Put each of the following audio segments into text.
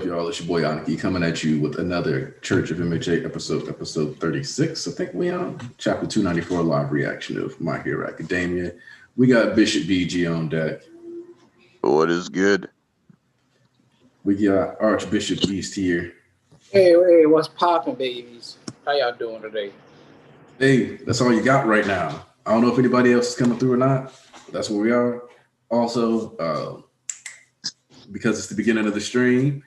y'all? It's your boy Aniki coming at you with another Church of MHA episode 36. I think we on chapter 294 live reaction of My Hero Academia. We got Bishop BG on deck. What is good? We got Archbishop East here. Hey, what's poppin', babies? How y'all doing today? Hey, that's all you got right now. I don't know if anybody else is coming through or not, but that's where we are. Also, because it's the beginning of the stream,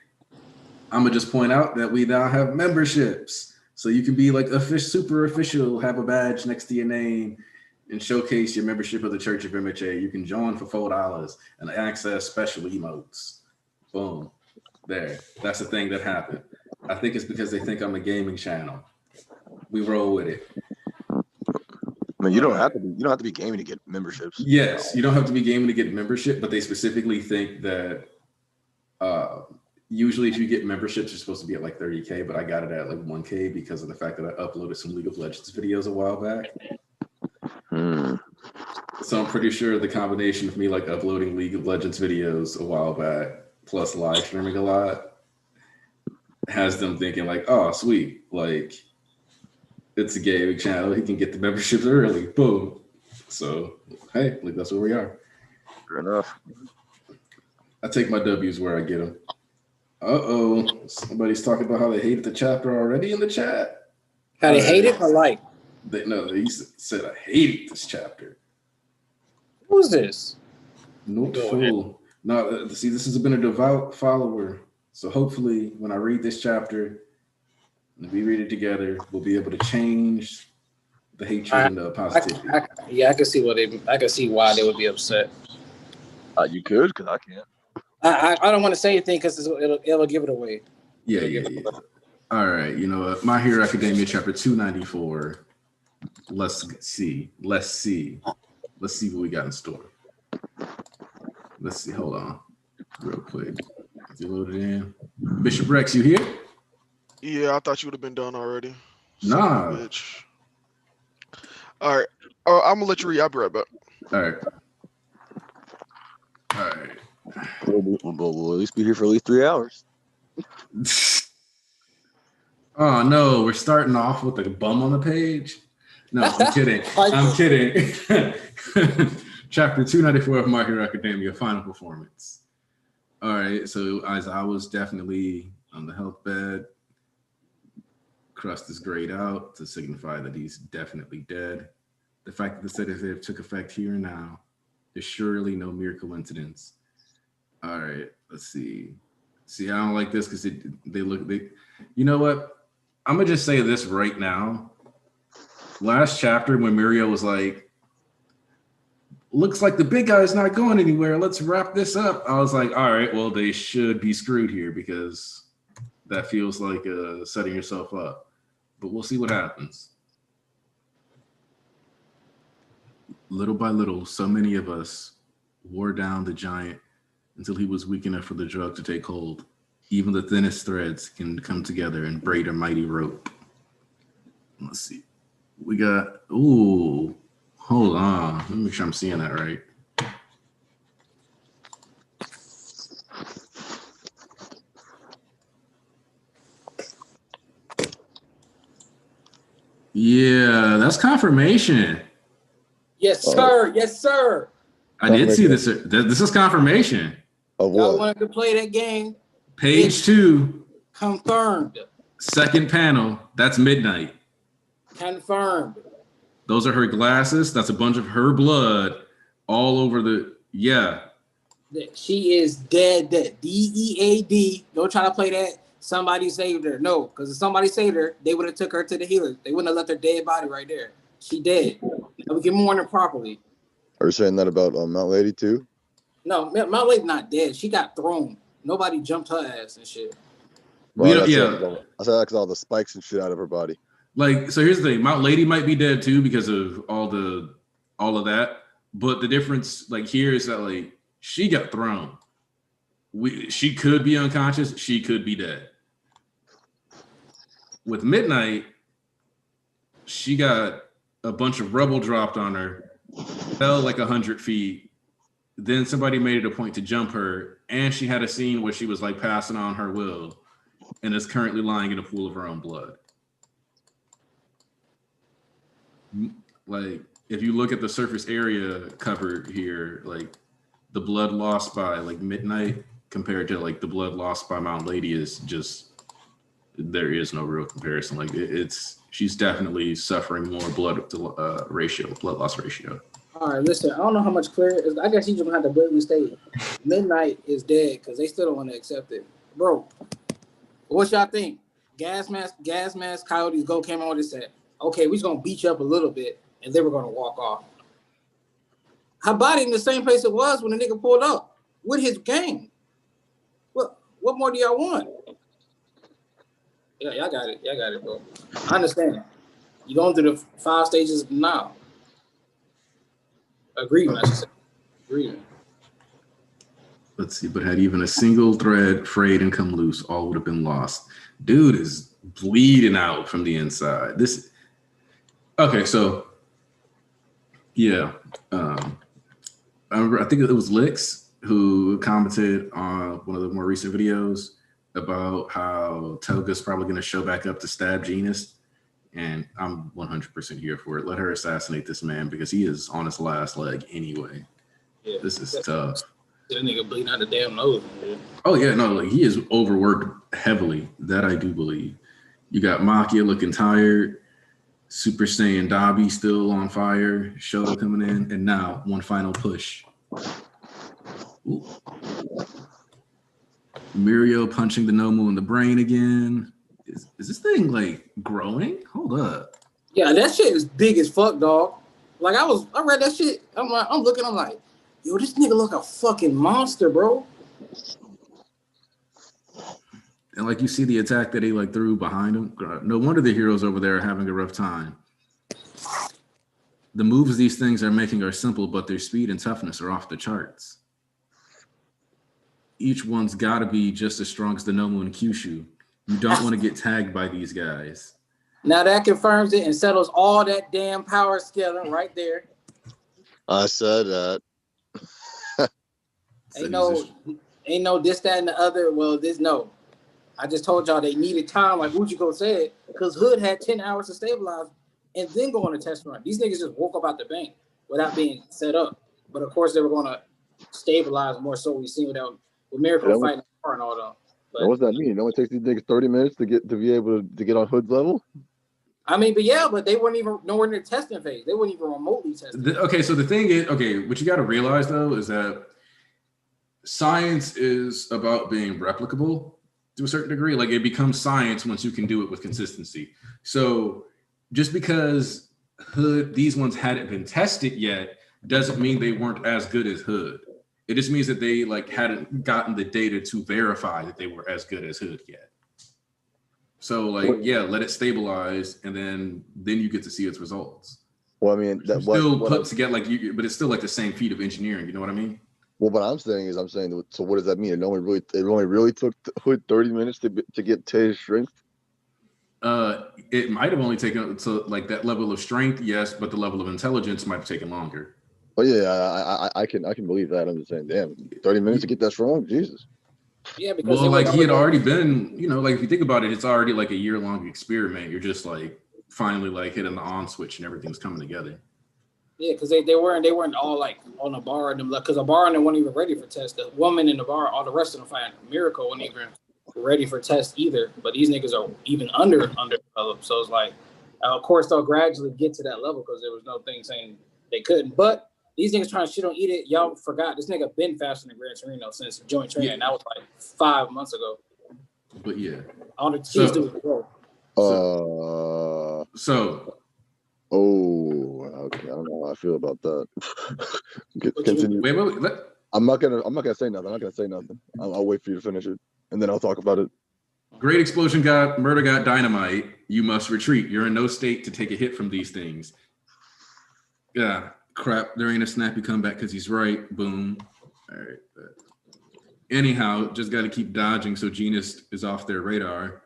I'm gonna just point out that we now have memberships. So you can be like super official, have a badge next to your name, and showcase your membership of the Church of MHA. You can join for $4 and access special emotes. Boom. There. That's the thing that happened. I think it's because they think I'm a gaming channel. We roll with it. I mean, you don't have to be gaming to get memberships. Yes, you don't have to be gaming to get membership, but they specifically think that usually if you get memberships, you're supposed to be at like 30K, but I got it at like 1K because of the fact that I uploaded some League of Legends videos a while back. So I'm pretty sure the combination of me like uploading League of Legends videos a while back plus live streaming a lot has them thinking like, oh, sweet, like it's a gaming channel. He can get the memberships early. Boom. So, hey, like that's where we are. Fair enough. I take my W's where I get them. Uh-oh. Somebody's talking about how they hated the chapter already in the chat. How they hate it or like? They said I hated this chapter. Who's this? No fool. No, see, this has been a devout follower. So hopefully when I read this chapter and we read it together, we'll be able to change the hatred and the positivity. I can see why they would be upset. You could, because I can't. I don't want to say anything because it'll give it away. Yeah. All right, you know what? My Hero Academia chapter 294. Let's see what we got in store. Let's see. Hold on, real quick. Is it loaded in? Bishop Rex, you here? Yeah, I thought you would have been done already. Nah. Bitch. All right. I'm gonna let you read. I'll be right back. All right. We'll at least be here for at least 3 hours. Oh no, we're starting off with a bum on the page. No, I'm kidding. I'm kidding. Chapter 294 of My Hero Academia, final performance. All right, so as I was definitely on the health bed, Crust is grayed out to signify that he's definitely dead. The fact that the sedative took effect here and now is surely no mere coincidence. All right, let's see. See, I don't like this because you know what? I'm gonna just say this right now. Last chapter when Muriel was like, looks like the big guy's not going anywhere. Let's wrap this up. I was like, all right, well, they should be screwed here because that feels like setting yourself up. But we'll see what happens. Little by little, so many of us wore down the giant until he was weak enough for the drug to take hold. Even the thinnest threads can come together and braid a mighty rope. Let's see. We got, hold on. Let me make sure I'm seeing that right. Yeah, that's confirmation. Yes, sir. Yes, sir. I did see this. This is confirmation. Of what? Y'all wanted to play that game? Page 2. Confirmed. Second panel. That's midnight. Confirmed. Those are her glasses. That's a bunch of her blood all over the, yeah. She is dead. DEAD. Don't try to play that. Somebody saved her. No, because if somebody saved her, they would have took her to the healer. They wouldn't have left her dead body right there. She dead. And we can mourn her properly. Are you saying that about Mount Lady too? No, Mount Lady's not dead. She got thrown. Nobody jumped her ass and shit. Well, I said that because all the spikes and shit out of her body. Like, so here's the thing. Mount Lady might be dead too because of all of that. But the difference, like, here is that, like, she got thrown. She could be unconscious. She could be dead. With Midnight, she got a bunch of rubble dropped on her, fell like 100 feet, Then somebody made it a point to jump her, and she had a scene where she was like passing on her will, and is currently lying in a pool of her own blood. Like, if you look at the surface area covered here, like the blood lost by like midnight compared to like the blood lost by Mount Lady is just, there is no real comparison. Like she's definitely suffering more blood loss ratio. All right, listen, I don't know how much clearer. I guess you just gonna have to blatantly state Midnight is dead because they still don't want to accept it, bro. What y'all think? Gas mask, Coyotes Go came on and said, "Okay, we're just gonna beat you up a little bit, and then we're gonna walk off." Her body in the same place it was when the nigga pulled up with his gang. What more do y'all want? Yeah, y'all got it, bro. I understand. You going through the 5 stages of denial. Agreement, I should say. Agreement. Let's see, but had even a single thread frayed and come loose, all would have been lost. Dude is bleeding out from the inside. Okay, so yeah. I think it was Licks who commented on one of the more recent videos about how Toga's probably going to show back up to stab Genus. And I'm 100% here for it. Let her assassinate this man because he is on his last leg anyway. Yeah, this is tough. That nigga bleeding out the damn nose. Man. Oh yeah, no, like he is overworked heavily. That I do believe. You got Makia looking tired, Super Saiyan Dabi still on fire, Shoto coming in, and now one final push. Ooh. Mirio punching the Nomu in the brain again. Is this thing like growing? Hold up. Yeah, that shit is big as fuck, dog. Like I read that shit. I'm like, yo, this nigga look a fucking monster, bro. And like you see the attack that he like threw behind him. No wonder the heroes over there are having a rough time. The moves these things are making are simple, but their speed and toughness are off the charts. Each one's got to be just as strong as the Nomu and Kyushu. You don't want to get tagged by these guys. Now that confirms it and settles all that damn power scaling right there. I said that. Ain't no this, that, and the other. Well, no. I just told y'all they needed time, like Uchiko said, because Hood had 10 hours to stabilize and then go on a test run. These niggas just woke up out the bank without being set up. But of course, they were going to stabilize more so. We seen with Miracle fighting and all that. But what does that mean? It only takes these niggas 30 minutes to be able to get on Hood's level? I mean, but they weren't even nowhere near testing phase. They weren't even remotely testing. Okay, so the thing is, what you got to realize though is that science is about being replicable to a certain degree. Like it becomes science once you can do it with consistency. So just because these ones hadn't been tested yet doesn't mean they weren't as good as Hood. It just means that they like hadn't gotten the data to verify that they were as good as Hood yet. So like, yeah, let it stabilize, and then you get to see its results. Well, I mean, that still put together but it's still like the same feat of engineering. You know what I mean? Well, what I'm saying is, so what does that mean? It only really took Hood 30 minutes to get to his strength. It might have only taken to like that level of strength, yes, but the level of intelligence might have taken longer. Oh yeah, I can believe that. I'm just saying, damn, 30 minutes to get that strong, Jesus. Yeah, because like he had already been, like if you think about it, it's already like a year-long experiment. You're just like finally like hitting the on switch and everything's coming together. Yeah, because they weren't all like on the bar and them, because the bar and them weren't even ready for test. The woman in the bar, all the rest of them fighting Miracle wasn't even ready for test either. But these niggas are even underdeveloped. So it's like, of course they'll gradually get to that level because there was no thing saying they couldn't. But these niggas trying to shit on Eat It. Y'all forgot this nigga been faster than Gran Torino since joint training. And that was like 5 months ago. But yeah, all the cheese do it. Okay. I don't know how I feel about that. Continue. Wait. I'm not gonna say nothing. I'll wait for you to finish it, and then I'll talk about it. Great explosion murder got dynamite. You must retreat. You're in no state to take a hit from these things. Yeah. Crap, there ain't a snappy comeback because he's right. Boom. All right. Anyhow, just got to keep dodging so Genus is off their radar.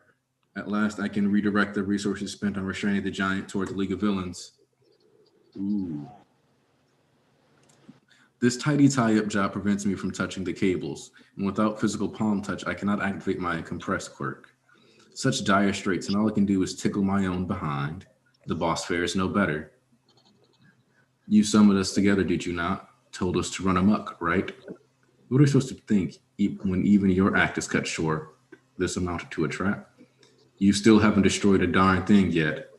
At last, I can redirect the resources spent on restraining the giant towards the League of Villains. Ooh. This tidy tie-up job prevents me from touching the cables, and without physical palm touch, I cannot activate my compress quirk. Such dire straits, and all I can do is tickle my own behind. The boss fares no better. You summoned us together, did you not? Told us to run amok, right? What are we supposed to think when even your act is cut short? This amounted to a trap. You still haven't destroyed a darn thing yet.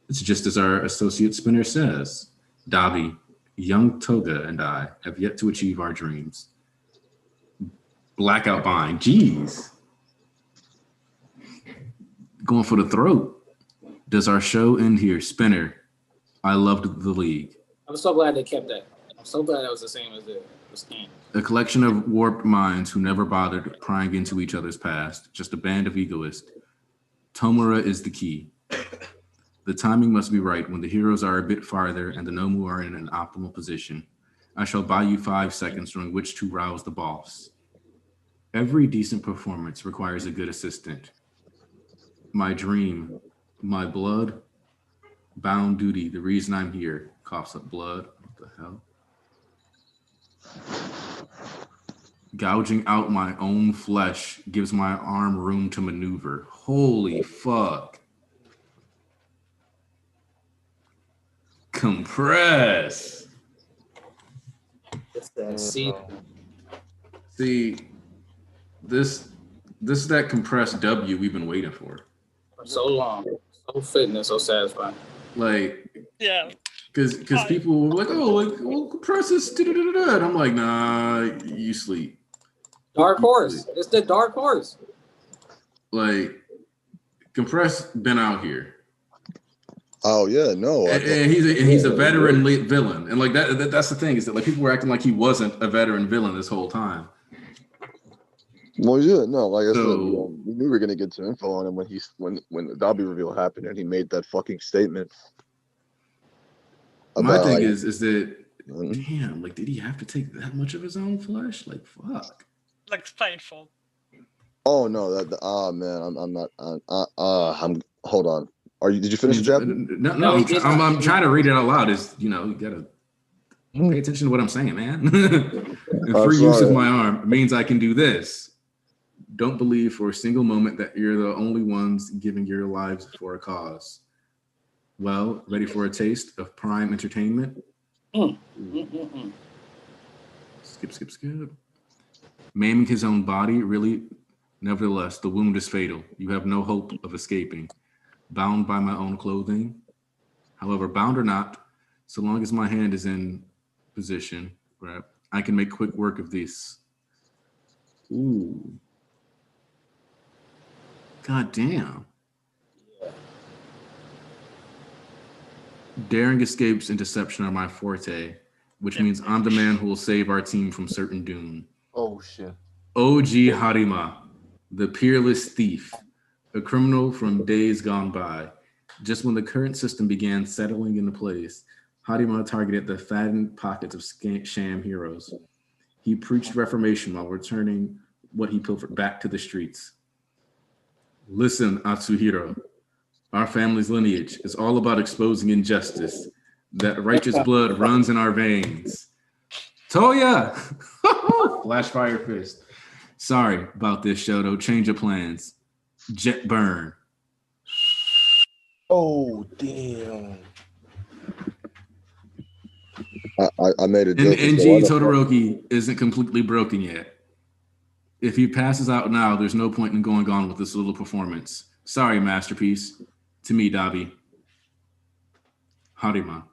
It's just as our associate Spinner says. Davi, young Toga, and I have yet to achieve our dreams. Blackout bind. Jeez. Going for the throat. Does our show end here? Spinner, I loved the league. I'm so glad they kept that. I'm so glad that was the same as the scan. A collection of warped minds who never bothered prying into each other's past. Just a band of egoists. Tomura is the key. The timing must be right when the heroes are a bit farther and the Nomu are in an optimal position. I shall buy you 5 seconds during which to rouse the boss. Every decent performance requires a good assistant. My dream, my blood, bound duty, the reason I'm here. Coughs up blood. What the hell? Gouging out my own flesh gives my arm room to maneuver. Holy fuck. Compress. It's that seed. See, this is that compressed W we've been waiting for. For so long. So fitting and so satisfying. Like, Yeah. Because people were like, oh, like, well, compress is da-da-da-da-da. And I'm like, nah, you sleep. Dark horse. It's the dark horse. Like, compress been out here. Oh yeah, no. And he's a veteran villain. And like that's the thing, is that like people were acting like he wasn't a veteran villain this whole time. Well, yeah, no, like I said, So- we knew we were gonna get some info on him when the Dobby reveal happened and he made that fucking statement. My About, thing like, is that, Mhm. damn, like, did he have to take that much of his own flesh? Like, fuck. Like it's painful. Oh no, man, I'm not. I'm. Hold on. Did you finish the chapter? No, No, he did not. I'm trying to read it out loud. Is you gotta pay attention to what I'm saying, man. And free use of sorry. my arm means I can do this. Don't believe for a single moment that you're the only ones giving your lives for a cause. Well, ready for a taste of prime entertainment? Skip. Maiming his own body, really? Nevertheless, the wound is fatal. You have no hope of escaping. Bound by my own clothing. However, bound or not, so long as my hand is in position, right, I can make quick work of this. Ooh. God damn. Daring escapes and deception are my forte, which means I'm the man who will save our team from certain doom. Oh shit. OG Harima, the peerless thief, a criminal from days gone by. Just when the current system began settling into place, Harima targeted the fattened pockets of sham heroes. He preached reformation while returning what he pilfered back to the streets. Listen, Atsuhiro, our family's lineage is all about exposing injustice. That righteous blood runs in our veins. Toya! Flash fire fist. Sorry about this, Shoto. Change of plans. Jet burn. Oh damn. I made a And joke. NG Todoroki isn't completely broken yet. If he passes out now, there's no point in going on with this little performance. Sorry, masterpiece. To me, Dabi. Harima,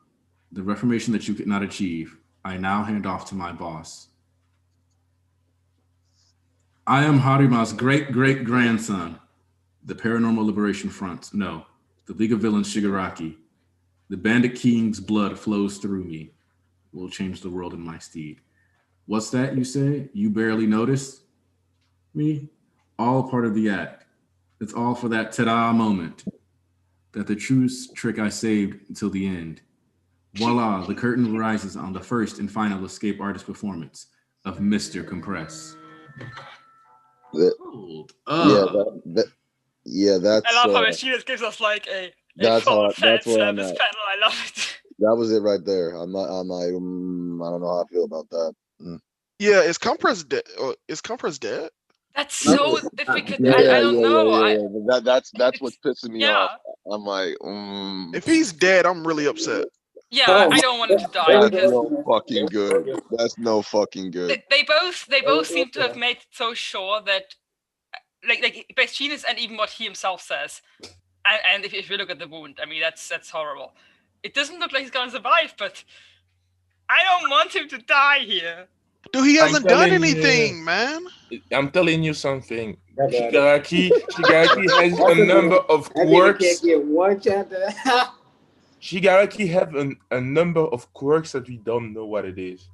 the reformation that you could not achieve, I now hand off to my boss. I am Harima's great-great-grandson. The Paranormal Liberation Front. No, the League of Villains Shigaraki. The Bandit King's blood flows through me. Will change the world in my steed. What's that you say? You barely noticed me? All part of the act. It's all for that ta-da moment. That the true trick I saved until the end. Voila, the curtain rises on the first and final escape artist performance of Mr. Compress. Hold up. That's. I love how Machines gives us like a that's full how- fan that's where I'm service at. panel. I love it. That was it right there. I don't know how I feel about that. Yeah, is Compress dead? Is Compress dead? That's so difficult. Yeah, I don't know. yeah. That's what's pissing me Yeah. off. I'm like, If he's dead, I'm really upset. Yeah, I don't want him to die that's because no fucking good. That's no fucking good. they both seem to have made it so sure that like Bastines and even what he himself says. And if you look at the wound, I mean that's horrible. It doesn't look like he's gonna survive, but I don't want him to die here. Dude, he hasn't done telling anything, man. I'm telling you something. Shigaraki has a number of quirks. Can't get one chapter. Shigaraki have a number of quirks that we don't know what it is.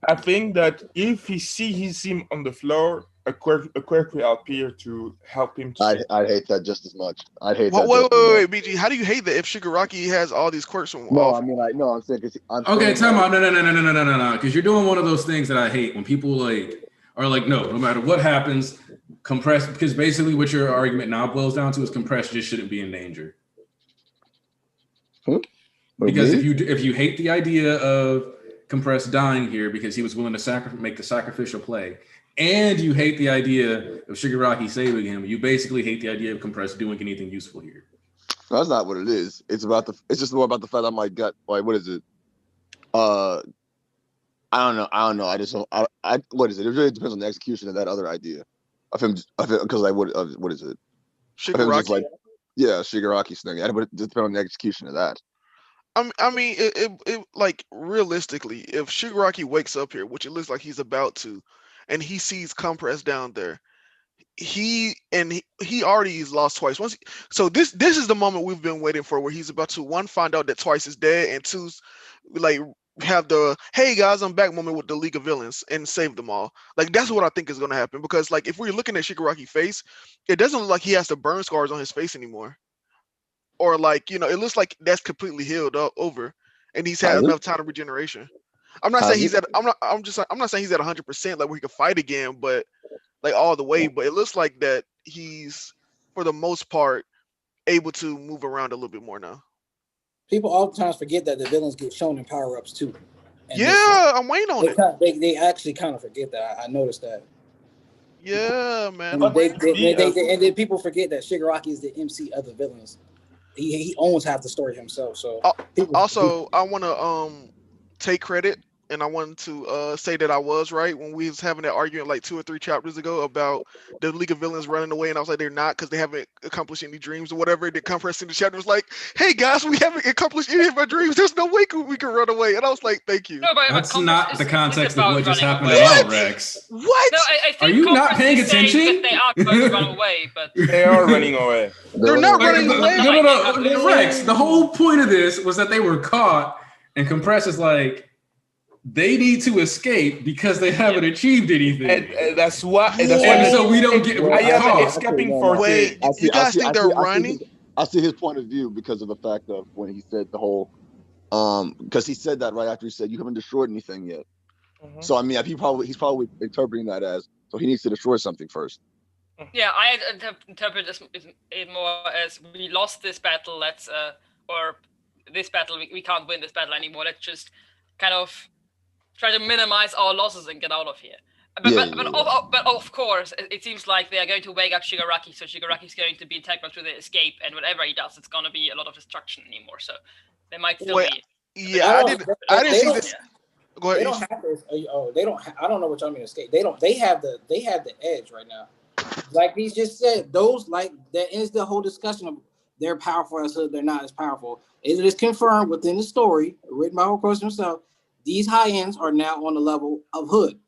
I think that if he sees him on the floor, a quirk will appear to help him. I'd hate that just as much. I'd hate that. Wait, BG. How do you hate that if Shigaraki has all these quirks from? No, I mean, I'm saying because Okay, time out. No. Because you're doing one of those things that I hate when people are like, no matter what happens, Compress. Because basically, what your argument now boils down to is Compress just shouldn't be in danger. Because if you hate the idea of Compress dying here because he was willing to make the sacrificial play, and you hate the idea of Shigaraki saving him, you basically hate the idea of Compress doing anything useful here. That's not what it is. It's just more about the fact I'm like, what is it? I don't know. I just don't. What is it? It really depends on the execution of that other idea of him. Because what is it? Shigaraki. Shigaraki's thing. But it depends on the execution of that. I mean, it like realistically, if Shigaraki wakes up here, which it looks like he's about to, and he sees Compress down there, he already has lost twice. So this is the moment we've been waiting for, where he's about to, one, find out that Twice is dead, and two, like have the "hey guys, I'm back" moment with the League of Villains and save them all. Like that's what I think is going to happen, because like if we're looking at Shigaraki's face, it doesn't look like he has the burn scars on his face anymore. Or like, it looks like that's completely healed over, and he's had enough time of regeneration. I'm not saying he's at. I'm not saying he's at 100%, like where he can fight again, but like all the way. But it looks like that he's, for the most part, able to move around a little bit more now. People oftentimes forget that the villains get shown in power-ups too. And I'm waiting on it. They actually kind of forget that. I noticed that. Yeah, man. And then people forget that Shigaraki is the MC of the villains. He owns half the story himself. So I want to take credit, and I wanted to say that I was right when we was having that argument like 2 or 3 chapters ago about the League of Villains running away, and I was like, they're not, because they haven't accomplished any dreams or whatever. The Compress in the chapter was like, hey guys, we haven't accomplished any of our dreams. There's no way we can run away. And I was like, thank you. No, but that's not the context of what just happened at all, Rex. What? No, I think are you not paying attention? They are going to run away, but they are running away. They're not running away. No, Rex. The whole point of this was that they were caught, and Compress is like, they need to escape because they haven't achieved anything. And that's why. So we don't get. I have escaping for. Wait, you guys think they're running? I see his point of view because of the fact of when he said the whole, because he said that right after he said you haven't destroyed anything yet. Mm-hmm. So I mean, he's probably interpreting that as so he needs to destroy something first. Yeah, I interpret it more as we lost this battle. Or this battle, we can't win this battle anymore. Let's just kind of try to minimize our losses and get out of here. But of course, it seems like they are going to wake up Shigaraki, so Shigaraki's going to be integral to the escape, and whatever he does, it's going to be a lot of destruction anymore. So they might still be. Yeah, I didn't see this. Go ahead. They don't have this. They don't. I don't know what y'all mean escape. They don't. They have the edge right now. Like he just said, those like that ends the whole discussion of they're powerful as they're not as powerful. It is confirmed within the story written by Horikoshi himself. These high ends are now on the level of Hood,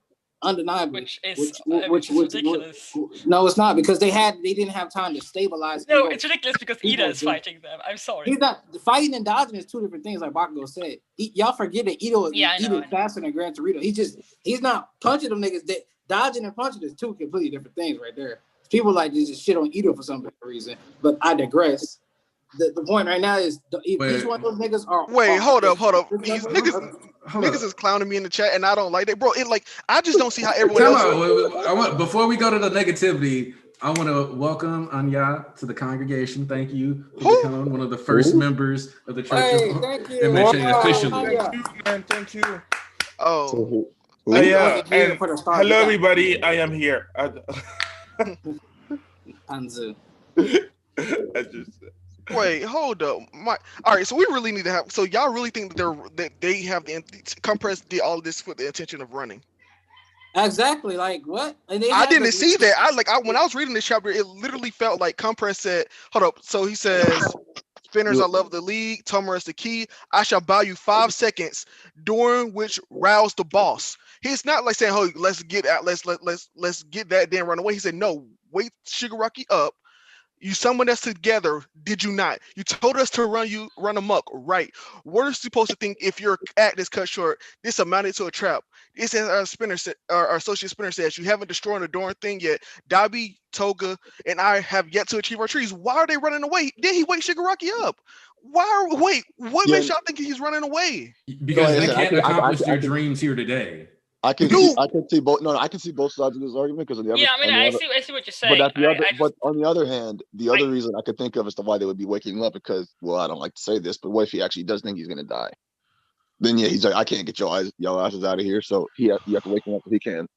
undeniably. Which ridiculous. No, it's not, because they didn't have time to stabilize. No, it's ridiculous because Ida is fighting them. I'm sorry. He's not fighting and dodging is two different things, like Bakugo said. Y'all forget that Ito is faster than Gran Torino. He's not punching them niggas. Dodging and punching is two completely different things right there. People like to just shit on Ito for some reason, but I digress. The point right now is each one of those niggas are. Wait, hold up. Niggas is clowning me in the chat, and I don't like that, bro. I just don't see how everyone else. Before we go to the negativity, I want to welcome Anya to the congregation. Thank you for Who? becoming one of the first members of the Church Hey, of thank you. MHA Wow, officially. Anya. Thank you, man. Thank you. Oh, Who? And he Yeah, wasn't here and for the start. hello, You got everybody. I am here. Anzu. I just wait, hold up. All right, so we really need to have. So y'all really think that they have the Compress did all of this with the intention of running? Exactly. Like what? And they I have didn't the- see that. When I was reading this chapter, it literally felt like Compress said, "Hold up." So he says, "Spinners, I love the league. Tomer is the key. I shall buy you 5 seconds, during which rouse the boss." He's not like saying, "Oh, let's get out. Let's get that, then run away." He said, "No, wake Shigaraki up. You summoned us together, did you not? You told us to run amok, right? We're supposed to think if your act is cut short, this amounted to a trap. This is our associate Spinner says, you haven't destroyed a darn thing yet. Dabi, Toga, and I have yet to achieve our trees. Why are they running away? Then he wake Shigaraki up. What makes y'all think he's running away? Because like I they said, can't accomplish I their can- dreams here today. I can No. see both. No, I can see both sides of this argument because on the other, Yeah, I mean, on the I other, see what you're saying. but Just, on the other hand, the other reason I could think of as to why they would be waking him up because, well, I don't like to say this, but what if he actually does think he's gonna die? Then yeah, he's like, I can't get your asses out of here, so you have to wake him up if he can.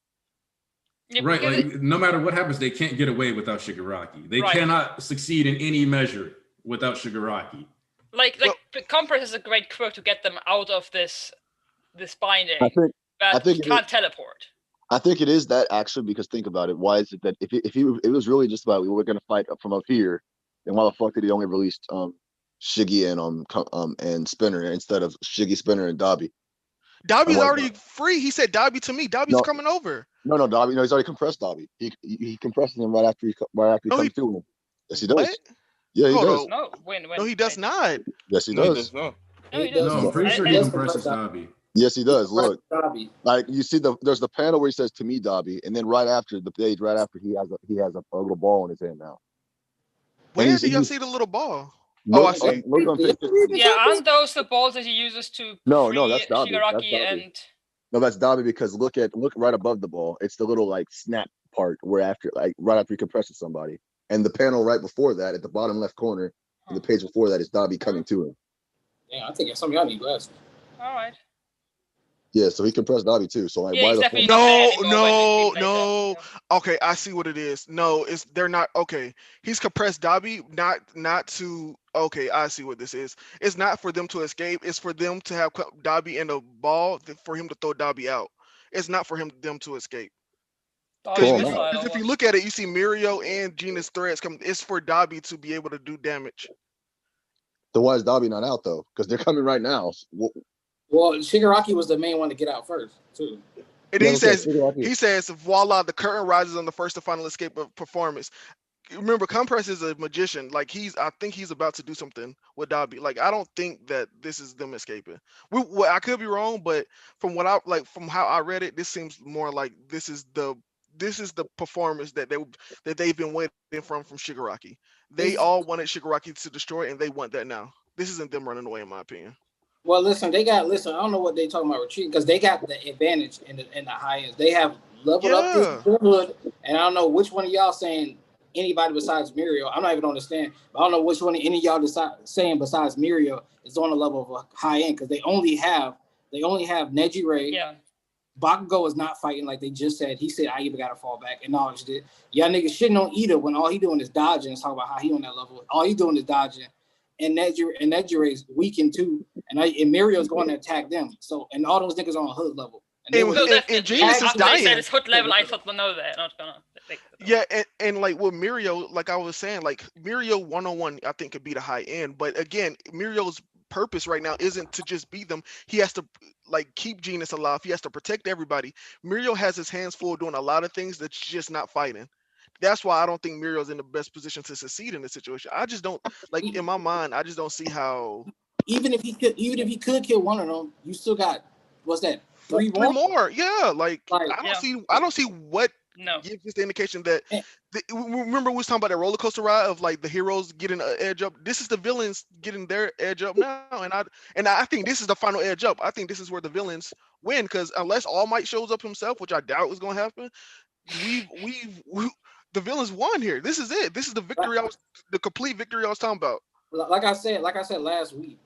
yeah, Right, because like no matter what happens, they can't get away without Shigaraki. They Right. cannot succeed in any measure without Shigaraki. like Compress is a great quote to get them out of this binding, I think but he can't teleport. I think it is that actually because think about it. Why is it that if it was really just about we were going to fight up from up here, then why the fuck did he only release Shiggy and Spinner instead of Shiggy, Spinner, and Dabi? Dabi's already free. He said Dabi to me. Dabi's coming over. No, Dabi. No, he's already compressed Dabi. He compresses him right after he comes to him. Yes, he does. What? Yeah, he does. No, when No, he does not. Yes, he no, does. not. No, he No, doesn't. I'm pretty sure he compresses Dabi. Yes, he does. Look, Dabi. like you see there's the panel where he says to me, Dabi, and then right after the page, right after he has a little ball in his hand now. Where do y'all see the little ball? Look, I see. Look on page 15. Yeah, aren't those the balls that he uses to No, free that's Dabi. Shigaraki That's Dabi. and? No, that's Dabi because look right above the ball. It's the little like snap part where after right after he compresses somebody, and the panel right before that at the bottom left corner, the page before that is Dabi coming to him. Yeah, I think some of y'all need glasses. All right. Yeah, so he compressed Dabi too. So like, Yeah, why he's the definitely fuck? not there anymore when we No. speak later. Okay, I see what it is. No, they're not. Okay, he's compressed Dabi, not to. Okay, I see what this is. It's not for them to escape. It's for them to have Dabi in a ball for him to throw Dabi out. It's not for them to escape. Because if you look at it, you see Mirio and Gina's threats come. It's for Dabi to be able to do damage. So why is Dabi not out though? Because they're coming right now. Well, Shigaraki was the main one to get out first, too. And then he says, voila, the curtain rises on the first and final escape of performance. Remember, Compress is a magician. Like I think he's about to do something with Dabi. Like I don't think that this is them escaping. I could be wrong, but from from how I read it, this seems more like this is the performance that they've been waiting from Shigaraki. They all wanted Shigaraki to destroy, and they want that now. This isn't them running away, in my opinion. Well, listen, I don't know what they talking about retreating because they got the advantage in the high ends. They have leveled up this hood, and I don't know which one of y'all saying anybody besides Mirio. I'm not even understand. But I don't know which one any of y'all saying besides Mirio is on the level of a high end because they only have Neji Ray. Yeah. Bakugo is not fighting like they just said. He said I even gotta fall back, acknowledged it. Y'all niggas shitting on Ida when all he doing is dodging and talking about how he on that level. All he doing is dodging. And Neji Ray's weakened too. And Mirio's going to attack them. So and all those niggas are on hood level. And Genius is dying. They said it's hood level. I thought, well, no, they're not gonna. Yeah, and like with Mirio, like I was saying, like Mirio 101, I think could be the high end. But again, Mirio's purpose right now isn't to just beat them. He has to like keep Genius alive. He has to protect everybody. Mirio has his hands full doing a lot of things that's just not fighting. That's why I don't think Mirio's in the best position to succeed in this situation. I just don't in my mind. I just don't see how. Even if he could kill one of them, you still got what's that? Three more. Yeah, I don't see what gives us the indication that. Remember we was talking about that roller coaster ride of like the heroes getting an edge up. This is the villains getting their edge up now, and I think this is the final edge up. I think this is where the villains win because unless All Might shows up himself, which I doubt is going to happen, The villains won here. This is it. This is the victory. The complete victory I was talking about. Like I said last week.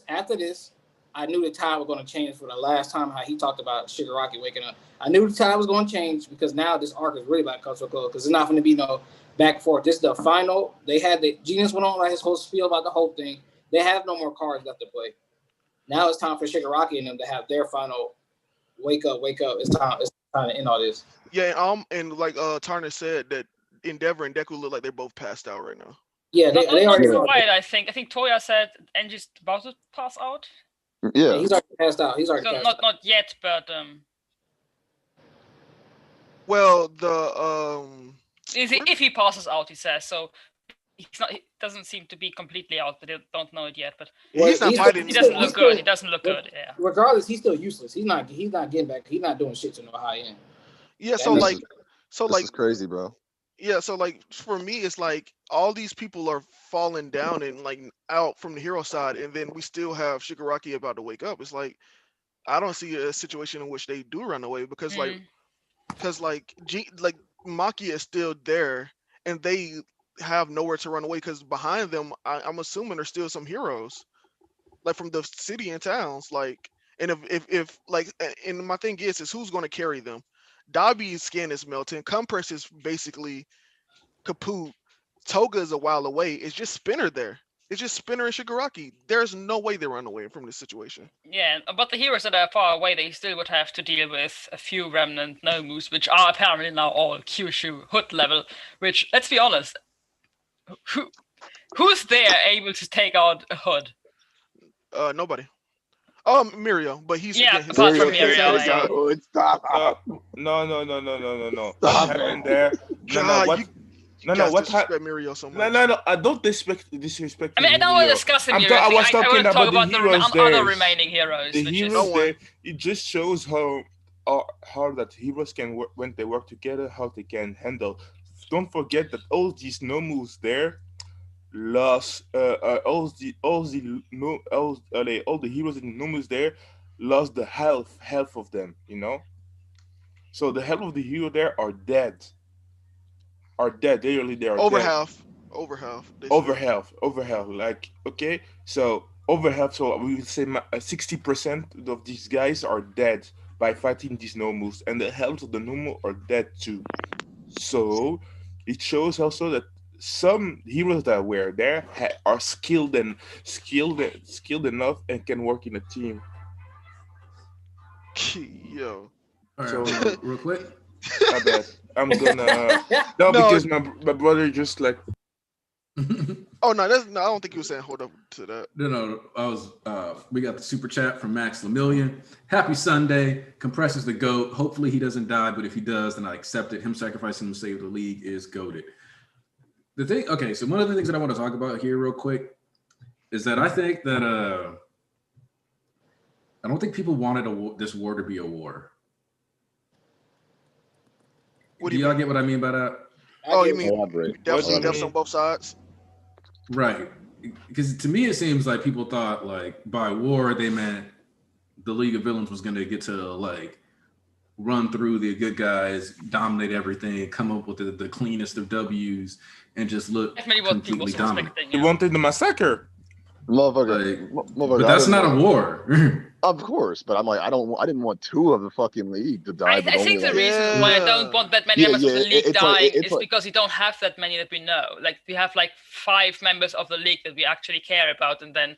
After this, I knew the tide was going to change for the last time. How he talked about Shigaraki waking up. I knew the tide was going to change because now this arc is really about cultural code because it's not going to be no back and forth. This is the final. They had Genius went on like his whole spiel about the whole thing. They have no more cards left to play. Now it's time for Shigaraki and them to have their final wake up. It's time to end all this. Yeah, and like Tarner said that Endeavor and Deku look like they're both passed out right now. Yeah, they already not quite, I think Toya said Enji's about to pass out. Yeah, he's already passed out. Not yet, but well, the if he passes out, he says so. He doesn't seem to be completely out, but they don't know it yet. But he's not fighting. He doesn't look good. He doesn't look good. Yeah. Regardless, he's still useless. He's not getting back. He's not doing shit to no high end. Yeah. this is crazy, bro. Yeah. So like for me, it's like all these people are falling down and like out from the hero side, and then we still have Shigaraki about to wake up. It's like I don't see a situation in which they do run away because like Maki is still there, and they have nowhere to run away because behind them, I'm assuming there's still some heroes, like from the city and towns. Like, and if like, and my thing is who's going to carry them? Dabi's skin is melting. Compress is basically kaput. Toga is a while away. It's just Spinner there. It's just Spinner and Shigaraki. There's no way they run away from this situation. Yeah, but the heroes that are far away, they still would have to deal with a few remnant Nomus, which are apparently now all Kyushu Hood level. Which, let's be honest, who's there able to take out a Hood? Nobody. Mirio, but he's apart from Mirio. Stop. No. Stop. Happened there. What happened? Mirio so much. No. I don't disrespect. I mean, I don't want to discuss the Mirio. I was talking about the other remaining heroes. The heroes there. It just shows how that heroes can work when they work together. How they can handle. Don't forget that all these Nomus there lost all the heroes in Nomus there lost the half of them, you know. So the half of the hero there are dead. They are over dead. half. Like, okay, so over half. So we would say 60% of these guys are dead by fighting these Nomus, and the half of the Nomu are dead too. So it shows also that some heroes that were there are skilled enough and can work in a team. Yo. All right, So real quick. I bet I'm gonna because my brother just like. Oh no, I don't think he was saying hold up to that. No, I was. We got the super chat from Max Lemillion. Happy Sunday. Compress is the GOAT. Hopefully he doesn't die, but if he does, then I accept it. Him sacrificing to save the league is goated. So one of the things that I want to talk about here real quick is that I think that I don't think people wanted this war to be a war. Do y'all get what I mean by that? Oh, you mean deaths on both sides? Right. Because to me, it seems like people thought like by war, they meant the League of Villains was going to get to like run through the good guys, dominate everything, come up with the cleanest of W's, and just look completely dominant. You wanted the massacre. Motherfucker. But that's not a war. Of course, but I'm like, I didn't want two of the fucking league to die. I think the reason why I don't want that many members of the league dying is because we don't have that many that we know. Like we have like 5 members of the league that we actually care about, and then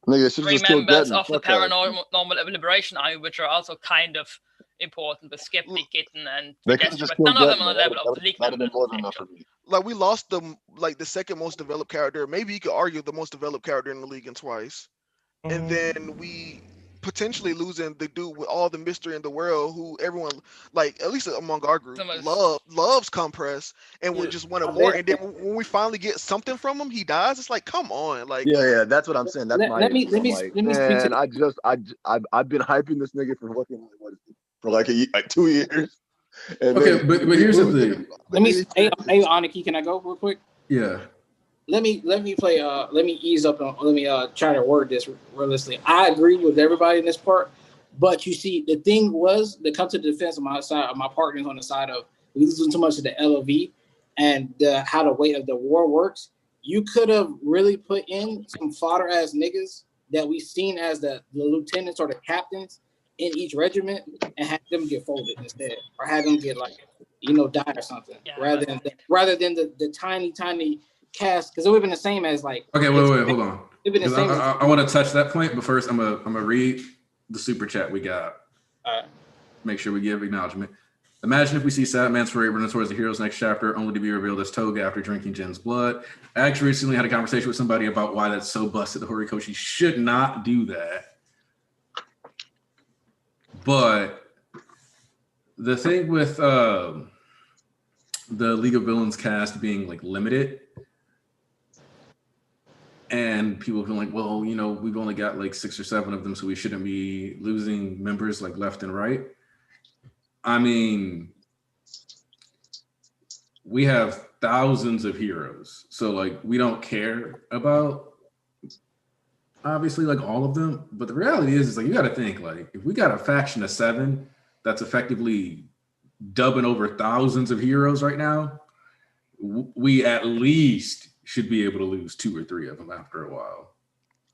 3 members of the Paranormal Liberation Army, which are also kind of important, but Skeptic, Kitten, and Gesture, but none of them on the level of the league members. Like we lost the second most developed character. Maybe you could argue the most developed character in the league in twice, and then we potentially losing the dude with all the mystery in the world, who everyone like, at least among our group, loves Compress, and we just wanted more. And then when we finally get something from him, he dies. It's like, come on, like that's what I'm saying. That's let me speak to. I've been hyping this nigga for like 2 years. Okay, but here's the thing. Hey, Aniki, can I go real quick? Yeah. Let me play. Let me ease up. Let me try to word this realistically. I agree with everybody in this part, but you see, the thing was to come to the defense of my side, of my partners on the side of we losing too much of the LOV. and how the weight of the war works, you could have really put in some fodder ass niggas that we've seen as the lieutenants or the captains in each regiment and had them get folded instead, or had them get die or something, rather than the tiny cast, because it would have been the same as like. Okay, wait, hold on. It would have been the same. I want to touch that point, but first I'm gonna read the super chat we got. All right. Make sure we give acknowledgement. Imagine if we see Sadman's foray running towards the hero's next chapter, only to be revealed as Toga after drinking Jin's blood. I actually recently had a conversation with somebody about why that's so busted. The Horikoshi should not do that. But the thing with the League of Villains cast being like limited, and people feel like, well, we've only got like 6 or 7 of them, so we shouldn't be losing members like left and right. I mean, we have thousands of heroes, so like we don't care about obviously like all of them. But the reality is like you got to think like if we got a faction of 7 that's effectively dubbing over thousands of heroes right now, we at least should be able to lose 2 or 3 of them after a while.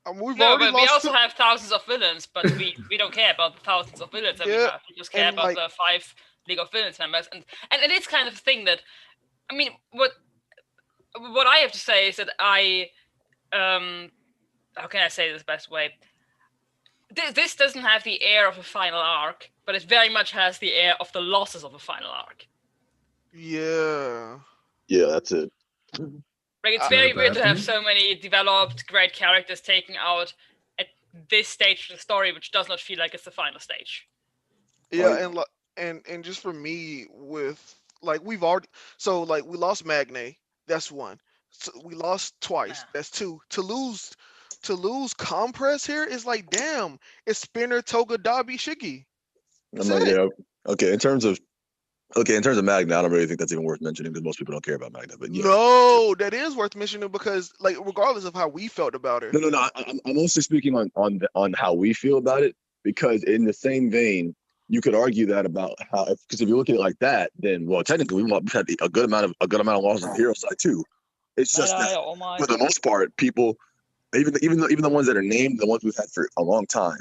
We also have thousands of villains, but we don't care about the thousands of villains that we have. We just care about the 5 League of Villains members, and it is kind of a thing that, I mean, what I have to say is that I how can I say this the best way? This doesn't have the air of a final arc, but it very much has the air of the losses of a final arc. Yeah, that's it. Like, it's very weird to have so many developed, great characters taken out at this stage of the story, which does not feel like it's the final stage. Yeah, and just for me, with like we've already, so like we lost Magne, that's 1. So we lost twice, that's 2. To lose Compress here is like, damn, it's Spinner, Toga, Dabi, Shiggy. Okay. In terms of Magna, I don't really think that's even worth mentioning because most people don't care about Magna. But yeah. No, that is worth mentioning because, like, regardless of how we felt about her. No. I'm mostly speaking on how we feel about it, because in the same vein, you could argue that about how, because if you look at it like that, then technically we've had a good amount of losses on the hero side too. It's just that for the most part, people, even the ones that are named, the ones we've had for a long time,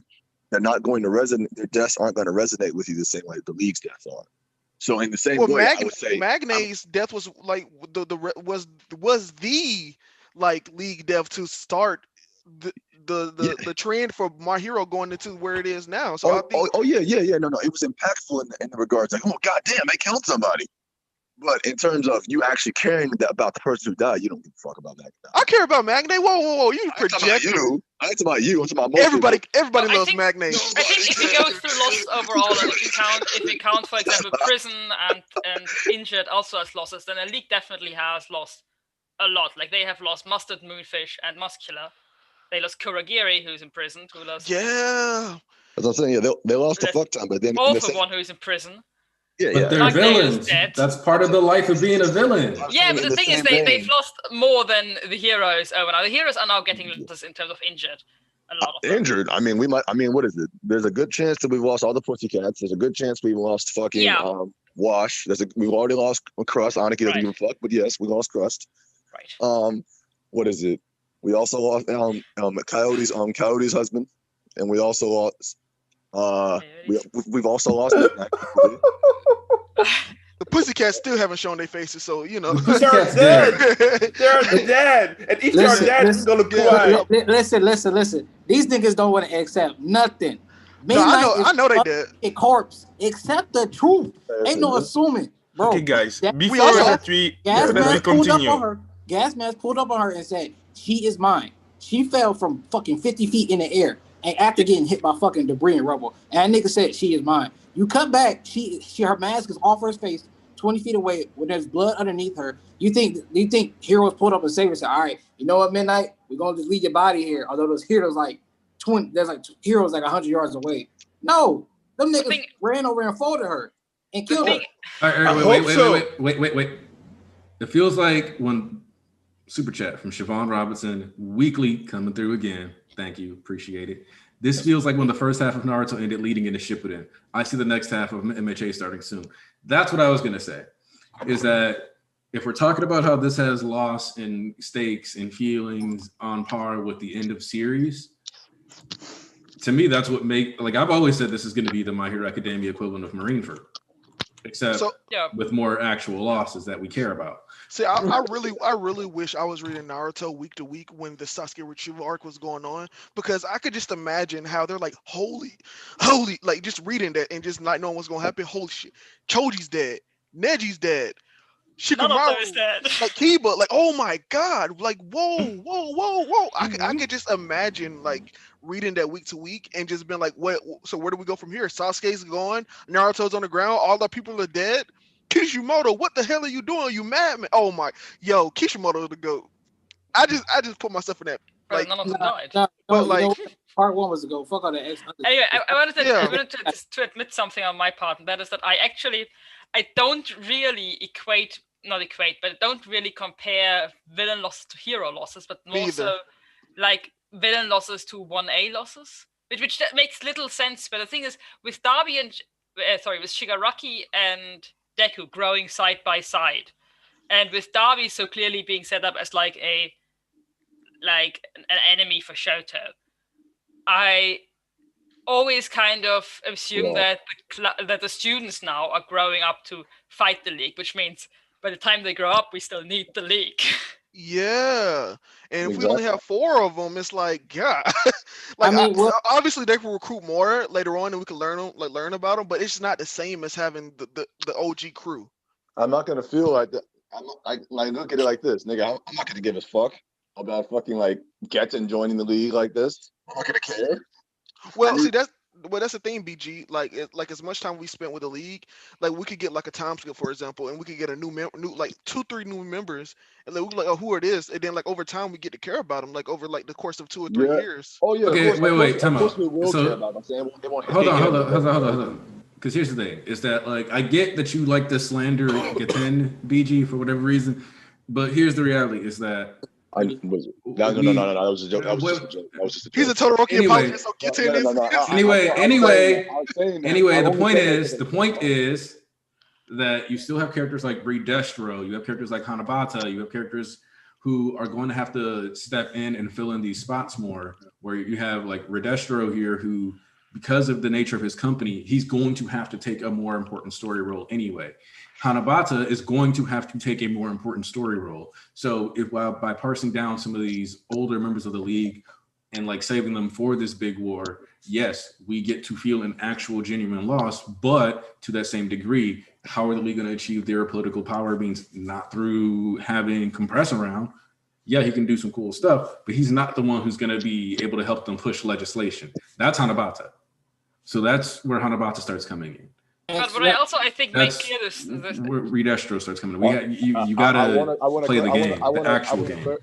they're not going to resonate. Their deaths aren't going to resonate with you the same way the league's deaths are. So in the same way, I would say Magne's death was like was the like league death to start the trend for my hero going into where it is now. So I think, no, it was impactful in the regards like, oh goddamn, they killed somebody. But in terms of you actually caring about the person who died, you don't give a fuck about that. I care about Magne. Whoa! You project. I ain't about you. I'm talking about everybody. Everybody loves Magne. I think if we go through losses overall, and if we count, for example, Prison and Injured also as losses, then the league definitely has lost a lot. Like, they have lost Mustard, Moonfish, and Muscular. They lost Kuragiri, who's imprisoned. Who lost? Yeah. As I'm saying, they lost a fuck ton, but then all for one who's in prison. But they're villains. That's part of the life of being a villain. Yeah, but the thing is, they've lost more than the heroes over now. The heroes are now getting losses in terms of injured. A lot of injured. I mean, what is it? There's a good chance that we've lost all the Pussycats. There's a good chance we've lost fucking Wash. We've already lost Crust. Aniki doesn't give a fuck, but yes, we lost Crust. Right. What is it? We also lost Coyote's husband, and we also lost. We've also lost. The Pussycats still haven't shown their faces, so you know. They're dead. They're dead. And if they're dead, it's gonna cry. Listen. These niggas don't want to accept nothing. I know they did. A corpse. Accept the truth. Ain't no assuming, bro. Okay, guys. Before we continue. Gasmask pulled up on her and said, "She is mine." She fell from fucking 50 feet in the air, and after getting hit by fucking debris and rubble, and that nigga said, "She is mine." You cut back, her mask is off her face, 20 feet away, when there's blood underneath her. You think heroes pulled up and saved her and said, all right, you know what, Midnight? We're gonna just leave your body here. Although those heroes heroes 100 yards away. No, them niggas ran over and folded her and killed her. Wait. It feels like when Super Chat from Siobhan Robinson, weekly coming through again. Thank you, appreciate it. This feels like when the first half of Naruto ended leading into Shippuden. I see the next half of MHA starting soon. That's what I was going to say, is that if we're talking about how this has loss and stakes and feelings on par with the end of series, to me, that's what I've always said this is going to be the My Hero Academia equivalent of Marineford, except with more actual losses that we care about. See, I really wish I was reading Naruto week to week when the Sasuke retrieval arc was going on, because I could just imagine how they're like, holy, like just reading that and just not knowing what's gonna happen. Holy shit, Choji's dead, Neji's dead, None of Shikamaru, those dead. like Kiba, like oh my god, like whoa. I could just imagine like reading that week to week and just being like, what? So where do we go from here? Sasuke's gone, Naruto's on the ground, all the people are dead. Kishimoto, what the hell are you doing? You madman? Oh my, yo, Kishimoto the GOAT. I just put myself in that. Like, none of them died. But like, part 1 was to go. Fuck all the X. Anyway, I wanted to admit something on my part, and that is that I don't really but don't really compare villain losses to hero losses, but more so like villain losses to 1A losses, which that makes little sense. But the thing is, with Darby and with Shigaraki and Deku growing side by side, and with Darby so clearly being set up as like an enemy for Shoto, I always kind of assume that the students now are growing up to fight the league, which means by the time they grow up, we still need the league. Yeah, and if we only have 4 of them, it's like, yeah, like obviously they can recruit more later on, and we can learn about them. But it's not the same as having the OG crew. I'm not gonna feel like that. I'm like look at it like this, nigga. I'm not gonna give a fuck about fucking like Getten joining the league like this. I'm not gonna care. Well, that's the thing, BG. Like as much time we spent with the league, like we could get like a time skip, for example, and we could get a new like 2-3 new members, and then we like, oh, who it is, and then like over time we get to care about them, like over like the course of 2 or 3 years. Oh yeah. Okay, wait, time out. We will care about them. I'm saying they won't hold on. Because here's the thing: is that like I get that you like to slander Gaten BG for whatever reason, but here's the reality: is that. No. That was a joke. That was just a joke. He's a Todoroki apologist. So get in this. Anyway, the point is that you still have characters like Bree Destro, you have characters like Hanabata, you have characters who are going to have to step in and fill in these spots more. Where you have like Redestro here, who, because of the nature of his company, he's going to have to take a more important story role anyway. Hanabata is going to have to take a more important story role. So by parsing down some of these older members of the league and like saving them for this big war, yes, we get to feel an actual genuine loss, but to that same degree, how are the league going to achieve their political power? Means not through having Compress around. Yeah, he can do some cool stuff, but he's not the one who's going to be able to help them push legislation. That's Hanabata. So that's where Hanabata starts coming in. But I think makes clear this where Redestro starts coming in. You gotta play the game, the actual game.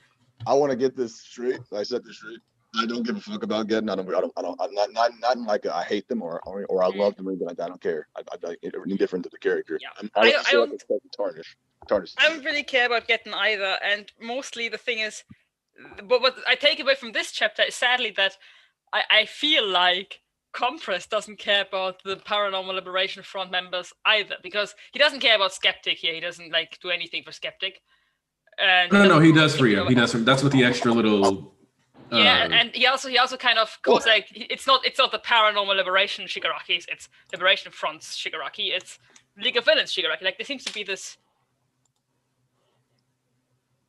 I want to get this straight. I set this straight. I don't give a fuck about getting. I'm not like I hate them or I love them or anything like that. I don't care. I'm indifferent to the character. Yeah. I don't tarnish. I don't really care about getting either, and mostly the thing is, but what I take away from this chapter is sadly that I feel like Compress doesn't care about the Paranormal Liberation Front members either, because he doesn't care about Skeptic here. He doesn't like do anything for Skeptic. And no, he does for you. He does. That's what the extra little. And he also kind of goes like, it's not the Paranormal Liberation Shigaraki, it's Liberation Front's Shigaraki, it's League of Villains Shigaraki. Like there seems to be this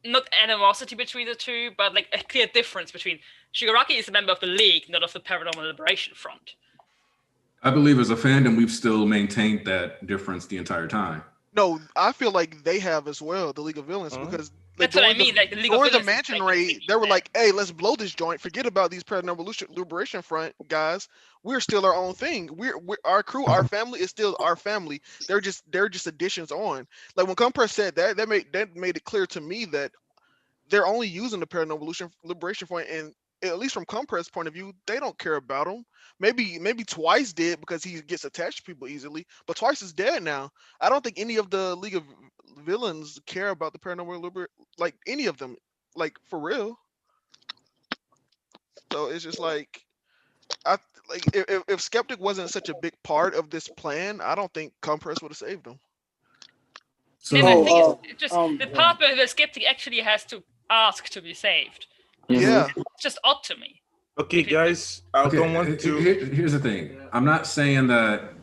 not animosity between the two, but like a clear difference between Shigaraki is a member of the League, not of the Paranormal Liberation Front. I believe as a fandom, we've still maintained that difference the entire time. No, I feel like they have as well, the League of Villains, because that's what I mean. Like the League of Villains, during the mansion raid, they were like, "Hey, let's blow this joint. Forget about these Paranormal Liberation Front guys. We're still our own thing. We're our crew, our family is still our family. They're just additions on." Like when Compress said that, that made it clear to me that they're only using the Paranormal Liberation Front, and at least from Compress' point of view, they don't care about him. Maybe Twice did because he gets attached to people easily, but Twice is dead now. I don't think any of the League of Villains care about the Paranormal Liberation, like any of them, like for real. So it's just like, if Skeptic wasn't such a big part of this plan, I don't think Compress would have saved him. So And I think Oh, it's just the part where the skeptic actually has to ask to be saved. Yeah. It's just odd to me. Okay, guys, I don't want to. Here's the thing. I'm not saying that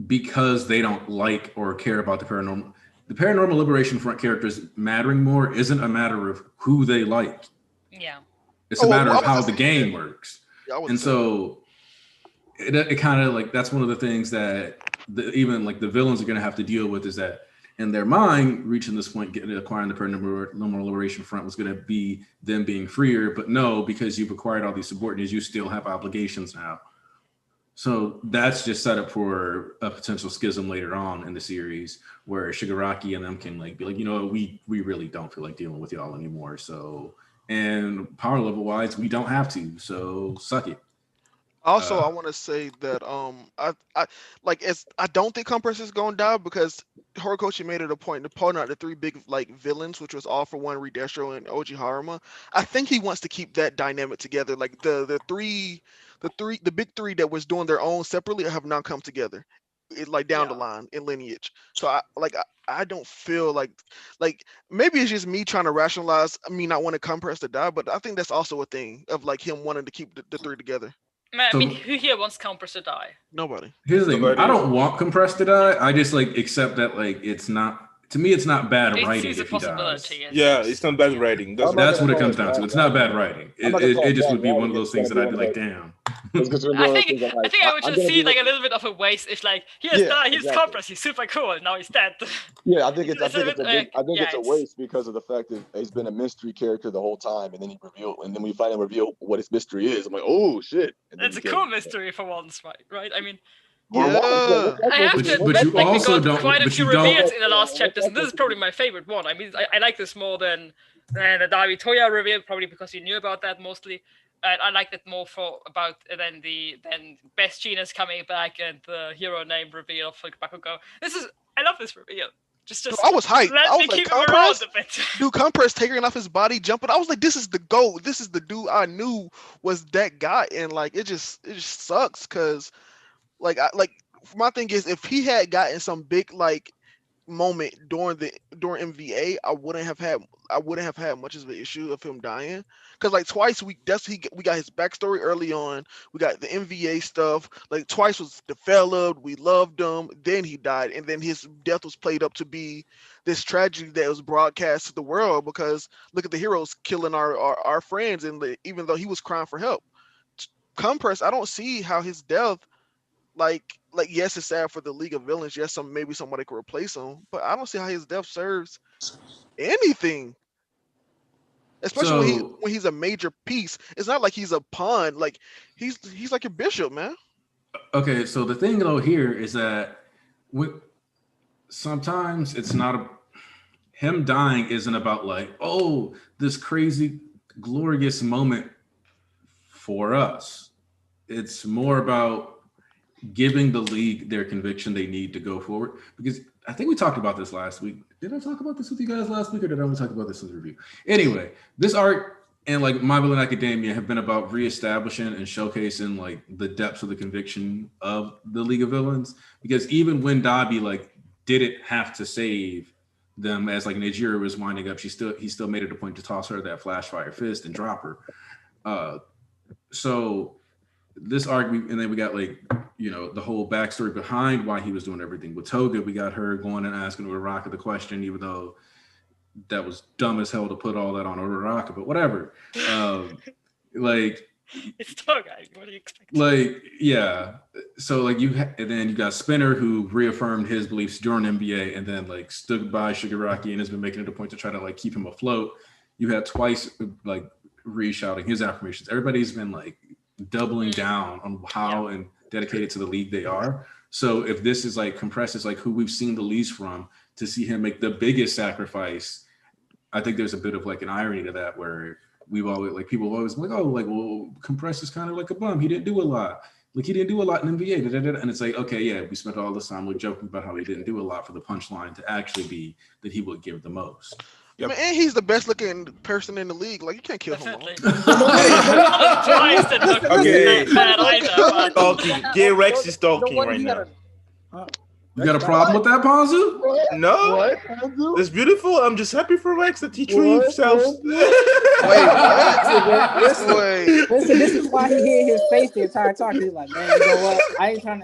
because they don't like or care about the Paranormal Liberation Front characters mattering more isn't a matter of who they like. Yeah. It's a matter of how the game works. Yeah, and so it kind of like that's one of the things that even like the villains are going to have to deal with is that in their mind, reaching this point, acquiring the Paranormal Liberation Front was going to be them being freer. But no, because you've acquired all these subordinates, you still have obligations now. So that's just set up for a potential schism later on in the series where Shigaraki and them can like be like, you know, we really don't feel like dealing with y'all anymore. So, and power level wise, we don't have to. So suck it. Also, I want to say that I don't think Compress is gonna die because Horikoshi made it a point to point out the three big like villains, which was All for One, Redestro, and Oji Haruma. I think he wants to keep that dynamic together. Like the big three that was doing their own separately have now come together, like down the line in lineage. So I don't feel like maybe it's just me trying to rationalize me not wanting Compress to die, but I think that's also a thing of like him wanting to keep the three together. I mean, who here wants Compress to die? Nobody. Here's the thing. I don't want Compress to die. I just like accept that like it's not, to me, it's not bad writing if he dies. Yeah, it's not bad writing. That's what it comes down to. It's not bad writing. It just would be one of those things that I'd be like, damn. I think I would just see like a little bit of a waste if like here's Compress, he's super cool, and now he's dead. Yeah, I think it's a waste because of the fact that he's been a mystery character the whole time, and then we finally reveal what his mystery is. I'm like, oh shit! It's a cool mystery for once, right? I mean. Yeah. I have to admit, like, we got quite a few reveals in the last chapters, and this is probably my favorite one. I mean, I like this more than the Davi Toya reveal, probably because you knew about that mostly. I like that more than Best Gina's coming back and the hero name reveal for Bakugo. I love this reveal. Just I was hyped. I was like, Compress, dude, Compress taking off his body, jumping. I was like, this is the GOAT. This is the dude I knew was that guy, and like it just sucks because. Like my thing is, if he had gotten some big like moment during MVA, I wouldn't have had much of an issue of him dying. Because like twice we got his backstory early on. We got the MVA stuff. Like twice was developed. We loved him. Then he died, and then his death was played up to be this tragedy that was broadcast to the world. Because look at the heroes killing our friends, and even though he was crying for help, Compress, I don't see how his death. Like yes, it's sad for the League of Villains. Yes, maybe somebody could replace him, but I don't see how his death serves anything. Especially when he's a major piece. It's not like he's a pawn. Like he's like your bishop, man. Okay, so the thing though here is that sometimes it's not him dying isn't about like, oh, this crazy glorious moment for us. It's more about giving the league their conviction they need to go forward. Because I think we talked about this last week. Did I talk about this with you guys last week, or did I only talk about this in the review? Anyway, this arc and like My Villain Academia have been about reestablishing and showcasing like the depths of the conviction of the League of Villains. Because even when Dabi like didn't have to save them as like Nejiro was winding up, he still made it a point to toss her that flash fire fist and drop her. So this arc, and then we got like, you know, the whole backstory behind why he was doing everything. With Toga, we got her going and asking Uraraka the question, even though that was dumb as hell to put all that on Uraraka, but whatever. Like, it's Toga. What do you expect? Like, yeah. So like and then you got Spinner, who reaffirmed his beliefs during NBA, and then like stood by Shigaraki and has been making it a point to try to like keep him afloat. You had Twice like re-shouting his affirmations. Everybody's been like doubling down on how and dedicated to the league they are. So if this is like compresses like who we've seen the least from, to see him make the biggest sacrifice, I think there's a bit of like an irony to that, where we've always like people always like, oh, like, well, Compress is kind of like a bum. He didn't do a lot. Like he didn't do a lot in NBA. And it's like, okay, yeah, we spent all this time like joking about how he didn't do a lot, for the punchline to actually be that he would give the most. Yep. Man, and he's the best looking person in the league. Like you can't kill him. Okay. Talking. Gay Rex is talking right now. You got a problem with that, Ponzu? No, What? Ponzu? it's beautiful. I'm just happy for Rex that he threw What? himself. Wait, what? Listen, Wait. listen, this is why he hid his face the entire time. He's like, man, you know what? I ain't trying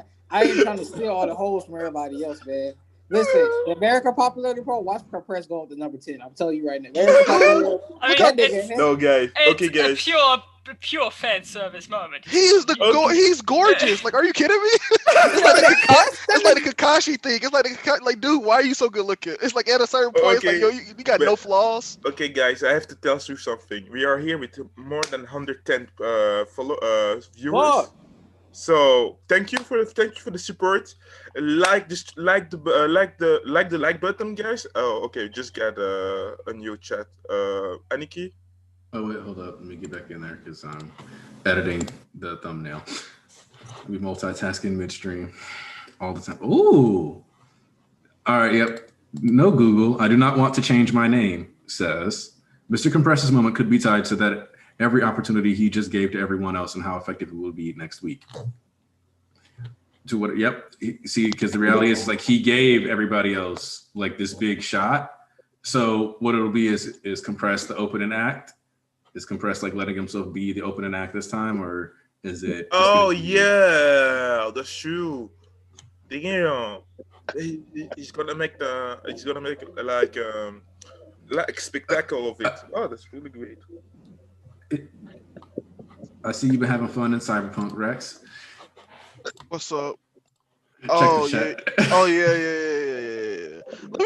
to steal all the hoes from everybody else, man. Listen, the American popularity poll, watch Press go up to number 10. I'm telling you right now. American popularity, I mean, that it's, nigga, No, guys. it's Okay, guys. a pure fan service moment. He's he's gorgeous. Like, are you kidding me? It's like the Kakashi thing. It's like, dude, why are you so good looking? It's like at a certain point, it's like, yo, you got no flaws. Okay, guys, I have to tell you something. We are here with more than 110 viewers. What? So thank you for the support. Like the like button, guys. Oh, okay, just got a new chat. Aniki. Oh wait, hold up. Let me get back in there because I'm editing the thumbnail. We multitasking midstream all the time. Ooh. All right. Yep. No Google. I do not want to change my name. Says Mr. Compress's moment could be tied to that every opportunity he just gave to everyone else and how effective it will be next week. To what? Yep. See, because the reality is like he gave everybody else like this big shot. So what it'll be is Compress the opening act. Is Compress like letting himself be the opening act this time, or is it? Oh yeah, the shoe. Damn. He's gonna make like spectacle of it. Oh, that's really great. I see you've been having fun in Cyberpunk, Rex. What's up? Check Oh the yeah. chat. Oh yeah. Let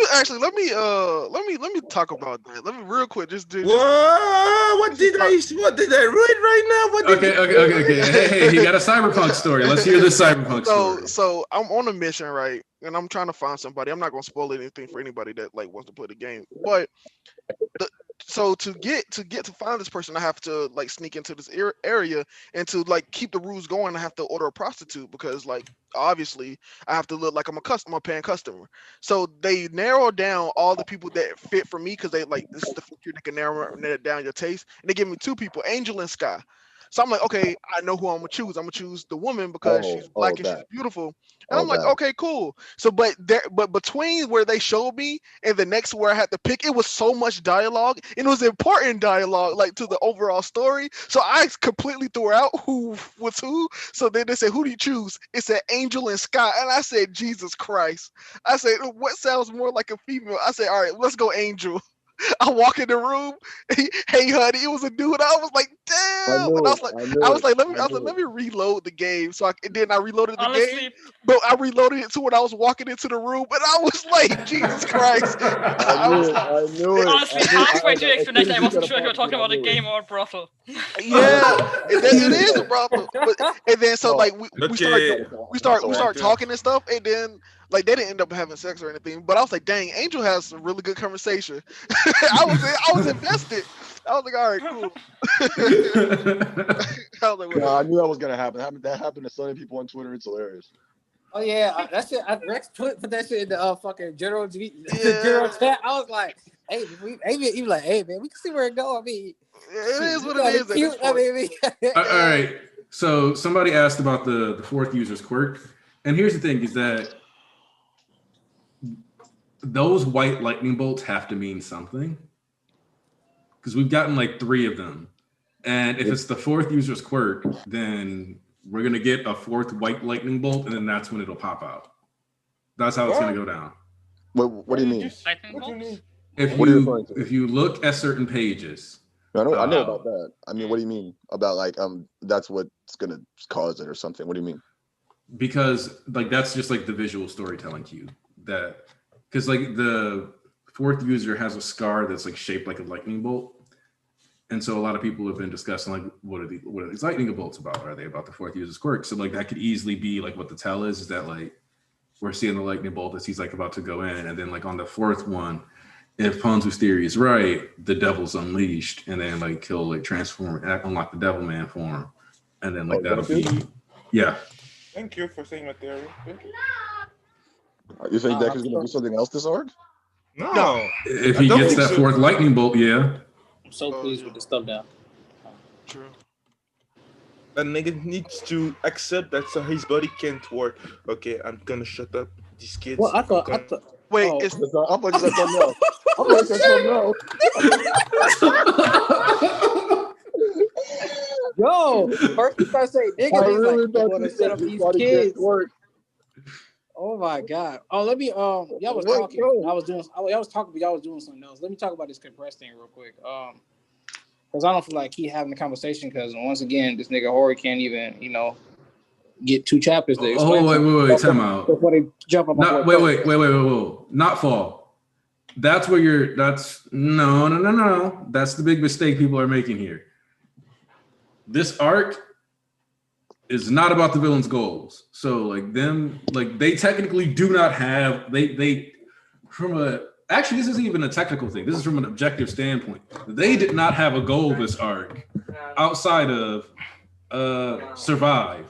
me talk about that. Let me real quick. Whoa! What did I ruin right now? What did Okay. Hey, he got a Cyberpunk story. Let's hear the Cyberpunk story. So I'm on a mission, right? And I'm trying to find somebody. I'm not gonna spoil anything for anybody that like wants to play the game. But so to find this person, I have to like sneak into this area, and to like keep the rules going, I have to order a prostitute because like obviously I have to look like I'm a paying customer. So they narrow down all the people that fit for me because they like this is the feature that can narrow down your taste, and they give me two people, Angel and Sky. So I'm like, okay, I know who I'm gonna choose. I'm gonna choose the woman because she's black and she's beautiful. And I'm like, okay, cool. So, but between where they showed me and the next where I had to pick, it was so much dialogue, and it was important dialogue, like to the overall story. So I completely threw out who was who. So then they said, who do you choose? It said Angel and Sky, and I said, Jesus Christ. I said, what sounds more like a female? I said, all right, let's go Angel. I walk in the room. Hey, honey, it was a dude. I was like, damn. I was like, let me reload the game. So then I reloaded the game, but I reloaded it to when I was walking into the room, and I was like, Jesus Christ. I knew it. Honestly, halfway through the explanation, I wasn't sure if you were talking about a game or a brothel. Yeah, it is a brothel. And then so like we start talking and stuff, and then like they didn't end up having sex or anything. But I was like, dang, Angel has some really good conversation. I was invested. I was like, all right, cool. I was like, I knew that was gonna happen. That happened to so many people on Twitter. It's hilarious. Oh yeah, that shit. Rex put that shit in the fucking general chat. I was like, hey, he was like, hey man, we can see where it go. I mean, it is what it is. Cute. All right. So somebody asked about the fourth user's quirk, and here's the thing: is that those white lightning bolts have to mean something, because we've gotten like 3 of them, and if it's the fourth user's quirk, then we're gonna get a 4th white lightning bolt, and then that's when it'll pop out. That's how it's gonna go down. What do you mean? If you look at certain pages. I know about that. I mean, what do you mean about like that's what's gonna cause it or something? What do you mean? Because like that's just like the visual storytelling cue that, because like the 4th user has a scar that's like shaped like a lightning bolt. And so a lot of people have been discussing like what are these lightning bolts about? Are they about the 4th user's quirk? So like that could easily be like what the tell is that like we're seeing the lightning bolt as he's like about to go in, and then like on the 4th one, if Ponzu's theory is right, the devil's unleashed, and then like he'll like transform, unlock the devil man form, and then like that'll be yeah. Thank you for saying my theory. You think Deck is gonna do something else this arc? No. If he gets that 4th lightning bolt, yeah. I'm so pleased with this stuff now. True. That nigga needs to accept that so his body can't work. Okay, I'm gonna shut up. these kids. Well, I thought. Wait, Oh. it's I'm gonna say something else. I'm gonna say something else. Yo, first you start saying nigga, I he's really like, thought you want you to set said up this these party kids. can't work. Oh my god. Oh, let me. Y'all was What, talking. bro? I was talking, but y'all was doing something else. Let me talk about this compressed thing real quick. Because I don't feel like keep having the conversation. Because once again, this nigga Hori can't even, get 2 chapters to explain. Wait, time out. Before they jump up. Wait. Not fall. That's where no. That's the big mistake people are making here. This arc is not about the villain's goals. So they technically do not have actually this isn't even a technical thing. This is from an objective standpoint. They did not have a goal this arc outside of survive.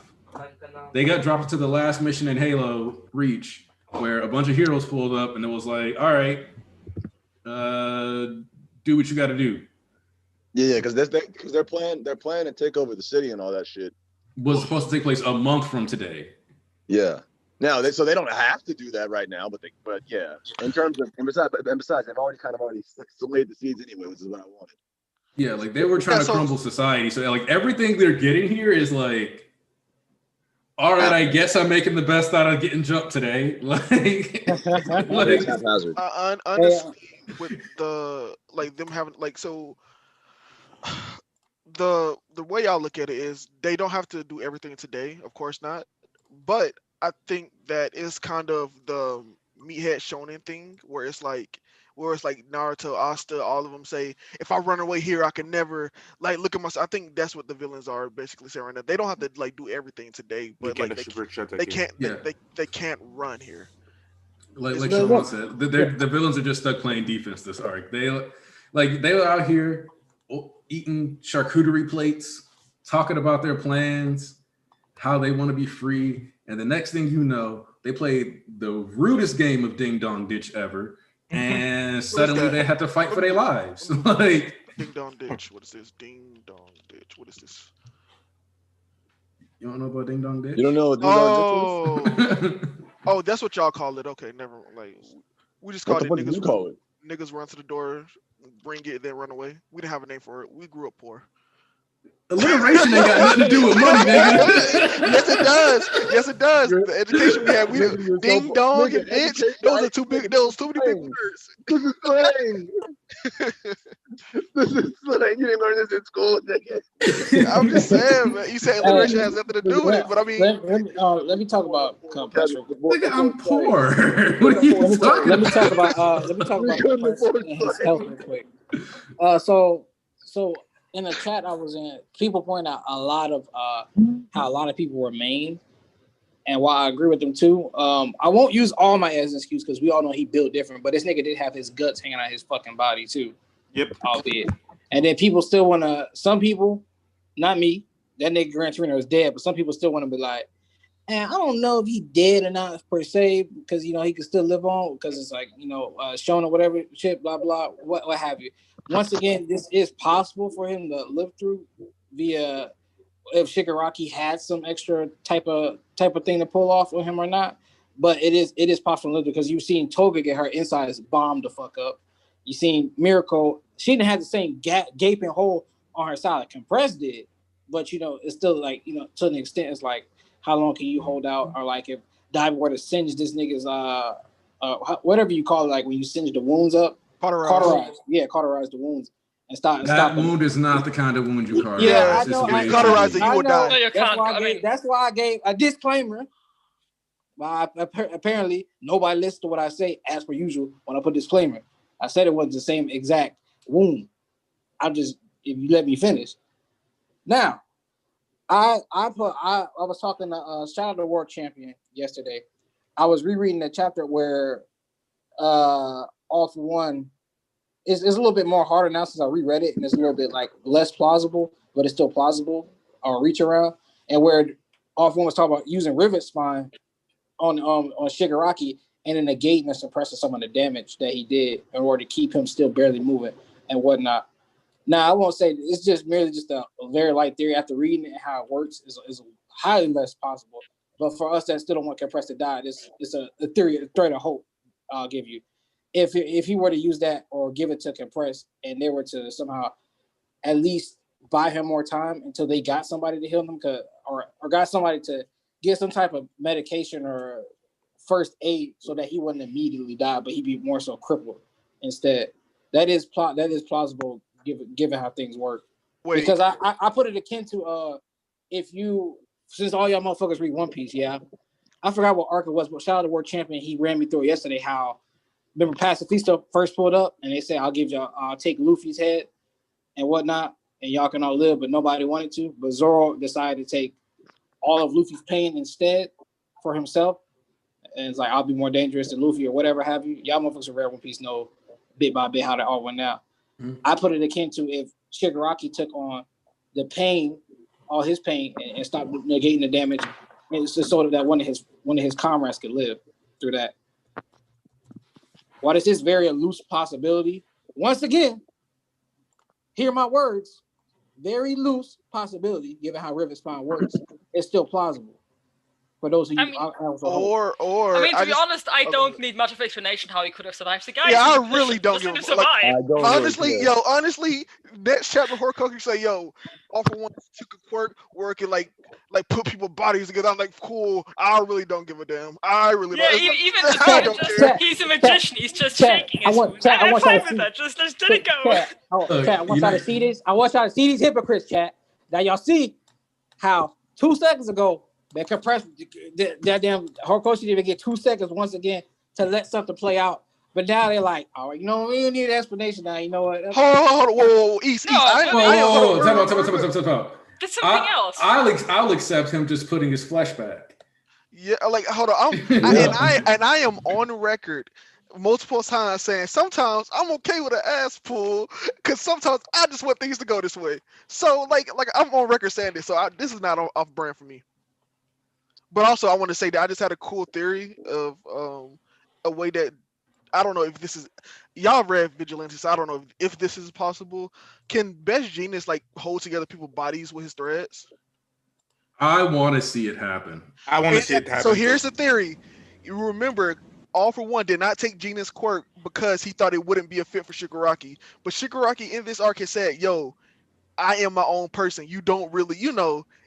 They got dropped into the last mission in Halo Reach where a bunch of heroes pulled up and it was like, all right, do what you got to do. Yeah, because they're planning to take over the city and all that shit. Was supposed to take place a month from today. Yeah. Now they don't have to do that right now, but yeah. In terms of and besides, they've already laid the seeds anyway, which is what I wanted. Yeah, like they were trying to crumble society. So like everything they're getting here is like, all right, I guess I'm making the best out of getting jumped today. Haphazard. Honestly, with them having the way I look at it is they don't have to do everything today, of course not. But I think that is kind of the meathead shonen thing where it's like Naruto, Asta, all of them say, if I run away here, I can never look at myself. I think that's what the villains are basically saying right now. They don't have to do everything today, but they can't run here. Like Sean said, the villains are just stuck playing defense this arc. They were out here eating charcuterie plates, talking about their plans, how they want to be free, and the next thing you know, they played the rudest game of Ding Dong Ditch ever, and suddenly they had to fight for their lives. Ding Dong Ditch. What is this? Ding Dong Ditch. What is this? You don't know about Ding Dong Ditch? You don't know what Ding Dong Ditch is? Oh, that's what y'all call it. Okay, never. We just called it niggas. Call it? Niggas run to the door, bring it, then run away. We didn't have a name for it. We grew up poor. Alliteration ain't got nothing to do with money, nigga. Yes, it does. Yes, it does. The education we had, ding dong and bitch. Those are too big. Those too many big words. This is slang. This is slang. You didn't learn this in school, nigga. I'm just saying, man. You said alliteration has nothing to do with it, but I mean, let me talk about compressed. Nigga, I'm poor. What are you talking Let me about? talk about compressed and his health real quick. So in the chat I was in, people point out a lot of how a lot of people were maimed, and while I agree with them too, I won't use all my as an excuse because we all know he built different, but this nigga did have his guts hanging out his fucking body too. Yep. Albeit. And then people still want to, some people, not me, that nigga Gran Torino is dead, but some people still want to be like, and I don't know if he dead or not per se, because, he can still live on, because it's like, shown or whatever, shit, blah, blah, what have you. Once again, this is possible for him to live through via, if Shigaraki had some extra type of thing to pull off with him or not, but it is possible to live through, because you've seen Toga get her insides bombed the fuck up. You seen Miracle, she didn't have the same gaping hole on her side like Compressed did, but it's still like, to an extent, it's like, how long can you hold out? Or like if Dive were to singe this nigga's whatever you call it, like when you singe the wounds up, cauterize the wounds and stop. That wound is not the kind of wound you cauterize. Yeah, I know. Cauterize it, you would die. No, you can't. That's why I gave a disclaimer. But apparently nobody listens to what I say as per usual when I put disclaimer. I said it was the same exact wound. If you let me finish. Now, I was talking to shout out to World Champion yesterday. I was rereading the chapter where All For One is a little bit more harder now since I reread it, and it's a little bit like less plausible, but it's still plausible or reach around. And where All For One was talking about using Rivet Spine on Shigaraki and then negating and suppressing some of the damage that he did in order to keep him still barely moving and whatnot. Now, I won't say it's just merely just a very light theory. After reading it, how it works is highly less possible. But for us that still don't want compressed to die, it's a theory, a thread of hope I'll give you. If he were to use that or give it to compress, and they were to somehow at least buy him more time until they got somebody to heal him, or got somebody to get some type of medication or first aid so that he wouldn't immediately die, but he'd be more so crippled instead. That is plausible given how things work. Wait, Because I put it akin to since all y'all motherfuckers read One Piece, yeah. I forgot what arc it was, but shout out to World Champion. He ran me through it yesterday. How remember Pacifista first pulled up and they said, I'll take Luffy's head and whatnot, and y'all can all live, but nobody wanted to. But Zoro decided to take all of Luffy's pain instead for himself. And it's like, I'll be more dangerous than Luffy or whatever have you. Y'all motherfuckers who read One Piece know bit by bit how they all went out. Mm-hmm. I put it akin to if Shigaraki took on the pain, all his pain, and stopped negating the damage. It's just sort of that one of his comrades could live through that. While it's this very loose possibility, once again, hear my words, very loose possibility, given how Rivet Spawn works, it's still plausible. For those of you, to be honest, I don't need much of explanation how he could have survived. The guy, yeah, I really don't give a survive. Honestly, next chapter Horikoshi say, yo, all for one took a quirk where it can like put people bodies together. I'm like, cool. I really don't give a damn. I really don't. Even the he's a magician. He's just shaking his. I'm fine with that. Just let it go. Chat, I want y'all to see this. I want y'all to see these hypocrites, chat. Now y'all see how 2 seconds ago that compressed that damn Horikoshi didn't even get 2 seconds once again to let something play out. But now they're like, oh, we don't need an explanation now. You know what? Hold on, whoa, East. Time out. It's something else. I'll accept him just putting his flesh back. Yeah, like hold on. I am on record multiple times saying sometimes I'm okay with an ass pull because sometimes I just want things to go this way. So like I'm on record saying this. So this is not off brand for me. But also I want to say that I just had a cool theory of a way that I don't know if this is y'all read Vigilante, so I don't know if this is possible. Can Best Genius like hold together people's bodies with his threads? I want to see it happen. So here's the theory. You remember, All For One did not take Genius' quirk because he thought it wouldn't be a fit for Shigaraki. But Shigaraki in this arc has said, yo, I am my own person. You don't really,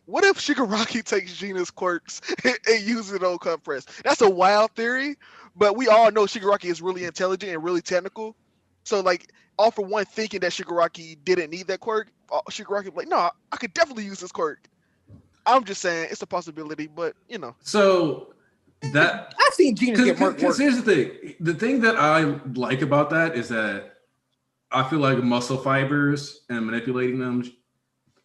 what if Shigaraki takes Gina's quirks and uses it on Compress? That's a wild theory, but we all know Shigaraki is really intelligent and really technical. So, like, All For One thinking that Shigaraki didn't need that quirk, Shigaraki would be like, no, I could definitely use this quirk. I'm just saying it's a possibility, but, So, that... I've seen Gina get work. Because here's the thing. The thing that I like about that is that I feel like muscle fibers and manipulating them,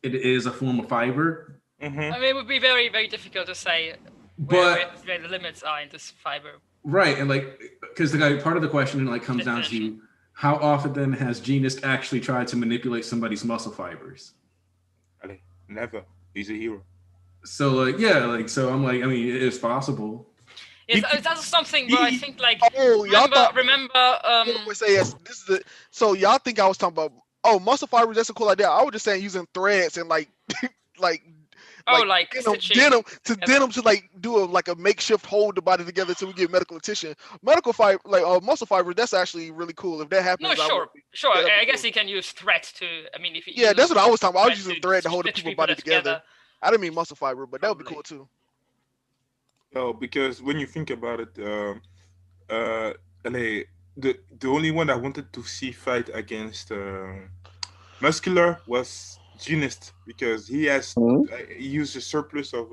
it is a form of fiber. Mm-hmm. I mean, it would be very, very difficult to say where the limits are in this fiber. Right, and because part of the question comes down to how often then has Genius actually tried to manipulate somebody's muscle fibers? Never. He's a hero. So so I'm like, I mean, it is possible. That's something where I think So y'all think I was talking about muscle fibers? That's a cool idea. I was just saying using threads and denim to do a makeshift hold the body together until we get medical attention. Medical fiber, muscle fibers, that's actually really cool. If that happens, sure. I guess you can use thread to. I mean, if you that's what I was talking about. I was using thread to hold the people's body together. I didn't mean muscle fiber, but that would be cool too. No, because when you think about it, the only one I wanted to see fight against Muscular was Genius because he has he used a surplus of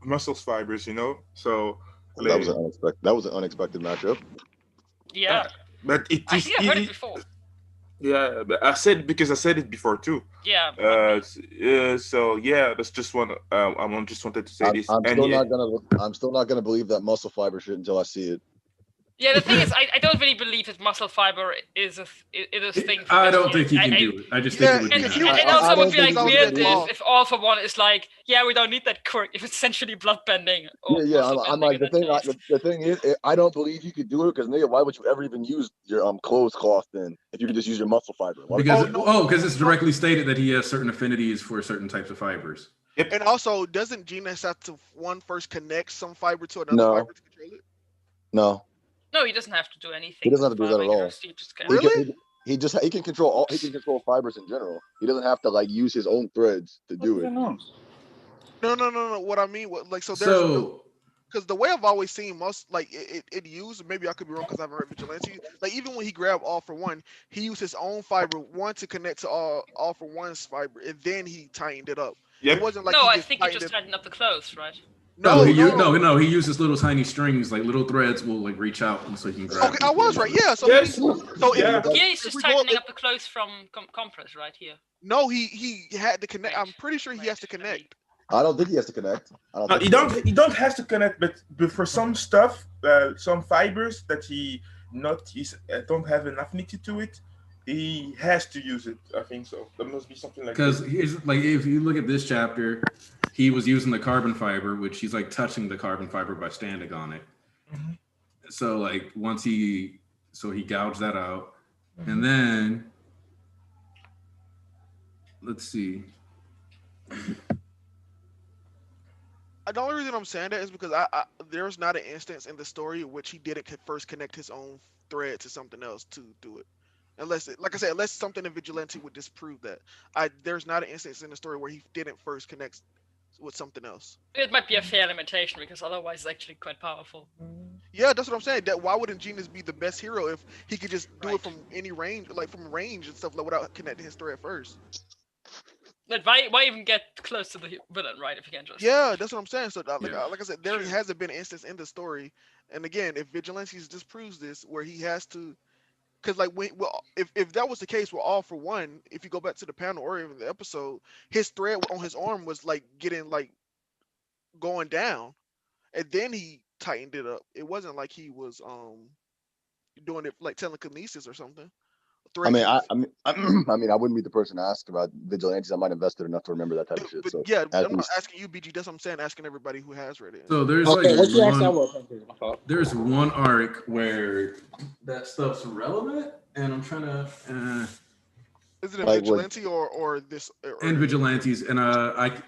muscle fibers, So that was an unexpected matchup. Yeah, but it is. I heard it before. Yeah, but I said it before too. Yeah. So yeah, that's just one. I just wanted to say this. I'm still not gonna believe that muscle fiber shit until I see it. Yeah, the thing is, I don't really believe that muscle fiber is a thing. I don't think you can do it. I just think it would be. And also would be weird if All For One is like, yeah, we don't need that quirk if it's essentially bloodbending. I'm like the thing is, I don't believe you could do it because nigga, why would you ever even use your clothes cloth then if you could just use your muscle fiber? Because it's directly stated that he has certain affinities for certain types of fibers. Yep. And also, doesn't Genius have to first connect some fiber to another No. fiber to control it? No, No, he doesn't have to do anything. he doesn't have to do that at all. He just He can. Really? can, he can control all. He can control fibers in general. He doesn't have to like use his own threads to do it. No. What I mean, so there's So because the way I've always seen most like it used, maybe I could be wrong because I haven't read Vigilante. Like even when he grabbed All for One, he used his own fiber one to connect to All for One's fiber, and then he tightened it up. Yep. It wasn't like No, he I just think he tightened just it. tightened up the clothes, right? No, he uses little tiny strings, like little threads will like reach out and so he can grab. Okay, I was right. Yeah. So Yes. so Yeah. if, Here he's if just we go, tightening up the clothes from compress right here. no, he had to connect. I'm pretty sure he has to Right. connect. I don't think he has to connect. I don't. No, think he don't have to connect, but for some stuff, some fibers that he don't have an affinity to it, he has to use it. I think so. There must be something like Because that. he's like, if you look at this chapter, he was using the carbon fiber, which he's like touching the carbon fiber by standing on it. Mhm. So like once he gouged that out, and then let's see. The only reason I'm saying that is because there's not an instance in the story in which he didn't first connect his own thread to something else to do it. Like I said, unless something in Vigilante would disprove that. There's not an instance in the story where he didn't first connect with something else. It might be a fair limitation because otherwise it's actually quite powerful. Yeah, that's what I'm saying. That why wouldn't Genius be the best hero if he could just do Right. it from any range, like from range and stuff, like without connecting his thread first? But why even get close to the villain, right? If you can just Yeah, that's what I'm saying. So, Yeah. like I said, there Sure. hasn't been an instance in the story. And again, if Vigilantes disproves this, where he has to, because like if that was the case, we're All for One. If you go back to the panel or even the episode, his thread on his arm was like getting like going down, and then he tightened it up. It wasn't like he was doing it like telekinesis or something. I mean, I wouldn't be the person to ask about Vigilantes. I'm not invested enough to remember that type of shit. But So yeah, at I'm not least- asking you, BG. That's what I'm saying. Asking everybody who has read it. So there's Okay, what you asked that like was? there's one arc where that stuff's relevant, and I'm trying to Is it in Like what- Vigilante or this? and vigilantes, and I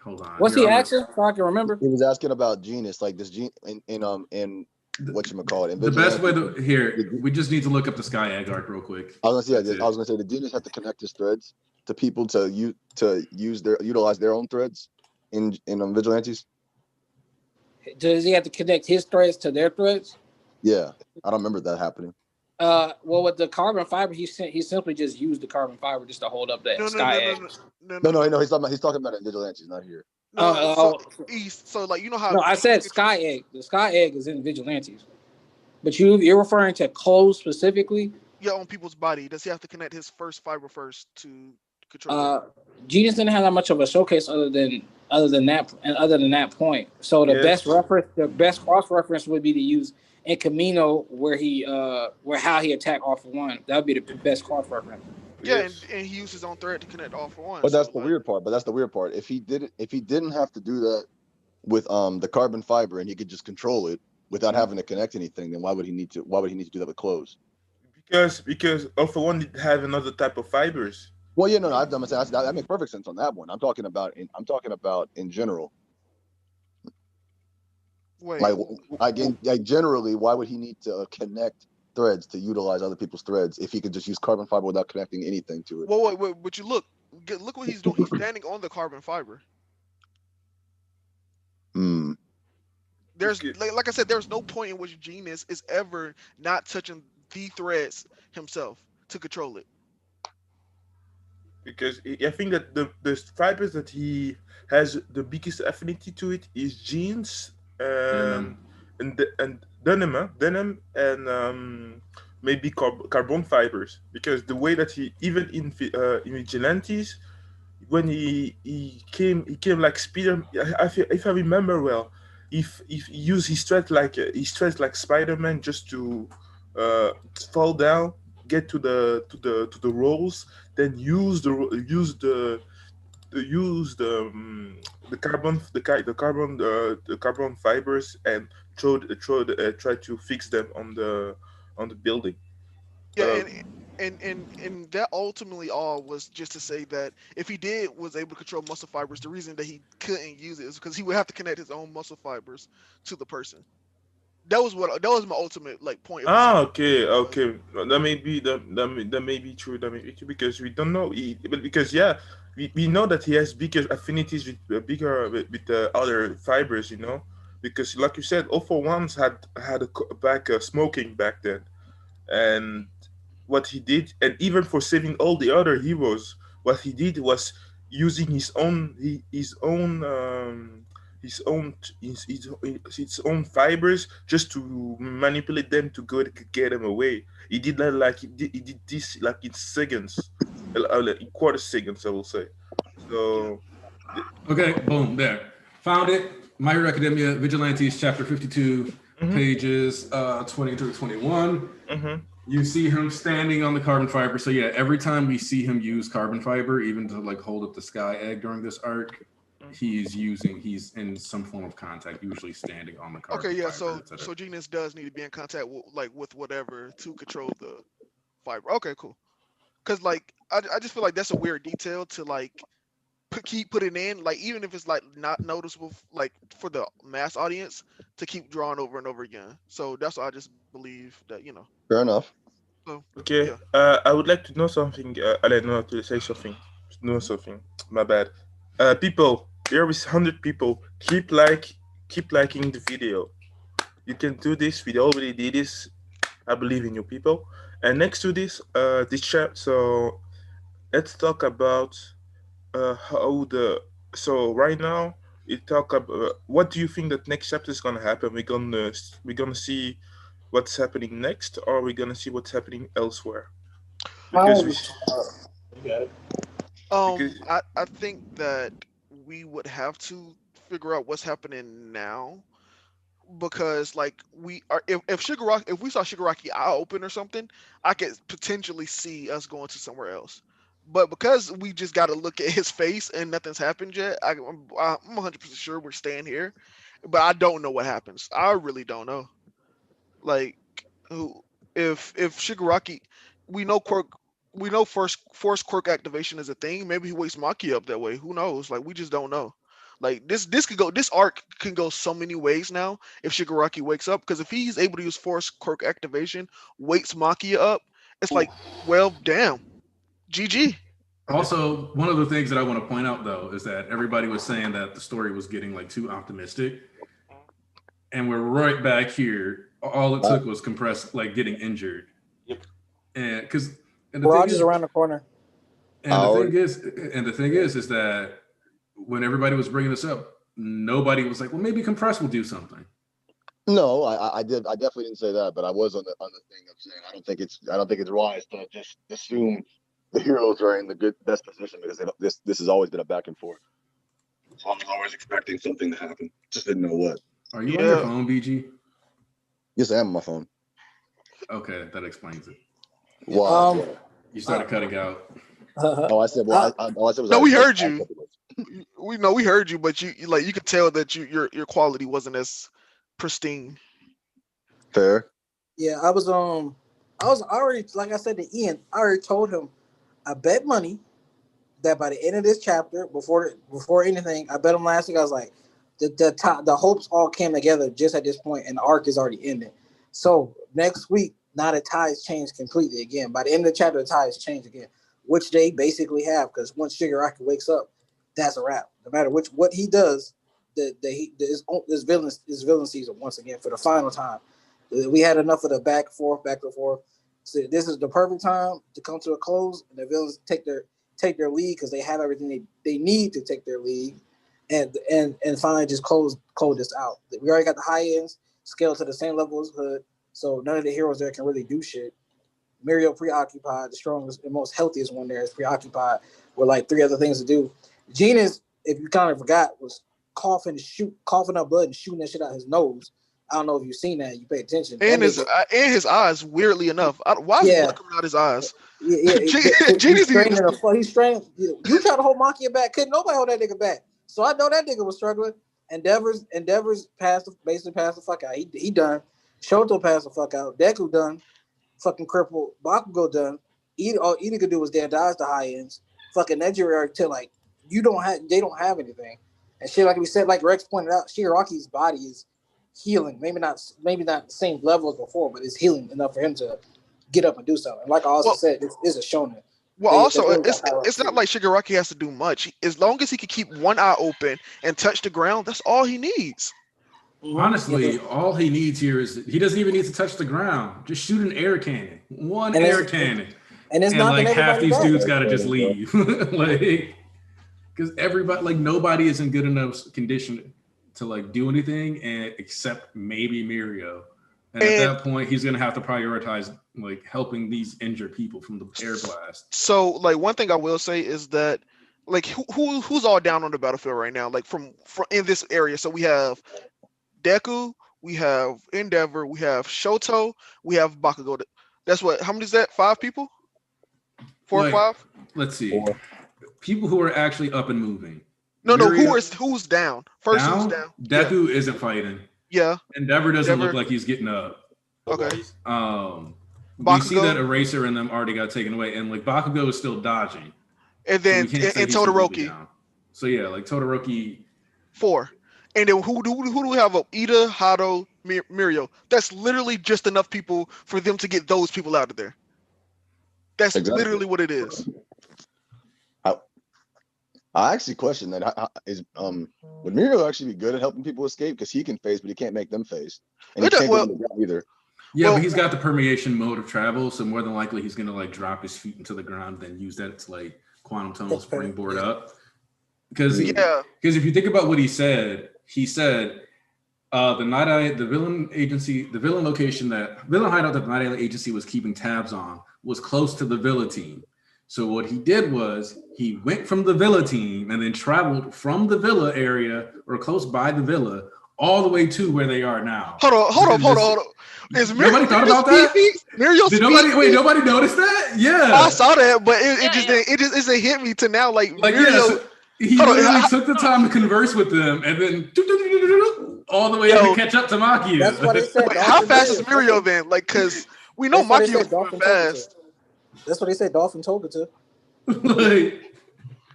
hold on. What's Here, he I'm asking? So I can remember. he was asking about Genius, like this in whatchamacallit, in The best way Vigilante. to here, we just need to look up the Sky Egg arc real quick. I was gonna That's say, I was gonna say, the Genius have to connect his threads to people to utilize their own threads in Vigilantes. Does he have to connect his threads to their threads? Yeah, I don't remember that happening. Well, with the carbon fiber, he simply just used the carbon fiber just to hold up that sky egg. No. He's talking about it in Vigilantes, not here. So like you know how? No, I said sky egg. The sky egg is in Vigilantes, but you're referring to clothes specifically. Yeah, on people's body. Does he have to connect his first fiber first to control? Genius didn't have that much of a showcase other than that point. So the best cross reference would be to use in Camino where how he attacked All for One. That would be the best cross reference. Yeah, Yes. and he used his own thread to connect All for One. But that's the weird part. If he didn't have to do that with the carbon fiber and he could just control it without having to connect anything, then why would he need to do that with clothes? Because Alpha One did have another type of fibers. Well, yeah, no, that makes perfect sense on that one. I'm talking about in general. Wait, Like generally, why would he need to connect threads to utilize other people's threads if he could just use carbon fiber without connecting anything to it? wait, but you look what he's doing. He's standing on the carbon fiber. Hmm. There's like I said, there's no point in which Genius is ever not touching the threads himself to control it. Because I think that the fibers that he has the biggest affinity to it is jeans, and denim, and maybe carbon fibers. Because the way that he even in Vigilantes, when he came like Spider. If I remember well, if he used his thread like Spider-Man just to fall down, get to the rolls, then use the carbon fibers and try to fix them on the building. Yeah, and that ultimately all was just to say that if he was able to control muscle fibers, the reason that he couldn't use it is because he would have to connect his own muscle fibers to the person. That was my ultimate like point of the Ah, secret. okay, okay. That may be that may be true. That may be true because we don't know. But because yeah, we know that he has bigger affinities with bigger with the other fibers. Because like you said, all for ones had back smoking back then, and what he did, and even for saving all the other heroes, what he did was using his own fibers just to manipulate them to go to get them away. He did that like he did this like in seconds, like in quarter seconds, I will say. So Okay, boom, there. Found it. My Hero Academia, Vigilantes, chapter 52, mhm, pages 20 through 21. mhm. You see him standing on the carbon fiber. So yeah, every time we see him use carbon fiber, even to like hold up the sky egg during this arc, he's in some form of contact, usually standing on the Okay, carbon yeah. fiber, So etc. so Genius does need to be in contact with whatever to control the fiber. Okay, cool. Because like I just feel like that's a weird detail to like keep putting in, like even if it's like not noticeable, like for the mass audience to keep drawing over and over again. So that's why I just believe that. Fair enough. So Okay, yeah. I would like to know something. I don't know to say something. Know something. My bad. People, here is 100 people. Keep liking the video. You can do this. We already did this. I believe in you, people. And next to this, this chat. So let's talk about how the. So right now, we talk about what do you think that next chapter is gonna happen? We're gonna see what's happening next, or we're gonna see what's happening elsewhere because we because I think that we would have to figure out what's happening now because like we are if Shigaraki if we saw Shigaraki eye open or something, I could potentially see us going to somewhere else. But because we just got to look at his face and nothing's happened yet, I'm 100% sure we're staying here. But I don't know what happens. I really don't know. Like who if Shigaraki, we know quirk, we know first force quirk activation is a thing. Maybe he wakes Maki up that way. Who knows? Like we just don't know. Like this arc can go so many ways now if Shigaraki wakes up because if he's able to use force quirk activation, wakes Maki up, it's like, well, damn, GG. Also, one of the things that I want to point out though is that everybody was saying that the story was getting like too optimistic, and we're right back here. All it took was compressed, like getting injured, Yep. and because and the thing Rogers is, around the corner. and the thing is that when everybody was bringing this up, nobody was like, well, maybe compress will do something. No, I definitely didn't say that, but I was on the thing of saying I don't think it's wise to just assume the heroes are in the best position because this has always been a back and forth. So I was always expecting something to happen. Just didn't know what. Are you on your Yeah. phone, BG? Yes, I am on my phone. Okay, that explains it. Why? You started cutting out. Oh, I said. Well, I said was. No, we I heard you. We heard you, but you could tell that your quality wasn't as pristine. Fair. Yeah, I was already, like I said to Ian, I already told him I bet money that by the end of this chapter, before anything, I bet him last week. I was like, the hopes all came together just at this point, and the arc is already ending. So next week, now the ties change completely again. By the end of the chapter, the ties change again, which they basically have because once Shigaraki wakes up, that's a wrap. No matter what he does, his villain season once again for the final time. We had enough of the back and forth. So this is the perfect time to come to a close, and the villains take their lead because they have everything they need to take their lead, and finally just close this out. We already got the high ends scaled to the same level as Hood, so none of the heroes there can really do shit. Mario preoccupied, the strongest and most healthiest one there is preoccupied with like three other things to do. Gina's, if you kind of forgot, was coughing up blood and shooting that shit out his nose. I don't know if you've seen that. You pay attention. And his eyes, weirdly enough, why is blood coming out his eyes? He's straining the fuck. He's straining. You try to hold Maki back. Couldn't nobody hold that nigga back. So I know that nigga was struggling. Endeavors basically passed the fuck out. He done. Shoto passed the fuck out. Deku done. Fucking crippled. Bakugo done. all Ida could do was dodge the high ends. Fucking Nejiri to like they don't have anything. And shit, like we said, like Rex pointed out, Shigaraki's body is healing. Maybe not the same level as before, but it's healing enough for him to get up and do something. Like I also said, it's a shonen. Well, it's not like Shigaraki has to do much. As long as he can keep one eye open and touch the ground, that's all he needs. Honestly, all he needs here is he doesn't even need to touch the ground. Just shoot an air cannon, one air cannon, and like half these dudes got to just leave, like because everybody, like nobody is in good enough condition to like do anything, and except maybe Mirio. And at that point, he's gonna have to prioritize like helping these injured people from the air blast. So, like one thing I will say is that, like, who's all down on the battlefield right now? Like from in this area. So we have Deku, we have Endeavor, we have Shoto, we have Bakugo. That's what? How many is that? 5 people? 4 or 5? Let's see. 4. People who are actually up and moving. No. Who's down? First, who's down? Deku isn't fighting. Yeah. Endeavor doesn't look like he's getting up. Okay. We see that Eraser and them already got taken away, and like Bakugo is still dodging. And then and Todoroki. So yeah, like Todoroki. 4. And then who do we have up? Ida, Hado, Mirio. That's literally just enough people for them to get those people out of there. That's literally what it is. I actually question that. Would Mirio actually be good at helping people escape? Because he can phase, but he can't make them phase. And he can't go either. Yeah, but he's got the permeation mode of travel, so more than likely he's gonna like drop his feet into the ground, then use that to like quantum tunnel springboard up. Because if you think about what he said the villain hideout that the Night Island agency was keeping tabs on was close to the Villa team. So what he did was he went from the Villa team and then traveled from the Villa area or close by the Villa all the way to where they are now. Hold on. Nobody thought about that? Nobody noticed that? Yeah. I saw that, but it just hit me to now like Mirio. He literally took the time to converse with them and then all the way to catch up to Makia. That's what they said. How fast is Mirio then? Like, because we know Makia was moving fast. That's what they said. Dolphin told it to. Like,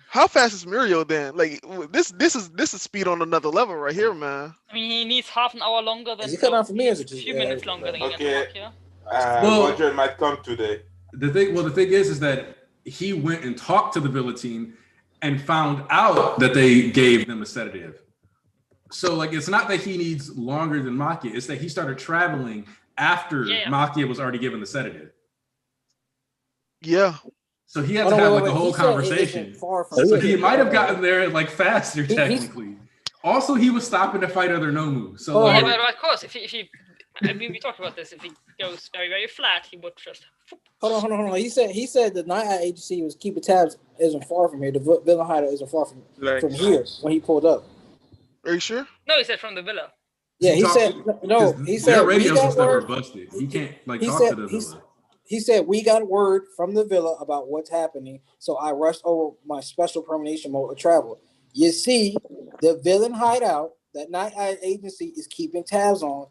how fast is Mirio then? Like this is speed on another level right here, man. I mean, he needs half an hour longer than. Is he cut out for me? Or is it a few minutes longer than Makia? Roger might come today. The thing is that he went and talked to the Villa team and found out that they gave them a sedative. So like, it's not that he needs longer than Makia. It's that he started traveling after Makia was already given the sedative. Yeah. So he had to have a whole conversation. So he might have gotten there like faster technically. Also, he was stopping to fight other Nomu. So but of course, if he I mean, we talked about this. If he goes very, very flat, he would just. Hold on. He said the Night Eye agency was keeping tabs. Isn't far from here. The villain hideout isn't far from here when he pulled up. Are you sure? No, he said from the villa. Yeah, he said no. He said their radio system are busted. He can't talk to the villa. He said, we got word from the villa about what's happening, so I rushed over my special permanation mode of travel. You see, the villain hideout that Night Eye agency is keeping tabs on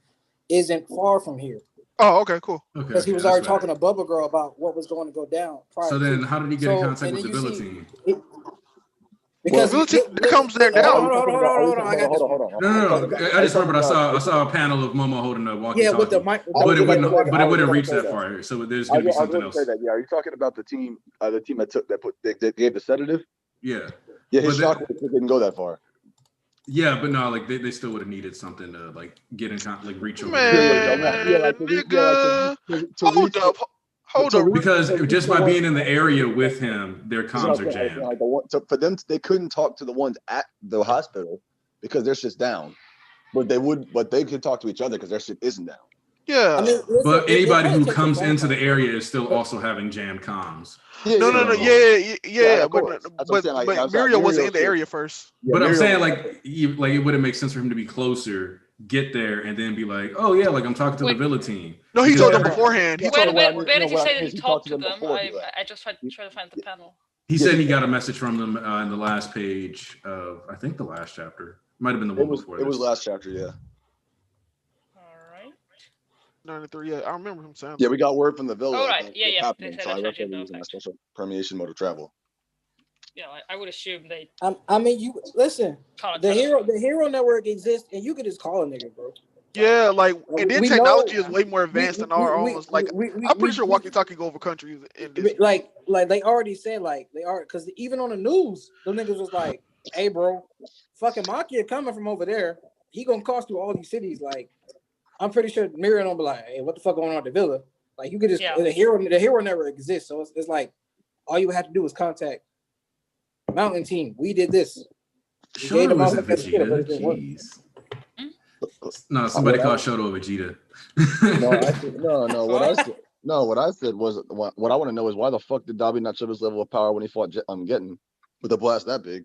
isn't far from here. Oh, okay, cool. Because he was already talking to Bubba Girl about what was going to go down. So then how did he get in contact with the villa team? Because the villa team comes there now. Hold on. I got this. No. I just remembered I saw a panel of Momo holding a walkie-talkie. Yeah, with the mic. But it wouldn't reach that far. So there's going to be something else. Yeah, are you talking about the team that gave the sedative? Yeah. Yeah, his shock didn't go that far. Yeah, but no, like they still would have needed something to like get in contact, like reach over. Hold up. Because just by being in the area with him, their comms are jammed. So for them, they couldn't talk to the ones at the hospital because their shit's down. But they could talk to each other because their shit isn't down. Yeah. I mean, listen, but anybody who comes into the area is still also having jammed comms. No. Yeah. But Mirio wasn't in the area first. Yeah, but I'm saying like it wouldn't make sense for him to be closer, get there, and then be like, oh yeah, like I'm talking to the villa team. No, he told them beforehand. Where did he say that he talked to them? I just tried to find the panel. He said he got a message from them in the last page of, I think the last chapter. Might have been the one before. It was last chapter, yeah. 93. Yeah, I remember him saying. Yeah, we got word from the villa. Oh, right. About Yeah, what's yeah. happening, They said so I that's reckon legend, they're though. using that special permeation mode of travel. Yeah, I would assume they I mean, you listen. can't The tell us. hero network exists, and you could just call a nigga, bro. Yeah, like, and then we technology know is way more advanced than our own. Like, I'm pretty sure walkie-talkie go over countries in this. like they already said they are because even on the news, the niggas was like, "Hey, bro, fucking Mafia coming from over there. He gonna cost through all these cities." Like, I'm pretty sure Miriam will be like, "Hey, what the fuck going on at the villa?" Like, you could just the hero never exists. So it's like all you have to do is contact Mountain Team. We did this. Shoto isn't Vegeta. Jeez. No, somebody called Shoto Vegeta. What I said was what I want to know is why the fuck did Dabi not show his level of power when he fought Getten with a blast that big?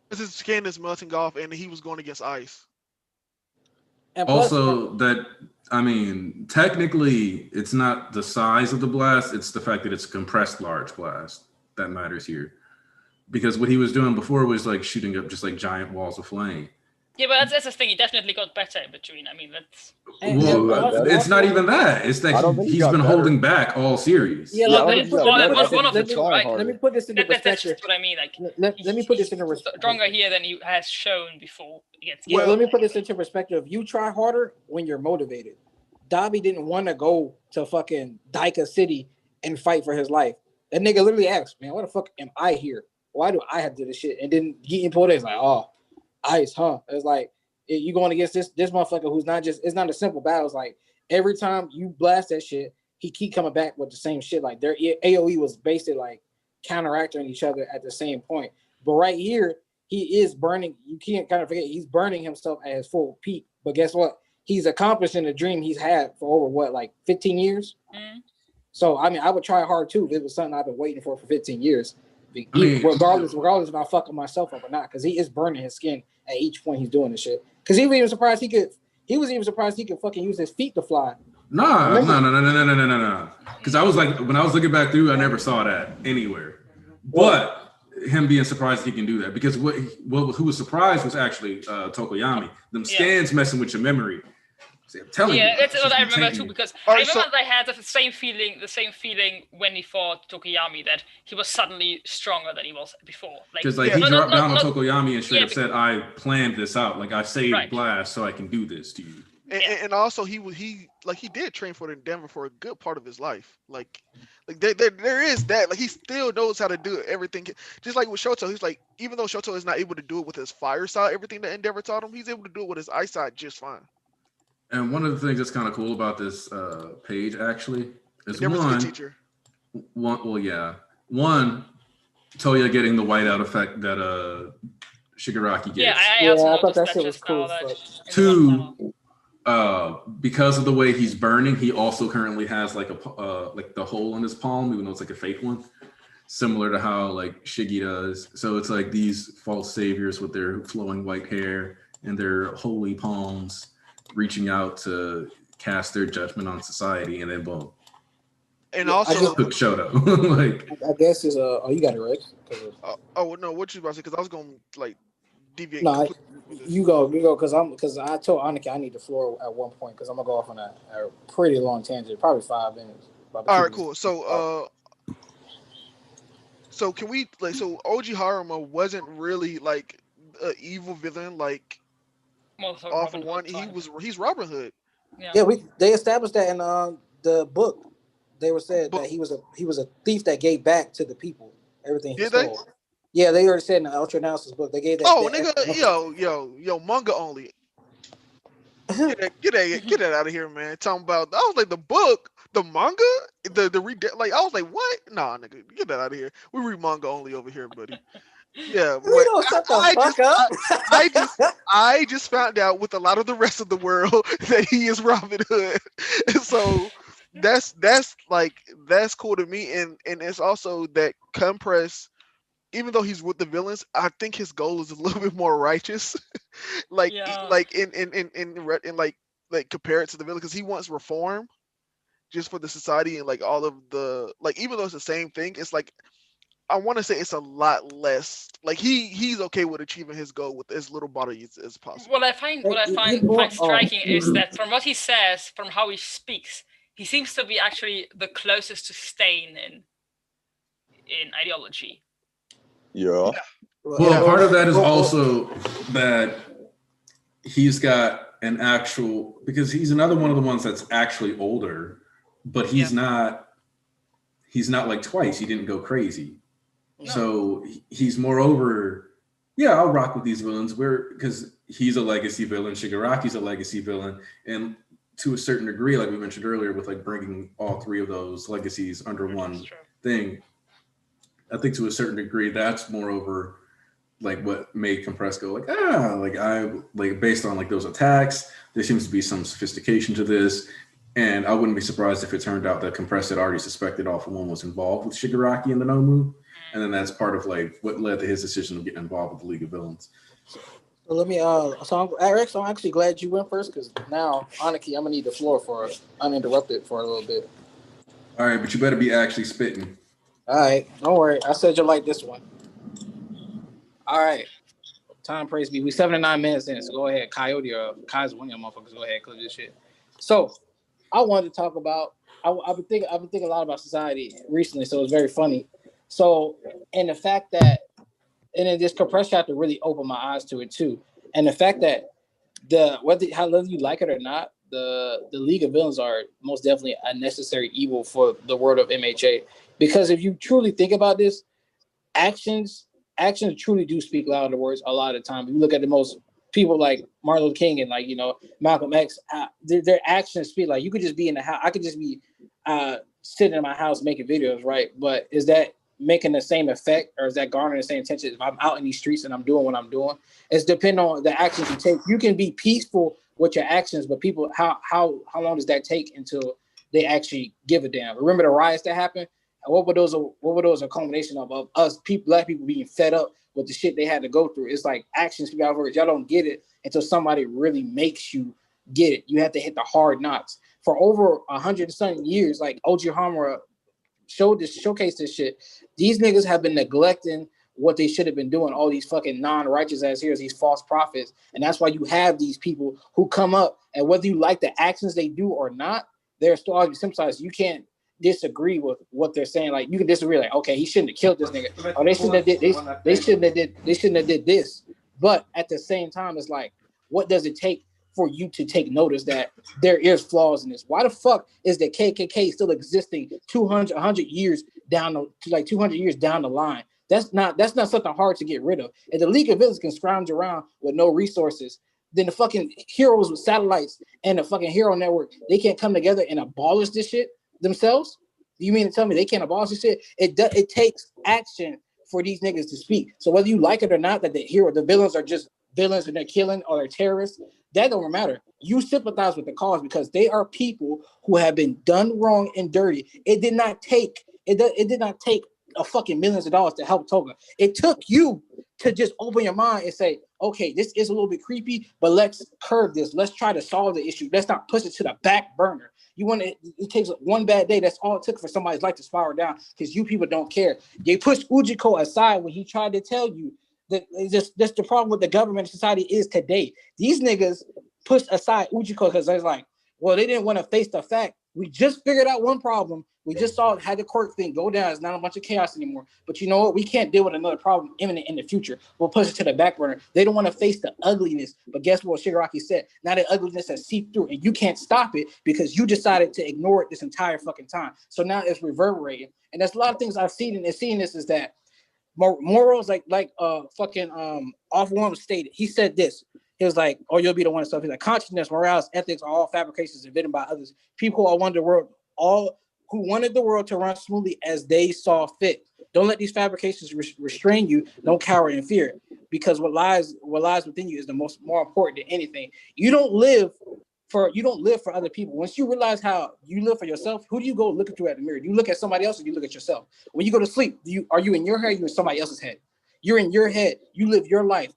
Because his skin is melting off, and he was going against ice. And also, technically, it's not the size of the blast; it's the fact that it's a compressed large blast that matters here. Because what he was doing before was like shooting up just like giant walls of flame. Yeah, but that's the thing. He definitely got better in between. I mean, that's. It's not even that. It's that he's been holding back all series. Yeah, one of the two, right? Let me put this into perspective. That's just what I mean. Like, let me put this into perspective. Stronger here than he has shown before. Let me put this into perspective. You try harder when you're motivated. Dabi didn't want to go to fucking Daika City and fight for his life. That nigga literally asked, "Man, why the fuck am I here? Why do I have to do this shit?" And then Geetin pulled it. It's like, oh, ice, huh? It's like you going against this motherfucker who's not just. It's not a simple battle. It's like every time you blast that shit, he keep coming back with the same shit. Like their AOE was basically like counteracting each other at the same point. But right here, he is burning. You can't kind of forget he's burning himself at his full peak. But guess what? He's accomplishing the dream he's had for over 15 years. Mm-hmm. So I mean, I would try hard too if it was something I've been waiting for 15 years. Regardless if I fucking myself up or not, because he is burning his skin at each point he's doing this shit. Because he was even surprised he could fucking use his feet to fly. No. Because I was like, when I was looking back through, I never saw that anywhere. But him being surprised he can do that, because who was surprised was actually Tokoyami. Them scans messing with your memory. See, I'm telling you. Yeah, that's what I remember too, because I remember they had the same feeling when he fought Tokoyami, that he was suddenly stronger than he was before. Because he dropped down on Tokoyami and straight up said, "I planned this out. Like I saved Blast so I can do this to you." And also he did train for the Endeavor for a good part of his life. Like there is that. Like he still knows how to do everything. Just like with Shoto, he's like, even though Shoto is not able to do it with his fire side, everything that Endeavor taught him, he's able to do it with his ice side just fine. And one of the things that's kind of cool about this page actually is one, Toya getting the whiteout effect that Shigaraki gets. Yeah, I thought that shit was cool. Two, because of the way he's burning, he also currently has like the hole in his palm, even though it's like a fake one, similar to how like Shiggy does. So it's like these false saviors with their flowing white hair and their holy palms reaching out to cast their judgment on society, and then boom. And also took Shoto. I guess is you got it right. No, what you about to say? Because I was gonna deviate. No, you go because I told Annika I need the floor at one point because I'm gonna go off on a pretty long tangent, probably 5 minutes. All right, cool. So so can we so OG Haruma wasn't really like an evil villain like. All for one, he's Robin Hood. Yeah, they established that in the book. They were said that he was a thief that gave back to the people everything he stole. Yeah, they already said in the Ultra Analysis book they gave that. Oh, nigga, yo, manga only. Get that out of here, man. Talking about, I was like, the book, the manga, I was like, what? Nah, nigga, get that out of here. We read manga only over here, buddy. Yeah, I just found out with a lot of the rest of the world that he is Robin Hood. So that's cool to me, and it's also that Compress, even though he's with the villains, I think his goal is a little bit more righteous. Like compare it to the villain, because he wants reform just for the society and like all of the even though it's the same thing, it's like I want to say it's a lot less. Like he's okay with achieving his goal with as little body as possible. What I find striking is that from what he says, from how he speaks, he seems to be actually the closest to Stain in ideology. Yeah. Well, part of that is also that he's got an actual, because he's another one of the ones that's actually older, but he's not like twice. He didn't go crazy. No. So he's moreover, I'll rock with these villains because he's a legacy villain. Shigaraki's a legacy villain. And to a certain degree, like we mentioned earlier, with like bringing all three of those legacies under one thing, I think to a certain degree, that's moreover like what made Compress go like based on like those attacks, there seems to be some sophistication to this. And I wouldn't be surprised if it turned out that Compress had already suspected All For One was involved with Shigaraki and the Nomu. And then that's part of like what led to his decision of getting involved with the League of Villains. So let me Rex, I'm actually glad you went first, because now Aniki, I'm gonna need the floor for uninterrupted for a little bit. All right, but you better be actually spitting. All right, don't worry. I said you like this one. All right. Time praise be. We 7 to 9 minutes in, so go ahead. Coyote or Kai's one of your motherfuckers. Go ahead, clip this shit. So I wanted to talk about. I've been thinking a lot about society recently, so it's very funny. So, and the fact that, and then this Compress chapter really opened my eyes to it too. And the fact that whether you like it or not, the League of Villains are most definitely a necessary evil for the world of MHA. Because if you truly think about this, actions truly do speak louder than words a lot of the time. If you look at the most people like Martin Luther King and like, Malcolm X, their actions speak. Like, you could just be in the house. I could just be sitting in my house making videos, right? But is that making the same effect, or is that garnering the same attention if I'm out in these streets and I'm doing what I'm doing? It's depending on the actions you take. You can be peaceful with your actions, but people, how long does that take until they actually give a damn? Remember the riots that happened? What were those a culmination of us black people being fed up with the shit they had to go through? It's like actions speak out words. Y'all don't get it until somebody really makes you get it. You have to hit the hard knocks. For over 100 and something years, like Oji Hamura showcased this shit. These niggas have been neglecting what they should have been doing. All these fucking non-righteous ass heroes, these false prophets. And that's why you have these people who come up, and whether you like the actions they do or not, they're still always sympathized. You can't disagree with what they're saying. Like, you can disagree, like, okay, he shouldn't have killed this nigga. Or they shouldn't have did this. But at the same time, it's like, what does it take for you to take notice that there is flaws in this? Why the fuck is the KKK still existing 200 years down the line? That's not something hard to get rid of. And the League of Villains can scrounge around with no resources. Then the fucking heroes with satellites and the fucking hero network, they can't come together and abolish this shit themselves? You mean to tell me they can't abolish this shit? It takes action for these niggas to speak. So whether you like it or not that the villains are just villains and they're killing or they're terrorists, that don't matter. You sympathize with the cause because they are people who have been done wrong and dirty. It did not take a fucking millions of dollars to help Toga. It took you to just open your mind and say, okay, this is a little bit creepy, but let's curb this. Let's try to solve the issue. Let's not push it to the back burner. It takes one bad day. That's all it took for somebody's life to spiral down because you people don't care. They pushed Ujiko aside when he tried to tell you that that's the problem with the government and society is today. These niggas pushed aside Ujiko because they're like, well, they didn't want to face the fact. We just figured out one problem. We just had the court thing go down. It's not a bunch of chaos anymore. But you know what? We can't deal with another problem imminent in the future. We'll push it to the back burner. They don't want to face the ugliness. But guess what Shigaraki said? Now the ugliness has seeped through, and you can't stop it because you decided to ignore it this entire fucking time. So now it's reverberating. And there's a lot of things I've seen and seeing this is that morals like Off One was stated. He said this. He was like, "Oh, you'll be the one to stuff." He's like, "Consciousness, morals, ethics are all fabrications invented by others. People who wanted the world to run smoothly as they saw fit. Don't let these fabrications restrain you. Don't cower in fear, because what lies within you is more important than anything. You don't live for other people. Once you realize how you live for yourself, who do you go looking through at the mirror? Do you look at somebody else or you look at yourself? When you go to sleep, are you in your head or you in somebody else's head? You're in your head. You live your life.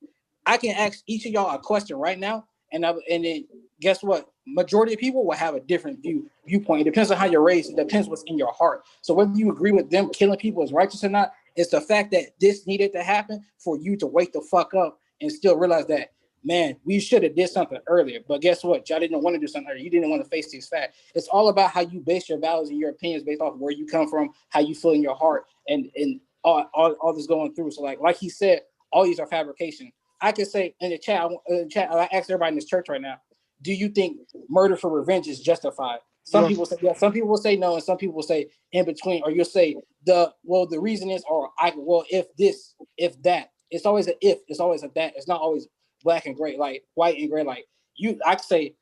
I can ask each of y'all a question right now, and then guess what? Majority of people will have a different viewpoint. It depends on how you're raised. It depends what's in your heart. So whether you agree with them killing people is righteous or not, It's the fact that this needed to happen for you to wake the fuck up and still realize that, man, we should have did something earlier. But guess what? Y'all didn't want to do something earlier. You didn't want to face these facts. It's all about how you base your values and your opinions based off of where you come from, how you feel in your heart, and all this going through. So like he said, all these are fabrication. I could say in the chat, I asked everybody in this church right now, do you think murder for revenge is justified? Some people say yes, some people will say no, and some people will say in between, or you'll say the reason is, or if this, if that. It's always an if, it's always a that. It's not always black and gray, like white and gray. Like I could say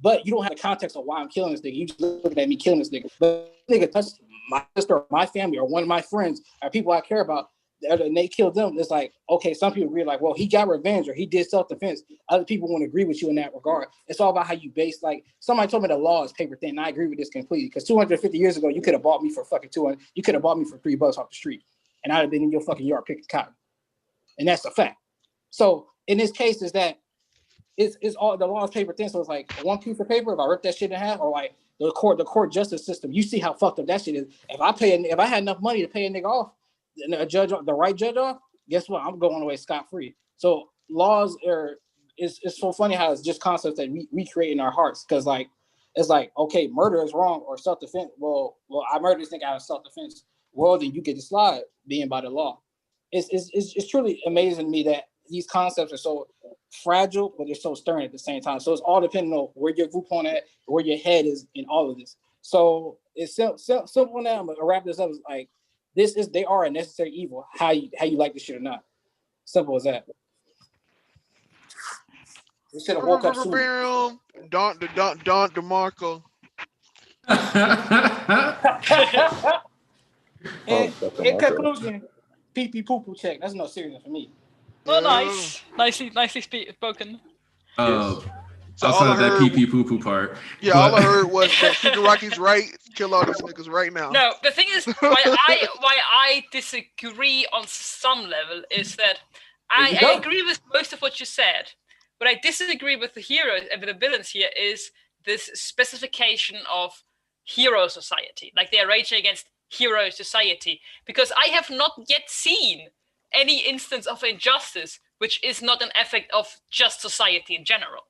but you don't have the context of why I'm killing this nigga. You just looking at me killing this nigga. But this nigga touched my sister, or my family, or one of my friends, or people I care about, and they killed them. It's like, okay, some people agree, like, well, he got revenge or he did self-defense. Other people won't agree with you in that regard. It's all about how you base, like, somebody told me the law is paper thin, and I agree with this completely, because 250 years ago, you could have bought me for fucking 200, you could have bought me for $3 off the street, and I'd have been in your fucking yard picking cotton. And that's a fact. So in this case, is that it's all, the law is paper thin, so it's like one piece of paper, if I rip that shit in half, or like the court justice system, you see how fucked up that shit is. If I had enough money to pay a nigga off, and the right judge off, guess what? I'm going away scot-free. So laws it's so funny how it's just concepts that we create in our hearts, because like it's like, okay, murder is wrong, or self-defense. Well, I murdered this nigga out of self-defense. Well, then you get to slide being by the law. It's truly amazing to me that these concepts are so fragile, but they're so stern at the same time. So it's all depending on where your viewpoint at, where your head is in all of this. So it's simple now. I'm gonna wrap this up. It's like, they are a necessary evil. How you like this shit or not. Simple as that. We should have woke up soon. Don DeMarco. In conclusion, pee poo poo check. That's no serious for me. Oh, nice. Nicely spoken. So outside of that pee poo poo part. Yeah, all I heard was that Shigaraki's right. Kill all these niggas right now. No, the thing is, why I disagree on some level is that I agree with most of what you said. What I disagree with the heroes and with the villains here is this specification of hero society. Like they are raging against hero society, because I have not yet seen any instance of injustice which is not an effect of just society in general.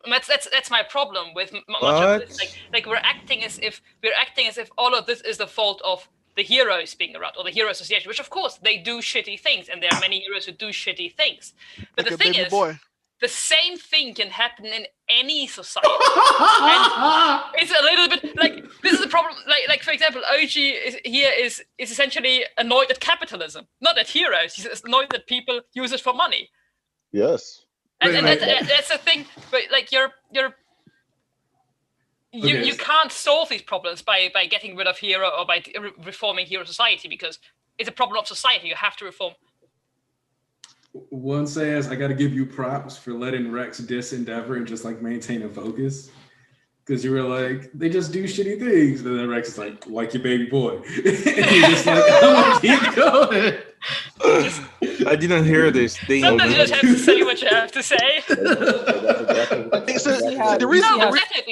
And that's my problem with much of this. Like we're acting as if all of this is the fault of the heroes being around, or the hero association, which of course they do shitty things, and there are many heroes who do shitty things. But like the thing is, the same thing can happen in any society. And it's a little bit like, this is a problem. Like for example, OG is essentially annoyed at capitalism, not at heroes. He's annoyed that people use it for money. Yes. And that's the thing. But like you can't solve these problems by getting rid of hero, or by reforming hero society, because it's a problem of society. You have to reform. One says, I got to give you props for letting Rex diss Endeavor and just like maintaining focus. Because you were like, they just do shitty things. And then Rex is like your baby boy. And you're just like, I'm going to keep going. I didn't hear this thing. Sometimes you just have to say what you have to say. Definitely,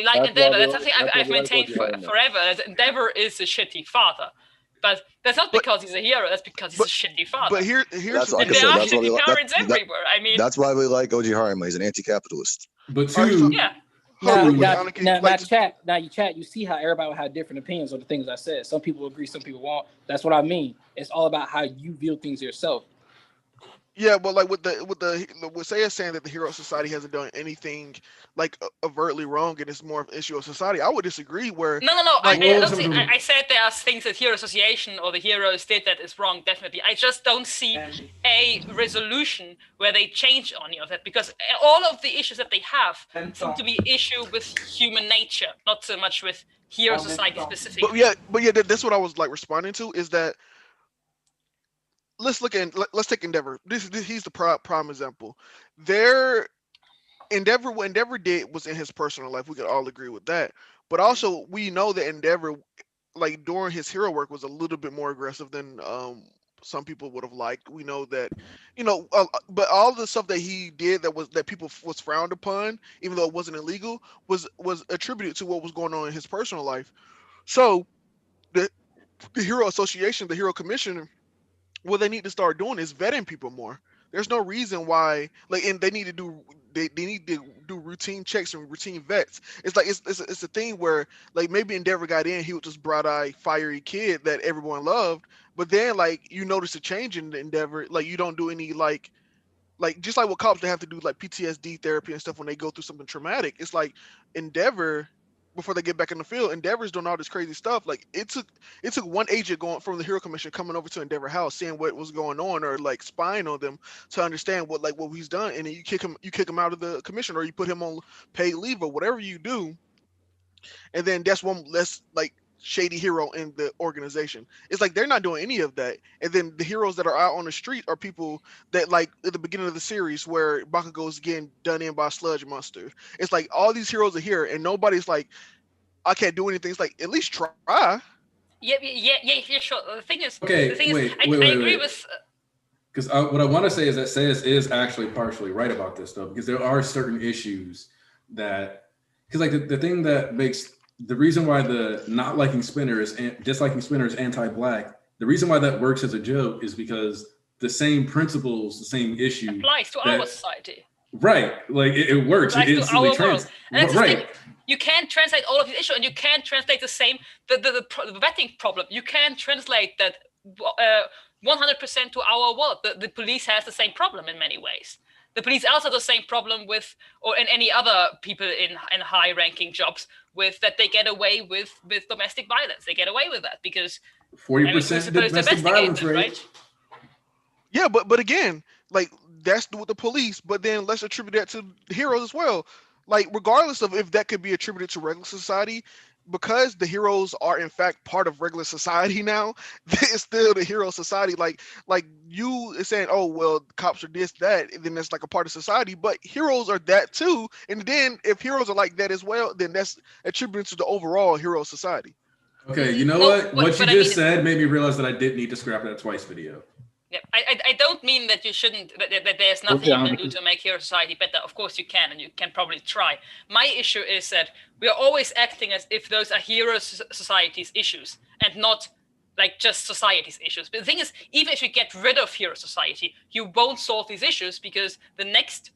like Endeavor. That's something I've maintained forever. Endeavor is a shitty father. But that's not because he's a hero. That's because he's a shitty father. But here's there are shitty parents everywhere. I mean, that's why we like OG Harima. He's an anti-capitalist. But two, yeah. Now you see how everybody will have different opinions on the things I said. Some people agree, some people won't. That's what I mean. It's all about how you view things yourself. Yeah, but like with Say's saying that the hero society hasn't done anything like overtly wrong, and it's more of an issue of society, I would disagree. Where no, like, I said there are things that hero association or the heroes did that is wrong. Definitely, I just don't see a resolution where they change any of that, because all of the issues that they have seem to be issue with human nature, not so much with hero society specifically. But yeah, that's what I was like responding to, is that. Let's take Endeavor. He's the prime example. What Endeavor did was in his personal life. We could all agree with that. But also, we know that Endeavor, like during his hero work, was a little bit more aggressive than some people would have liked. We know that, but all the stuff that he did that people was frowned upon, even though it wasn't illegal, was attributed to what was going on in his personal life. So the Hero Association, the Hero Commission, what they need to start doing is vetting people more. There's no reason why, like, and they need to do they need to do routine checks and routine vets. It's like it's a thing where like maybe Endeavor got in, he was this bright-eyed, fiery kid that everyone loved, but then like you notice a change in Endeavor, like you don't do any like just like what cops they have to do like PTSD therapy and stuff when they go through something traumatic. It's like Endeavor before they get back in the field, Endeavor's doing all this crazy stuff. Like it took one agent going from the Hero Commission coming over to Endeavor House, seeing what was going on or like spying on them to understand what he's done, and then you kick him out of the commission or you put him on paid leave or whatever you do, and then that's one less like shady hero in the organization. It's like they're not doing any of that. And then the heroes that are out on the street are people that like at the beginning of the series where Bakugo's getting done in by a sludge monster. It's like all these heroes are here and nobody's like, I can't do anything. It's like at least try. Yeah, sure. Okay, the thing wait, is, I wait, agree wait. with. Because what I want to say is that Sayas is actually partially right about this stuff, because there are certain issues that, because like the thing that makes the reason why the not liking Spinners and disliking Spinners anti-black, the reason why that works as a joke is because the same principles, the same issue applies to our society. Right, like it works. It instantly translates. And that's the right. thing. You can't translate all of these issues, and you can't translate the same the vetting problem. You can't translate that 100% to our world. The police has the same problem in many ways. The police also have the same problem with, or in any other people in high-ranking jobs, with that they get away with domestic violence. They get away with that because 40% domestic violence rate. Right? Yeah, but again, like that's with the police, but then let's attribute that to the heroes as well. Like regardless of if that could be attributed to regular society, because the heroes are in fact part of regular society now, it's still the hero society. Like you is saying, oh well, cops are this, that, and then that's like a part of society, but heroes are that too. And then if heroes are like that as well, then that's attributed to the overall hero society. Okay, you know what you just said made me realize that I did need to scrap that twice video. Yeah, I don't mean that you shouldn't, that there's nothing you can do to make hero society better. Of course you can, and you can probably try. My issue is that we are always acting as if those are hero society's issues and not like just society's issues. But the thing is, even if you get rid of hero society, you won't solve these issues because the next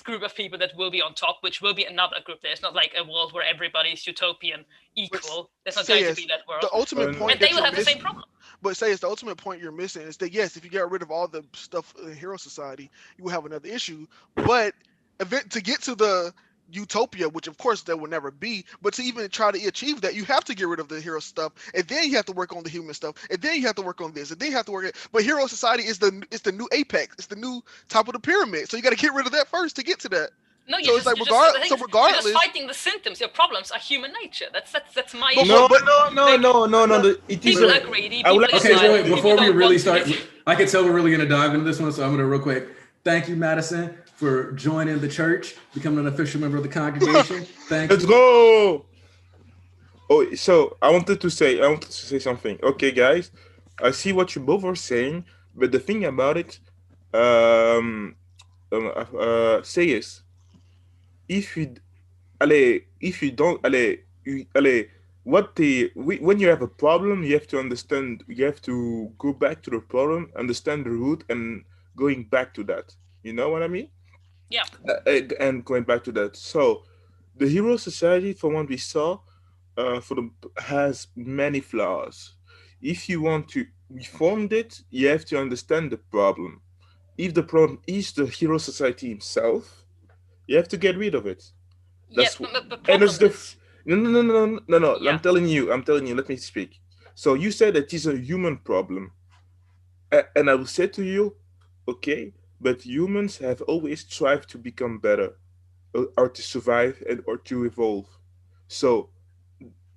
group of people that will be on top, which will be another group. There's not like a world where everybody's utopian equal. There's not going to be that world. The ultimate point, and they will have the same problem. But say it's the ultimate point you're missing is that yes, if you get rid of all the stuff in Hero Society, you will have another issue. But to get to the utopia, which of course there will never be, but to even try to achieve that, you have to get rid of the hero stuff, and then you have to work on the human stuff, and then you have to work on this, and then you have to work it. But Hero Society is the new apex, it's the new top of the pyramid. So you got to get rid of that first to get to that. No, so it's like regardless, you're just fighting the symptoms. Your problems are human nature. That's my issue. No. People are greedy. Okay, wait. Before we really start, I can tell we're really gonna dive into this one, so I'm gonna real quick. Thank you, Madison, for joining the church, becoming an official member of the congregation. Thank you. Let's go. Oh, so I wanted to say something. Okay, guys, I see what you both are saying, but the thing about it, say is, if you don't, when you have a problem, you have to understand. You have to go back to the problem, understand the root, and going back to that. You know what I mean? Yeah. And going back to that. So, the Hero Society, from what we saw, has many flaws. If you want to reform it, you have to understand the problem. If the problem is the Hero Society himself, you have to get rid of it. That's and it's no. Yeah. I'm telling you. Let me speak. So you said that it's a human problem, and I will say to you, okay, but humans have always strived to become better, or to survive or to evolve. So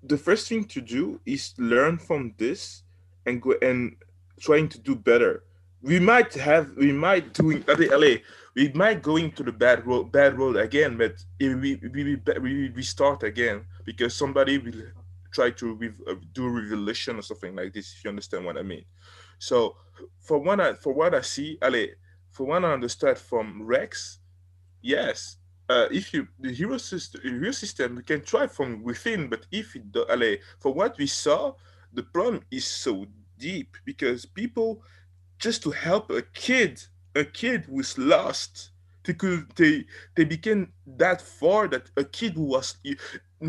the first thing to do is learn from this and go and trying to do better. We might going to the bad road again, but we start again because somebody will try to do a revolution or something like this. If you understand what I mean. So for what I understand from Rex, yes, if you the hero system, we can try from within, but if it for what we saw, the problem is so deep because people just to help a kid who's lost, they became that far that a kid who was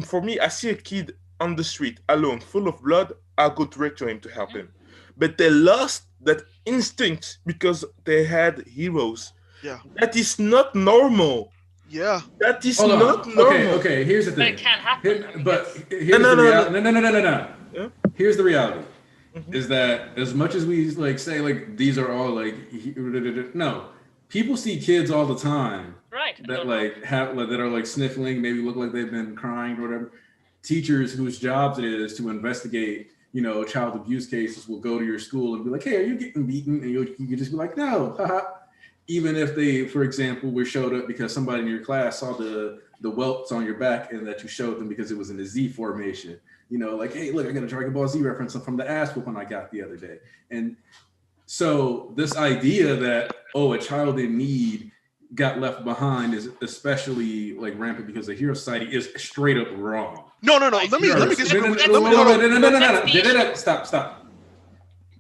for me, I see a kid on the street alone, full of blood, I'll go direct to him to help him. But they lost that instinct because they had heroes. Yeah. That is not normal. Yeah. That is Hold not on. normal. Okay. Here's the But thing. it can happen. I mean, But that's- here's No, the no, no, reality. No. Yeah. Here's the reality. Is that as much as we like say like these are all like no, people see kids all the time right. that like have that are like sniffling, maybe look like they've been crying or whatever. Teachers whose jobs it is to investigate, child abuse cases will go to your school and be like, "Hey, are you getting beaten?" And you can just be like, "No." Even if they, for example, were showed up because somebody in your class saw the welts on your back and that you showed them because it was in a Z formation. Like, hey, look, I got a Dragon Ball Z reference from the ass whooping I got the other day. And so this idea that, a child in need got left behind is especially like rampant because the Hero Society is straight up wrong. No. Let me disagree with you. No. Stop.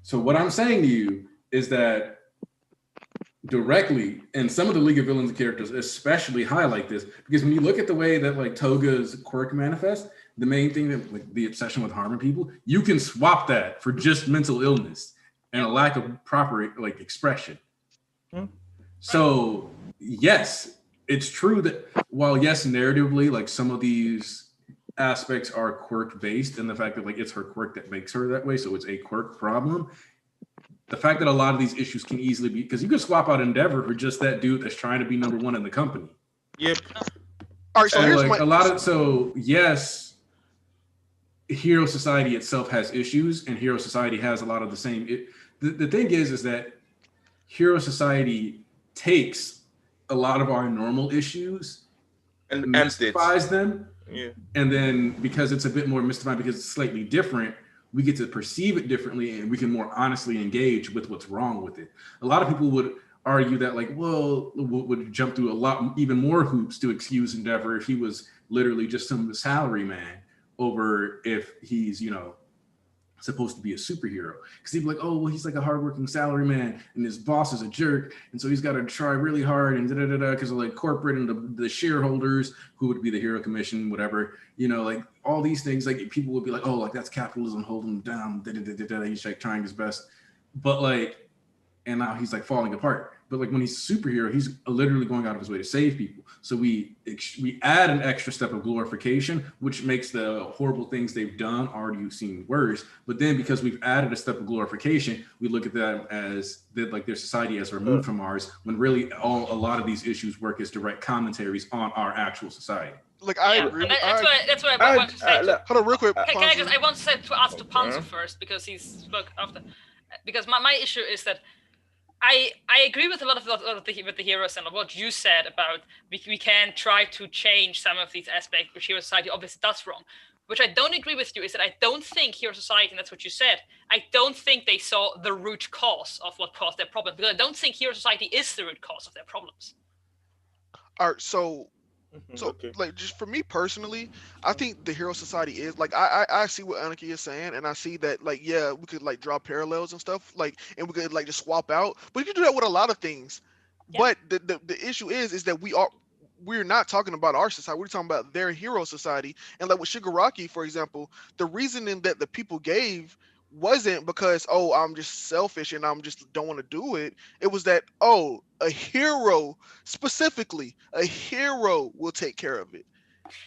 So what I'm saying to you is that directly, and some of the League of Villains characters especially highlight this, because when you look at the way that like Toga's quirk manifests, the main thing that like the obsession with harming people, you can swap that for just mental illness and a lack of proper like expression. So yes, it's true that while yes, narratively, like some of these aspects are quirk based, and the fact that like it's her quirk that makes her that way, so it's a quirk problem. The fact that a lot of these issues can easily be, because you could swap out Endeavor for just that dude that's trying to be number one in the company. Yep. All right, so And here's like yes, Hero Society itself has issues, and Hero Society has a lot of the same. The thing is that Hero Society takes a lot of our normal issues and mystifies them. Yeah. And then because it's a bit more mystified, because it's slightly different, we get to perceive it differently and we can more honestly engage with what's wrong with it. A lot of people would argue that like, well, would jump through a lot, even more hoops to excuse Endeavor if he was literally just some salary man over if he's, supposed to be a superhero. Because he'd be like, oh, well, he's like a hardworking salary man and his boss is a jerk. And so he's got to try really hard and because of like corporate and the shareholders who would be the Hero Commission, whatever, like all these things, like people would be like, oh, like that's capitalism holding him down. He's like trying his best. But like, and now he's like falling apart. But like when he's a superhero, he's literally going out of his way to save people. So we add an extra step of glorification, which makes the horrible things they've done already seem worse. But then because we've added a step of glorification, we look at them as like their society as removed from ours, when really a lot of these issues work as direct commentaries on our actual society. Like I agree. That's what I want to say. Hold on, real quick. I want to say to ask to Panzer first because he spoke after. Because my issue is that I agree with a lot of the heroes and what you said about we can try to change some of these aspects which Hero Society obviously does wrong. Which I don't agree with you is that I don't think Hero Society, and that's what you said, I don't think they saw the root cause of what caused their problem. Because I don't think Hero Society is the root cause of their problems. All right, so okay. Like just for me personally, I think the Hero Society is like I see what Anarchy is saying, and I see that like yeah, we could like draw parallels and stuff, like and we could like just swap out. But you can do that with a lot of things. Yeah. But the issue is that we're not talking about our society, we're talking about their Hero Society. And like with Shigaraki, for example, the reasoning that the people gave wasn't because I'm just selfish and I'm just don't want to do it. It was that a hero, specifically a hero, will take care of it.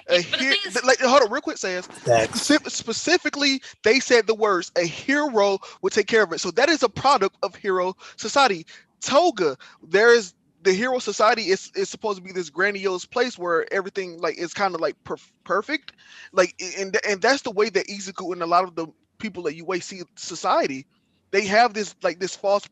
Like hold on real quick, says specifically they said the words a hero will take care of it. So that is a product of Hero Society. Toga, there's the Hero Society is supposed to be this grandiose place where everything like is kind of like perfect, like and that's the way that Izuku and a lot of the people that you see society, they have this like this false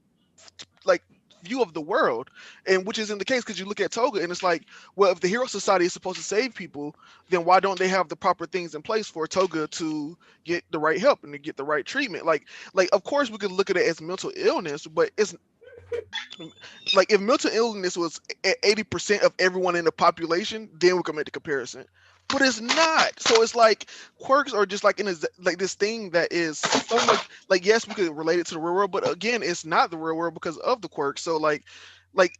like view of the world, and which isn't the case because you look at Toga and it's like, well, if the Hero Society is supposed to save people, then why don't they have the proper things in place for Toga to get the right help and to get the right treatment? Like of course we could look at it as mental illness, but it's Like if mental illness was at 80% of everyone in the population, then we can make the comparison. But it's not. So it's like quirks are just like like this thing that is so much like, yes, we could relate it to the real world, but again, it's not the real world because of the quirks. So like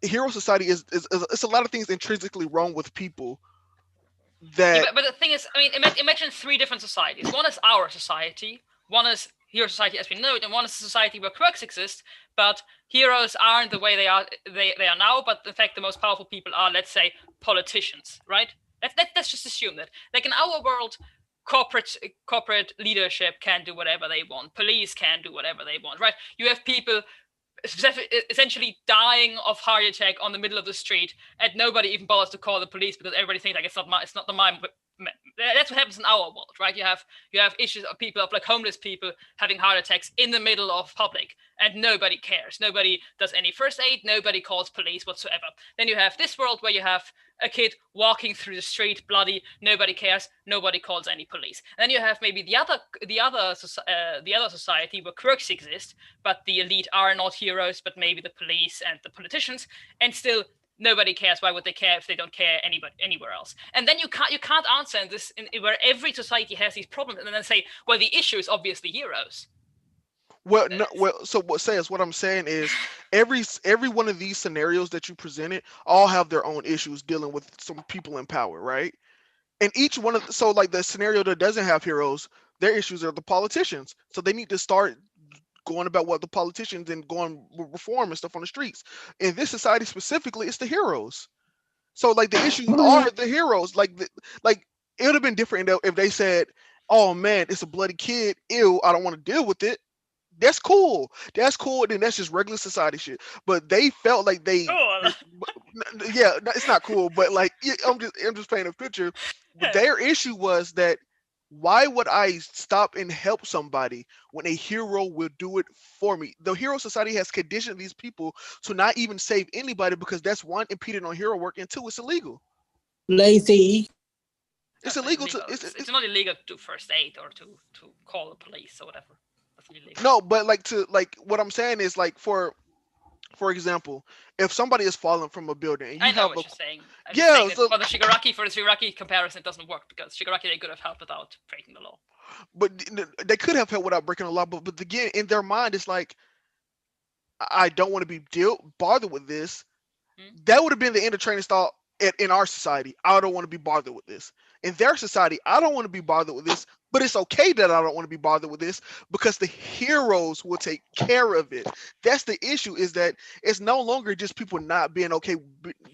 hero society is it's a lot of things intrinsically wrong with people. That but the thing is, I mean, imagine 3 different societies. One is our society, one is hero society as we know it, and one is a society where quirks exist, but heroes aren't the way they are now. But in fact, the most powerful people are, let's say, politicians, right? Let's just assume that. Like in our world, corporate leadership can do whatever they want. Police can do whatever they want, right? You have people essentially dying of heart attack on the middle of the street, and nobody even bothers to call the police because everybody thinks like it's not mine. That's what happens in our world, right? You have issues of people, of like homeless people having heart attacks in the middle of public, and nobody cares. Nobody does any first aid. Nobody calls police whatsoever. Then you have this world where you have a kid walking through the street bloody. Nobody cares. Nobody calls any police. And then you have maybe the other society where quirks exist, but the elite are not heroes, but maybe the police and the politicians, and still nobody cares. Why would they care if they don't care anywhere else? And then you can't answer in this where every society has these problems, and then say, well, the issue is obviously heroes. Well, no, so what I'm saying is every one of these scenarios that you presented all have their own issues dealing with some people in power, right? And each one of so like the scenario that doesn't have heroes, their issues are the politicians. So they need to start going about what the politicians and going with reform and stuff on the streets. In this society specifically, it's the heroes. So like the issues are the heroes. Like it would have been different if they said, "Oh man, it's a bloody kid. Ew, I don't want to deal with it." That's cool. That's cool. Then that's just regular society shit. But they felt like they, yeah, it's not cool. But like, I'm just painting a picture. But their issue was that why would I stop and help somebody when a hero will do it for me? The hero society has conditioned these people to not even save anybody because that's one, impeding on hero work, and 2, it's illegal. Lazy. It's illegal. It's not illegal to do first aid or to call the police or whatever. No, but what I'm saying is like for example, if somebody is falling from a building and you I know have what you're saying. Yeah, so for the Shigaraki comparison, it doesn't work because Shigaraki, they could have helped without breaking the law. But they could have helped without breaking the law. But again, in their mind, it's like, I don't want to be bothered with this. That would have been the end of training style in our society. I don't want to be bothered with this. In their society, I don't want to be bothered with this, but it's okay that I don't want to be bothered with this because the heroes will take care of it. That's the issue, is that it's no longer just people not being okay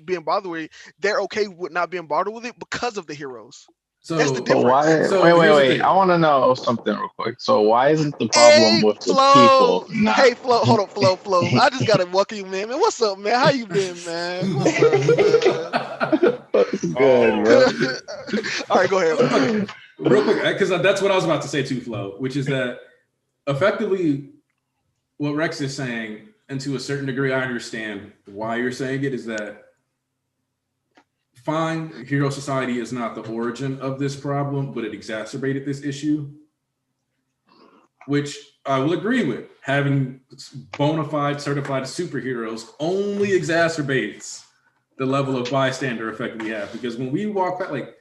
being bothered with it. They're okay with not being bothered with it because of the heroes. So that's the difference. Wait. I want to know something real quick. So why isn't the problem with the people? Hey, Flo, hold on, Flo. I just gotta welcome you, man. What's up, man? How you been, man? What's up, man? Good, bro. All right, go ahead. Real quick, because that's what I was about to say too, Flo, which is that effectively what Rex is saying, and to a certain degree, I understand why you're saying it, is that fine, hero society is not the origin of this problem, but it exacerbated this issue, which I will agree with. Having bona fide certified superheroes only exacerbates the level of bystander effect we have. Because when we walk back, like,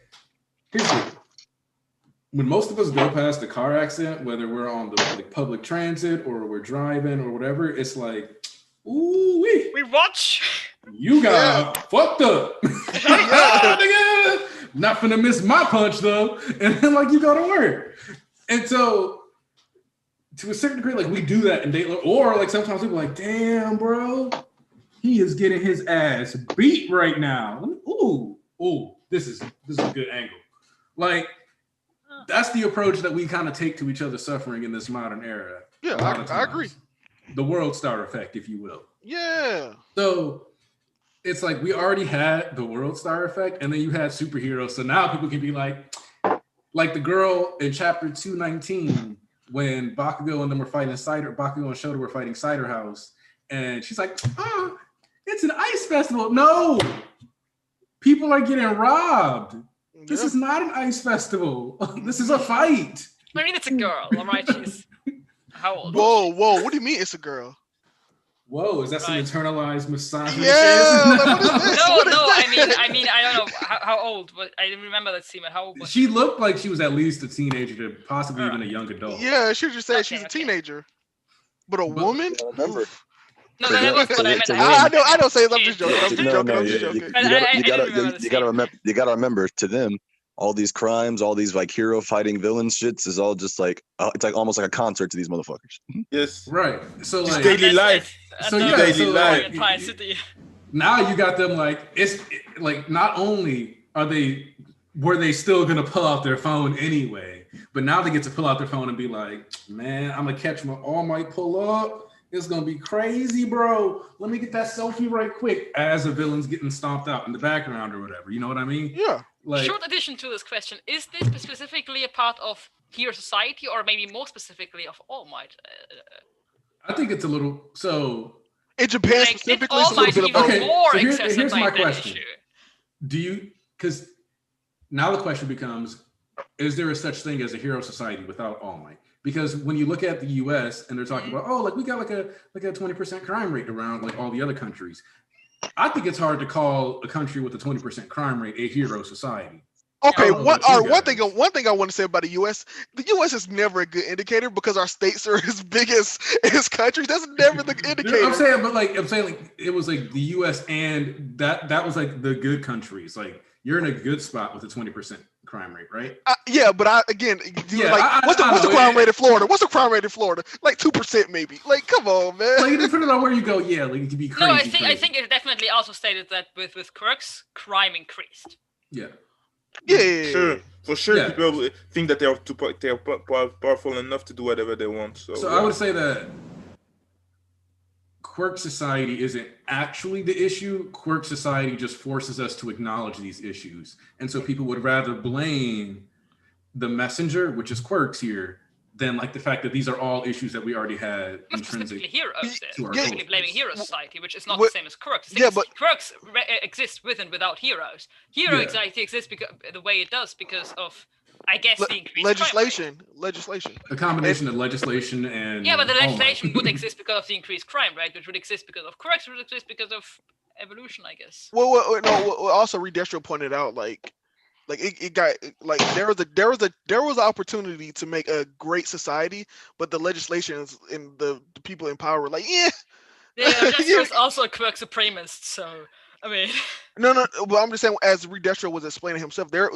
here's the thing. When most of us go past a car accident, whether we're on the public transit or we're driving or whatever, it's like, ooh, we watch. You got fucked up. Nigga, not finna miss my punch though. And then like you go to work. And so to a certain degree, like we do that in daily, or like sometimes people are like, damn, bro, he is getting his ass beat right now. Ooh, this is a good angle. Like, that's the approach that we kind of take to each other's suffering in this modern era. Yeah, I agree. The world star effect, if you will. Yeah. So it's like we already had the world star effect, and then you had superheroes. So now people can be like the girl in chapter 219 when Bakugo and them were fighting Bakugo and Shota were fighting Cider House, and she's like, it's an ice festival. No, people are getting robbed. This is not an ice festival. This is a fight. I mean, it's a girl, all right? She's how old? Whoa! What do you mean it's a girl? Whoa, is that some Right. internalized misogyny? Yeah, like, what is this? No, What is no. this? I mean, I don't know how old, but I didn't remember that scene. But how old was She looked like she was at least a teenager, possibly even a Alright. young adult. Yeah, she just said she's Okay, a okay. teenager, but a But- woman. Yeah, remember. Oof. No, To that win- was what to I win- meant. to I win. know. I'm just Kid. joking. I'm just No, joking. no, I'm just you joking. But I didn't remember the scene. remember. You gotta remember. To them, all these crimes, all these like hero fighting villain shits is all just like it's like almost like a concert to these motherfuckers. Yes. Right. So Just like daily life. So and yeah, the so like, entire city. now you got them like like not only were they still gonna pull out their phone anyway, but now they get to pull out their phone and be like, man, I'm gonna catch my All Might pull up. It's gonna be crazy, bro. Let me get that selfie right quick as a villain's getting stomped out in the background or whatever. You know what I mean? Yeah. Like, Short addition to this question: is this specifically a part of Hero Society, or maybe more specifically of All Might? I think it's a little so. In Japan Like, it's specifically, All it's a little Might bit of even both. Okay, more so here's exacerbated my that question. issue. Do you? Because now the question becomes: is there a such thing as a hero society without All Might? Because when you look at the U.S. and they're talking about, oh, like we got like a 20% crime rate around like all the other countries. I think it's hard to call a country with a 20% crime rate a hero society. Okay, I don't know one about you guys. thing I want to say about the U.S. The U.S. is never a good indicator because our states are as big as countries. That's never the indicator. I'm saying like it was like the U.S. and that was like the good countries. Like you're in a good spot with a 20% crime rate, right? Yeah, but what's the crime rate in Florida? What's the crime rate in Florida? Like 2% maybe. Like, come on, man. Like depending on where you go, yeah, like it could be crazy. No, I think crazy. it definitely also stated that with Quirks, crime increased. Yeah. Sure, for sure. Yeah. People think that they are powerful enough to do whatever they want. So I would say that Quirk Society isn't actually the issue. Quirk Society just forces us to acknowledge these issues. And so people would rather blame the messenger, which is Quirks here, than like the fact that these are all issues that we already had Not intrinsic. specifically Heroes, to our specifically cultures. blaming Hero Society, which is not What- the same as Quirks. The thing yeah, is, but- Quirks exists with and without Heroes. Hero Yeah. Society exists because the way it does because of, I guess, the increased crime rate. legislation. A combination of legislation and Yeah, but the All Might. legislation would exist because of the increased crime rate, which would exist because of Quirks, which would exist because of evolution, I guess. Also Redestro pointed out it got like there was an opportunity to make a great society, but the legislations and the people in power were like, yeah. Yeah, Redestro is also a Quirk supremacist, so I mean, No, but I'm just saying, as Redestro was explaining himself, there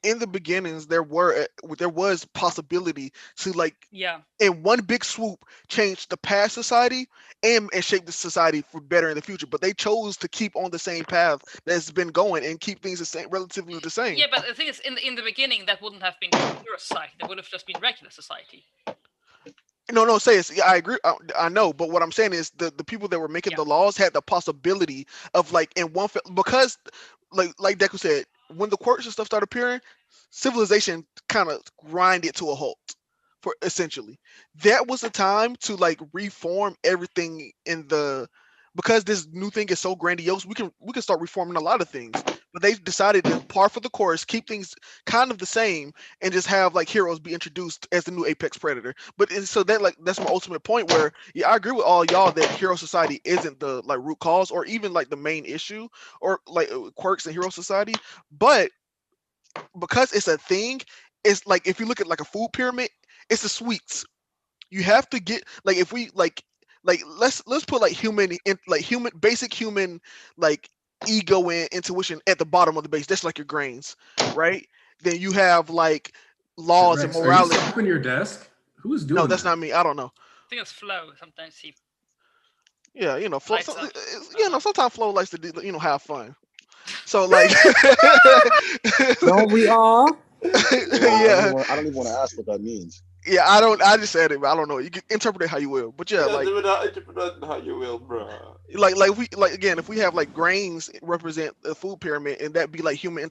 in the beginnings there was possibility to like yeah. in one big swoop change the past society and shape the society for better in the future. But they chose to keep on the same path that's been going and keep things relatively the same. Yeah, but the thing is, in the beginning, that wouldn't have been Hero Society. That would have just been regular society. No, say it's. I agree. I know, but what I'm saying is the people that were making the laws had the possibility of like in one because like Deku said, when the quirks and stuff started appearing, civilization kind of grinded to a halt. For essentially, that was the time to like reform everything because this new thing is so grandiose. We can start reforming a lot of things. But they decided to par for the course, keep things kind of the same, and just have like heroes be introduced as the new apex predator. But so that's my ultimate point. Where I agree with all y'all that Hero Society isn't the like root cause or even like the main issue or like quirks in Hero Society. But because it's a thing, it's like if you look at like a food pyramid, it's the sweets. You have to get like if we like let's put like basic human like ego and intuition at the bottom of the base. That's like your grains, right? Then you have like laws and morality. Are you stopping your desk? Who's doing? No, that's not me. I don't know. I think it's Flo. Sometimes he. Yeah, Flo. Lights up. Sometimes Flo likes to do, have fun. So like, Don't we all? Yeah. I don't even want to ask what that means. Yeah, I don't. I just said it, but I don't know. You can interpret it how you will. But yeah, like interpret how you will, bro. Again, if we have like grains represent the food pyramid, and that be like human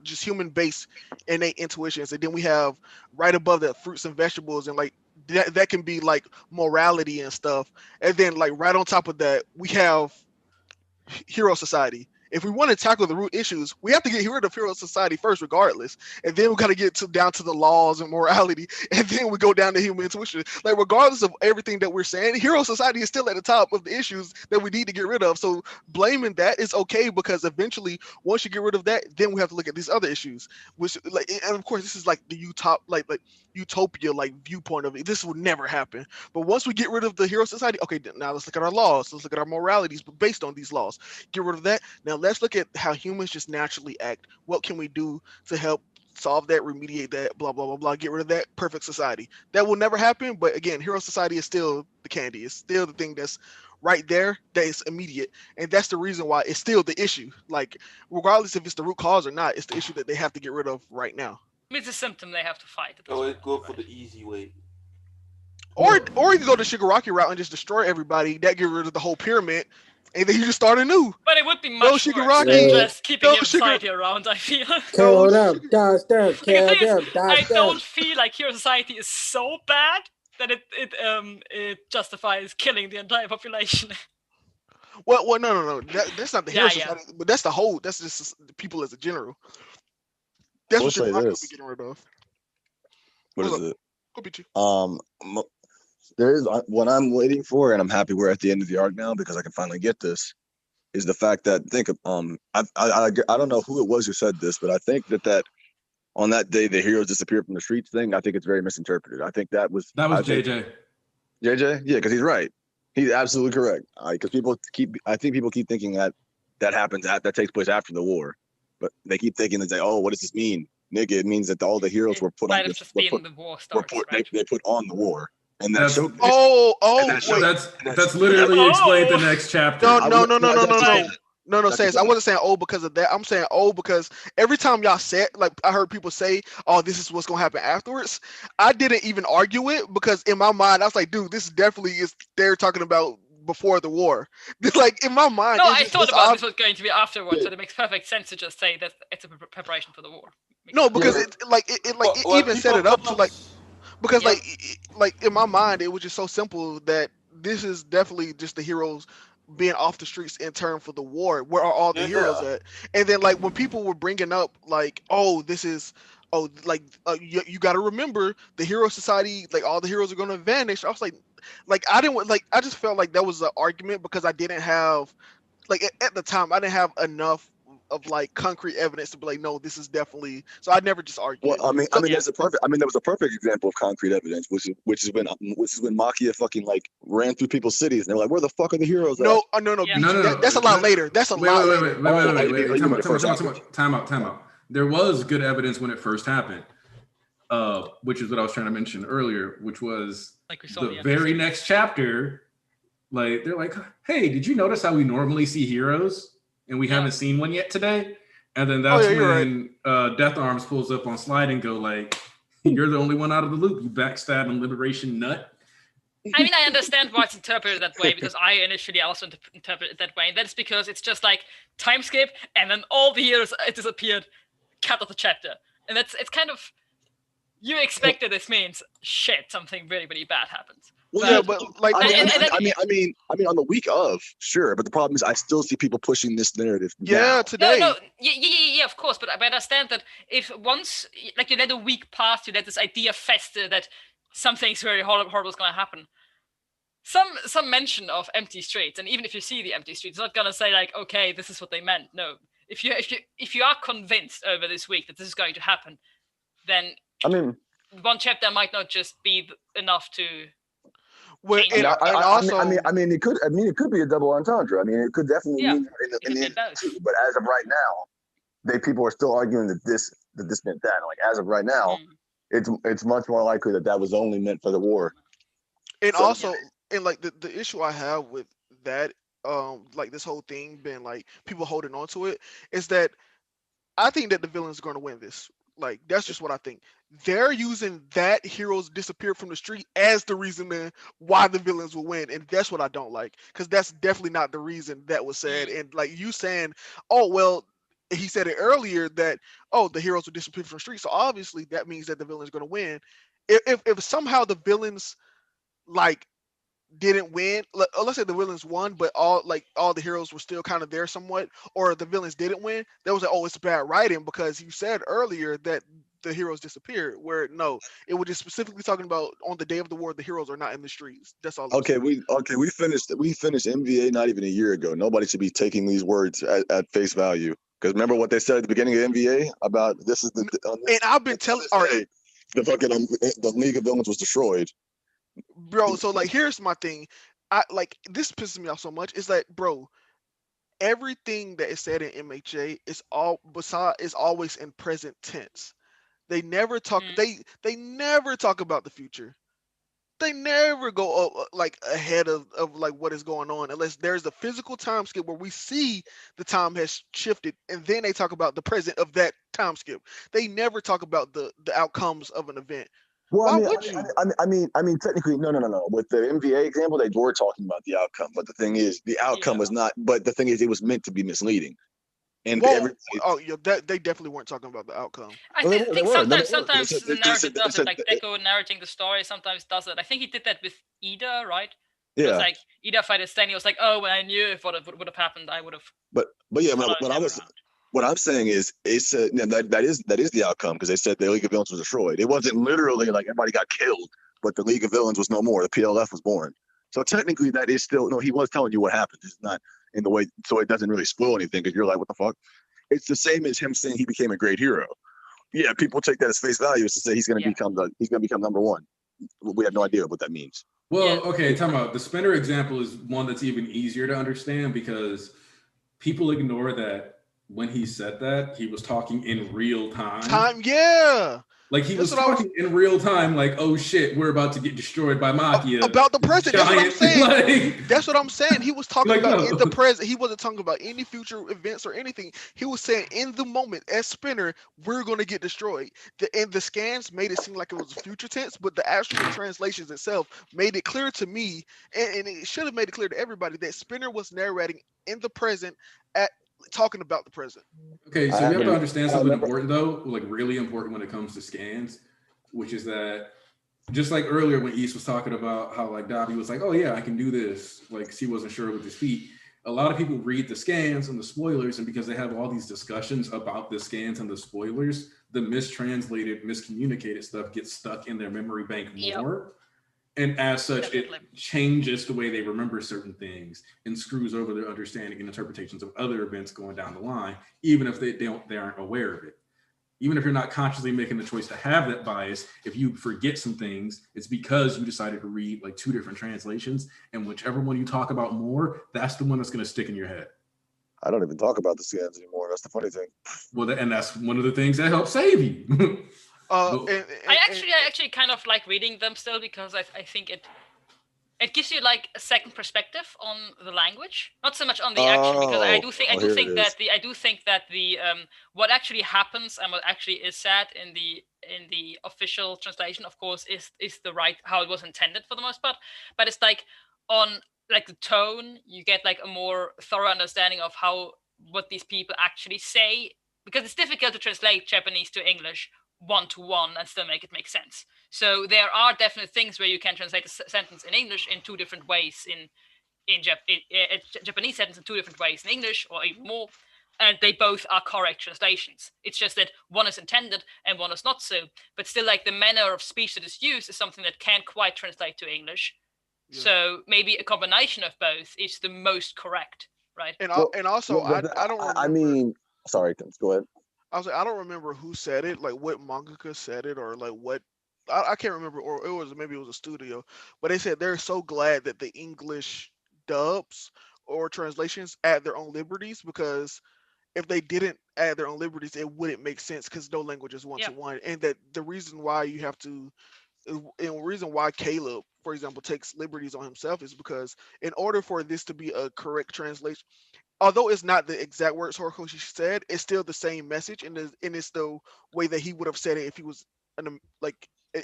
just human based innate intuitions, and then we have right above that fruits and vegetables, and like that can be like morality and stuff, and then like right on top of that we have Hero Society. if we want to tackle the root issues, we have to get rid of Hero Society first, regardless, and then we got to get down to the laws and morality, and then we go down to human intuition. Like regardless of everything that we're saying, Hero Society is still at the top of the issues that we need to get rid of. So blaming that is okay, because eventually, once you get rid of that, then we have to look at these other issues, which like, and of course, this is like the utopia viewpoint of it. This will never happen. But once we get rid of the Hero Society, okay, now let's look at our laws. Let's look at our moralities based on these laws. Get rid of that. Now let's look at how humans just naturally act. What can we do to help solve that, remediate that, blah, blah, blah, blah, get rid of that, perfect society. That will never happen, but again, Hero Society is still the candy. It's still the thing that's right there, that is immediate. And that's the reason why it's still the issue. Like, regardless if it's the root cause or not, it's the issue that they have to get rid of right now. It's a symptom they have to fight. Go for the easy way. Or you can go the Shigaraki route and just destroy everybody. That get rid of the whole pyramid, and then you just start anew. But it would be much worse Shigaraki. than just keeping Hero Society around, I feel. Kill them, dodge them, kill them, I dodge them. don't feel like Hero Society is so bad that it justifies killing the entire population. Well, no. That's not the Hero Society, but that's the whole. That's just the people as a general. That's what Shigaraki will be getting rid of. What is it? Go Pichu. There is what I'm waiting for, and I'm happy we're at the end of the arc now because I can finally get this. Is the fact that I don't know who it was who said this, but I think that on that day the heroes disappeared from the streets thing. I think it's very misinterpreted. I think that was JJ. JJ, yeah, because he's right. He's absolutely correct. Because people keep thinking that happens that takes place after the war, but they keep thinking and say, oh, what does this mean? Nigga, it means that all the heroes were put on this. They put on the war. And that's that's that's literally explained the next chapter. No, Sans. I wasn't saying because of that. I'm saying because every time y'all said, like, I heard people say, oh, this is what's gonna happen afterwards. I didn't even argue it because in my mind I was like, dude, this definitely is they're talking about before the war. Like in my mind. No, I thought about this was going to be afterwards, so it makes perfect sense to just say that it's a preparation for the war. No, because it even set it up to like. Because like in my mind, it was just so simple that this is definitely just the heroes being off the streets in turn for the war. Where are all the heroes at? And then like when people were bringing up like, oh, this is, you got to remember the Hero Society, like all the heroes are gonna vanish. I was like I just felt like that was an argument because I didn't have at the time I didn't have enough of like concrete evidence to be like, no, this is definitely. So I never just argued. Well, that was a perfect example of concrete evidence, which is when Makia fucking like ran through people's cities and they're like, where the fuck are the heroes? No. That's a lot later. That's a lot. Wait. Time out. There was good evidence when it first happened, which is what I was trying to mention earlier, which was the very next chapter. Like they're like, hey, did you notice how we normally see heroes? And we haven't seen one yet today. And then that's when Death Arms pulls up on Slide and go like, you're the only one out of the loop, you backstab and liberation nut. I mean, I understand why it's interpreted that way, because I initially also interpreted it that way. And that's because it's just like time skip, and then all the heroes disappeared, cut off the chapter. And it's kind of, you expect that this means, shit, something really, really bad happens. Well, but like, I mean, on the week of, sure, but the problem is, I still see people pushing this narrative. Yeah, today. Yeah, of course, but I understand that if once, like, you let a week pass, you let this idea fester that something's very horrible is going to happen. Some mention of empty streets, and even if you see the empty streets, it's not going to say like, okay, this is what they meant. No, if you are convinced over this week that this is going to happen, then I mean, one chapter might not just be enough to. Well, I mean, it could be a double entendre. I mean, it could definitely mean in the end too. But as of right now, people are still arguing that this meant that. Like as of right now, it's much more likely that was only meant for the war. And also, and like the issue I have with that, like this whole thing being like people holding on to it, is that I think that the villains are going to win this. Like that's just what I think. They're using that heroes disappeared from the street as the reason why the villains will win, and that's what I don't like, because that's definitely not the reason that was said. And like you saying, oh well, he said it earlier that the heroes will disappear from the street, so obviously that means that the villain's going to win. If somehow the villains like didn't win, let's say the villains won, but all the heroes were still kind of there somewhat, or the villains didn't win, that was like, oh, it's bad writing because you said earlier that the heroes disappeared. Where no, it was just specifically talking about on the day of the war, the heroes are not in the streets. That's all. Okay, we finished MVA not even a year ago. Nobody should be taking these words at face value. Because remember what they said at the beginning of MVA about this is the and I've been telling, all right, the fucking the League of Villains was destroyed. Bro, so like here's my thing. This pisses me off so much. It's like, bro, everything that is said in MHA is always in present tense. They never talk they never talk about the future. They never go up like ahead of like what is going on unless there's a physical time skip where we see the time has shifted, and then they talk about the present of that time skip. They never talk about the outcomes of an event. Well, Why would you? I mean, technically, no. With the MVA example, they were talking about the outcome, but the thing is, the outcome was not. But the thing is, it was meant to be misleading. And they definitely weren't talking about the outcome. I think sometimes the narrative does it, like Deco narrating the story sometimes does it. I think he did that with Ida, right? Yeah. It was like Ida fighted Stan. He was like, "Oh, when I knew if what would have happened, I would have." But yeah, what I'm saying is, that is the outcome, because they said the League of Villains was destroyed. It wasn't literally like everybody got killed, but the League of Villains was no more. The PLF was born. So technically, that is still he was telling you what happened. It's not in the way, so it doesn't really spoil anything because you're like, what the fuck? It's the same as him saying he became a great hero. Yeah, people take that as face value, is to say he's going to become number one. We have no idea what that means. Well, okay, talking about the Spinner example is one that's even easier to understand because people ignore that when he said that, he was talking in real time. Like he was talking in real time, like, oh shit, we're about to get destroyed by Machia. About the present. That's what I'm saying. That's what I'm saying. He was talking about in the present. He wasn't talking about any future events or anything. He was saying in the moment, as Spinner, we're going to get destroyed. And the scans made it seem like it was a future tense, but the actual translations itself made it clear to me, and it should have made it clear to everybody, that Spinner was narrating in the present talking about the present. Okay, so we have to understand something important though, like really important when it comes to scans, which is that just like earlier when East was talking about how like Dobby was like, oh yeah, I can do this, like she wasn't sure with his feet. A lot of people read the scans and the spoilers, and because they have all these discussions about the scans and the spoilers, the mistranslated, miscommunicated stuff gets stuck in their memory bank more. And as such, it changes the way they remember certain things and screws over their understanding and interpretations of other events going down the line, even if they aren't aware of it. Even if you're not consciously making the choice to have that bias, if you forget some things, it's because you decided to read like two different translations, and whichever one you talk about more, that's the one that's going to stick in your head. I don't even talk about the scans anymore. That's the funny thing. Well, and that's one of the things that helps save you. I actually kind of like reading them still because I think it gives you like a second perspective on the language, not so much on the action, because I do think that the what actually happens and what actually is said in the official translation, of course, is the right how it was intended for the most part, but it's like on like the tone, you get like a more thorough understanding of what these people actually say, because it's difficult to translate Japanese to English one-to-one and still make it make sense. So there are definitely things where you can translate a sentence in English in two different ways, in Japanese sentence in two different ways in English, or even more, and they both are correct translations. It's just that one is intended and one is not so, but still like the manner of speech that is used is something that can't quite translate to English. Yeah. So maybe a combination of both is the most correct, right? I don't remember. I mean, sorry, go ahead. I was like, I don't remember who said it, like what mangaka said it, or like what I can't remember, or maybe it was a studio, but they said they're so glad that the English dubs or translations add their own liberties, because if they didn't add their own liberties, it wouldn't make sense, because no language is one-to-one, and that the reason why you have to, and the reason why Caleb, for example, takes liberties on himself is because in order for this to be a correct translation, although it's not the exact words Horikoshi said, it's still the same message, and it's the way that he would have said it if he was an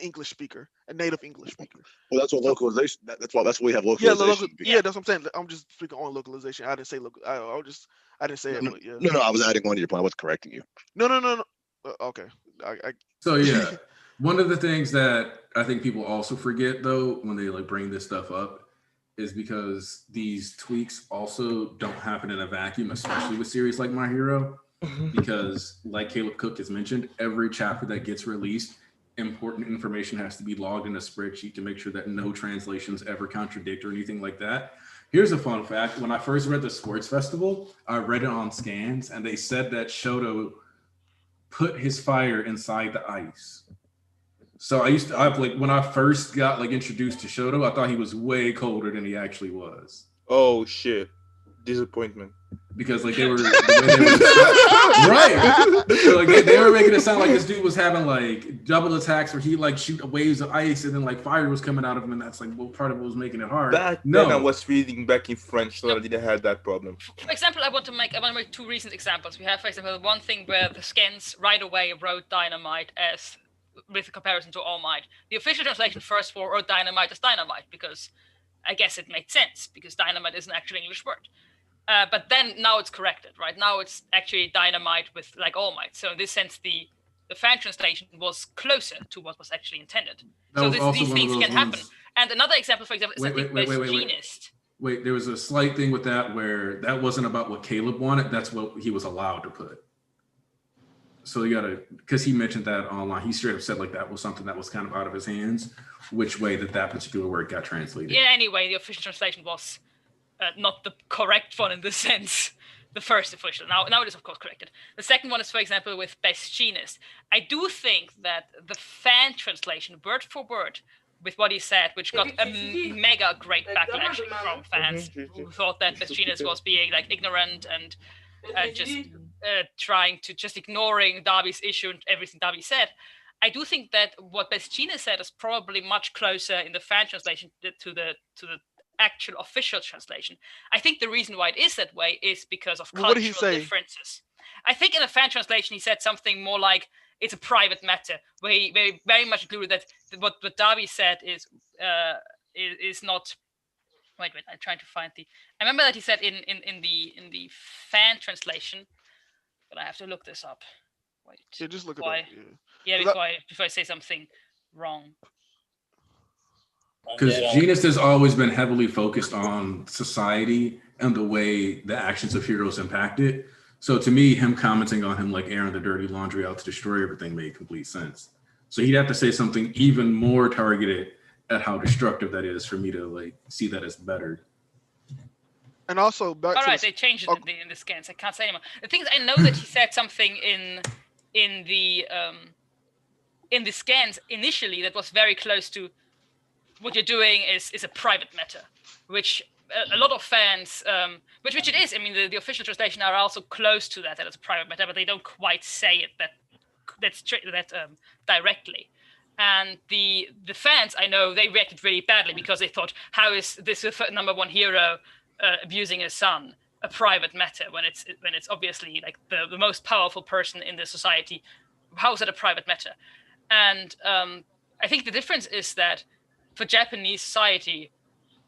English speaker, a native English speaker. Well, that's what localization. That's why we have localization. Yeah, that's what I'm saying. I'm just speaking on localization. I didn't say I didn't say it. No, but yeah. No, I was adding on to your point. I was correcting you. No. Okay. So yeah, one of the things that I think people also forget though when they like bring this stuff up is because these tweaks also don't happen in a vacuum, especially with series like My Hero. Because, like Caleb Cook has mentioned, every chapter that gets released, important information has to be logged in a spreadsheet to make sure that no translations ever contradict or anything like that. Here's a fun fact. When I first read the Sports Festival, I read it on scans, and they said that Shoto put his fire inside the ice. So when I first got like introduced to Shoto, I thought he was way colder than he actually was. Oh shit! Disappointment. Because like they were right. So like they were making it sound like this dude was having like double attacks where he like shoot waves of ice and then like fire was coming out of him, and that's like part of what was making it hard. Back then I was reading back in French, so I didn't have that problem. For example, I want to make two recent examples. We have, for example, one thing where the scans right away wrote Dynamite as with a comparison to All Might. The official translation first for wrote Dynamite as Dynamite because I guess it made sense because Dynamite is an actual English word. But then now it's corrected, right? Now it's actually Dynamite with like All Might. So in this sense, the fan translation was closer to what was actually intended. So these things can happen. And another example, for example, is Machinist. Wait, there was a slight thing with that where that wasn't about what Caleb wanted. That's what he was allowed to put. So you gotta, because he mentioned that online, he straight up said like that was something that was kind of out of his hands, which way that particular word got translated. Yeah, anyway, the official translation was not the correct one in the sense, the first official. Now it is, of course, corrected. The second one is, for example, with Machinist. I do think that the fan translation, word for word, with what he said, which got a mega great backlash from fans who thought that Machinist was being like ignorant and just ignoring Darby's issue and everything Darby said. I do think that what Machinist said is probably much closer in the fan translation to the actual official translation. I think the reason why it is that way is because of cultural differences. I think in the fan translation he said something more like it's a private matter, where he very much included that what Darby said is not. Wait, I'm trying to find the. I remember that he said in the fan translation, but I have to look this up. Wait. Yeah, just look it up. Yeah, before I say something wrong. Because Genus has always been heavily focused on society and the way the actions of heroes impact it. So to me, him commenting on him like airing the dirty laundry out to destroy everything made complete sense. So he'd have to say something even more targeted at how destructive that is for me to like see that as better. And also back all right, they changed it in the scans. I can't say anymore. The thing is, I know that he said something in the scans initially that was very close to what you're doing is a private matter, which a lot of fans, which it is. I mean, the official translation are also close to that it's a private matter, but they don't quite say it that directly. And the fans, I know, they reacted really badly because they thought, how is this number one hero abusing his son a private matter when it's obviously like the most powerful person in the society? How is it a private matter? And I think the difference is that for Japanese society,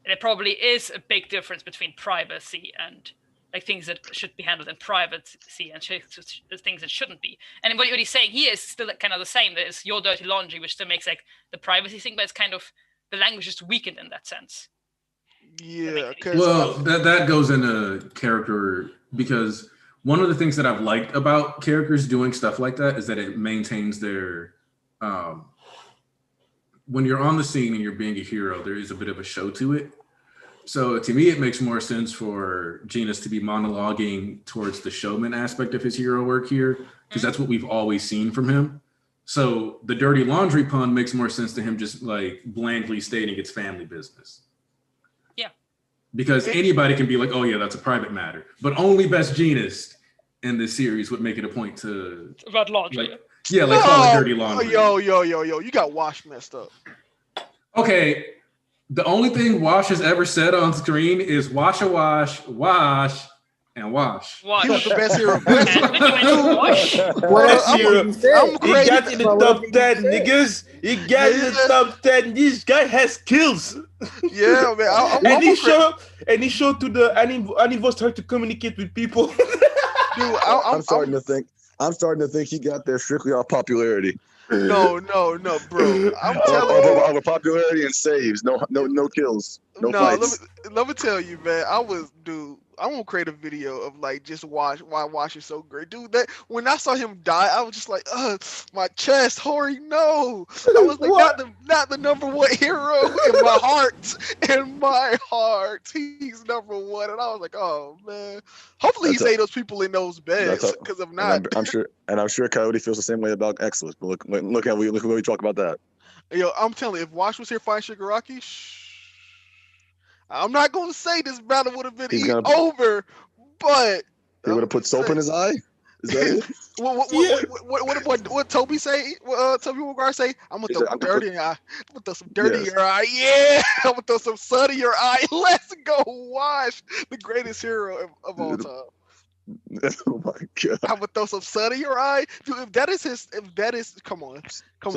there probably is a big difference between privacy and like things that should be handled in privacy and things that shouldn't be. And what he's saying here is still kind of the same. There's your dirty laundry, which still makes like the privacy thing, but it's kind of the language is weakened in that sense. Yeah. Well, that goes into character, because one of the things that I've liked about characters doing stuff like that is that it maintains their when you're on the scene and you're being a hero, there is a bit of a show to it. So to me, it makes more sense for Genus to be monologuing towards the showman aspect of his hero work here, because that's what we've always seen from him. So the dirty laundry pun makes more sense to him just like blandly stating it's family business. Yeah. Because anybody can be like, oh yeah, that's a private matter. But only Best Genus in this series would make it a point to about laundry. Call it dirty laundry. Yo, you got Wash messed up. Okay. The only thing Wash has ever said on screen is wash, and wash. He was the best hero. I'm crazy. He got in the top 10, niggas. He got in the top 10. This guy has skills. Yeah, man. And he showed to the Anivos how to communicate with people. Dude, I'm starting to think he got there strictly off popularity. No, bro. I'm telling you, over popularity and saves. No kills. No No, fights. let me tell you, man. I want to create a video of like just why Wash is so great, dude. That when I saw him die, I was just like, my chest, Hori, no. I was like, What? not the number one hero in my heart, he's number one, and I was like, oh man. Hopefully he That's saved those people in those beds, because if not, I'm sure Coyote feels the same way about Exodus. But look how we talk about that. yo, I'm telling you, if Wash was here fighting Shigaraki, I'm not gonna say this battle would have been over, but he would have put soap in his eye. Is that it? What Toby say? Toby Woodgar say? I'm gonna throw some dirt in your eye. I'm gonna throw some dirt in your eye. Yeah, I'm gonna throw some sun in your eye. Let's go, Wash, the greatest hero of all time. Oh my god! I'm gonna throw some sun in your eye, dude. If that is, come on.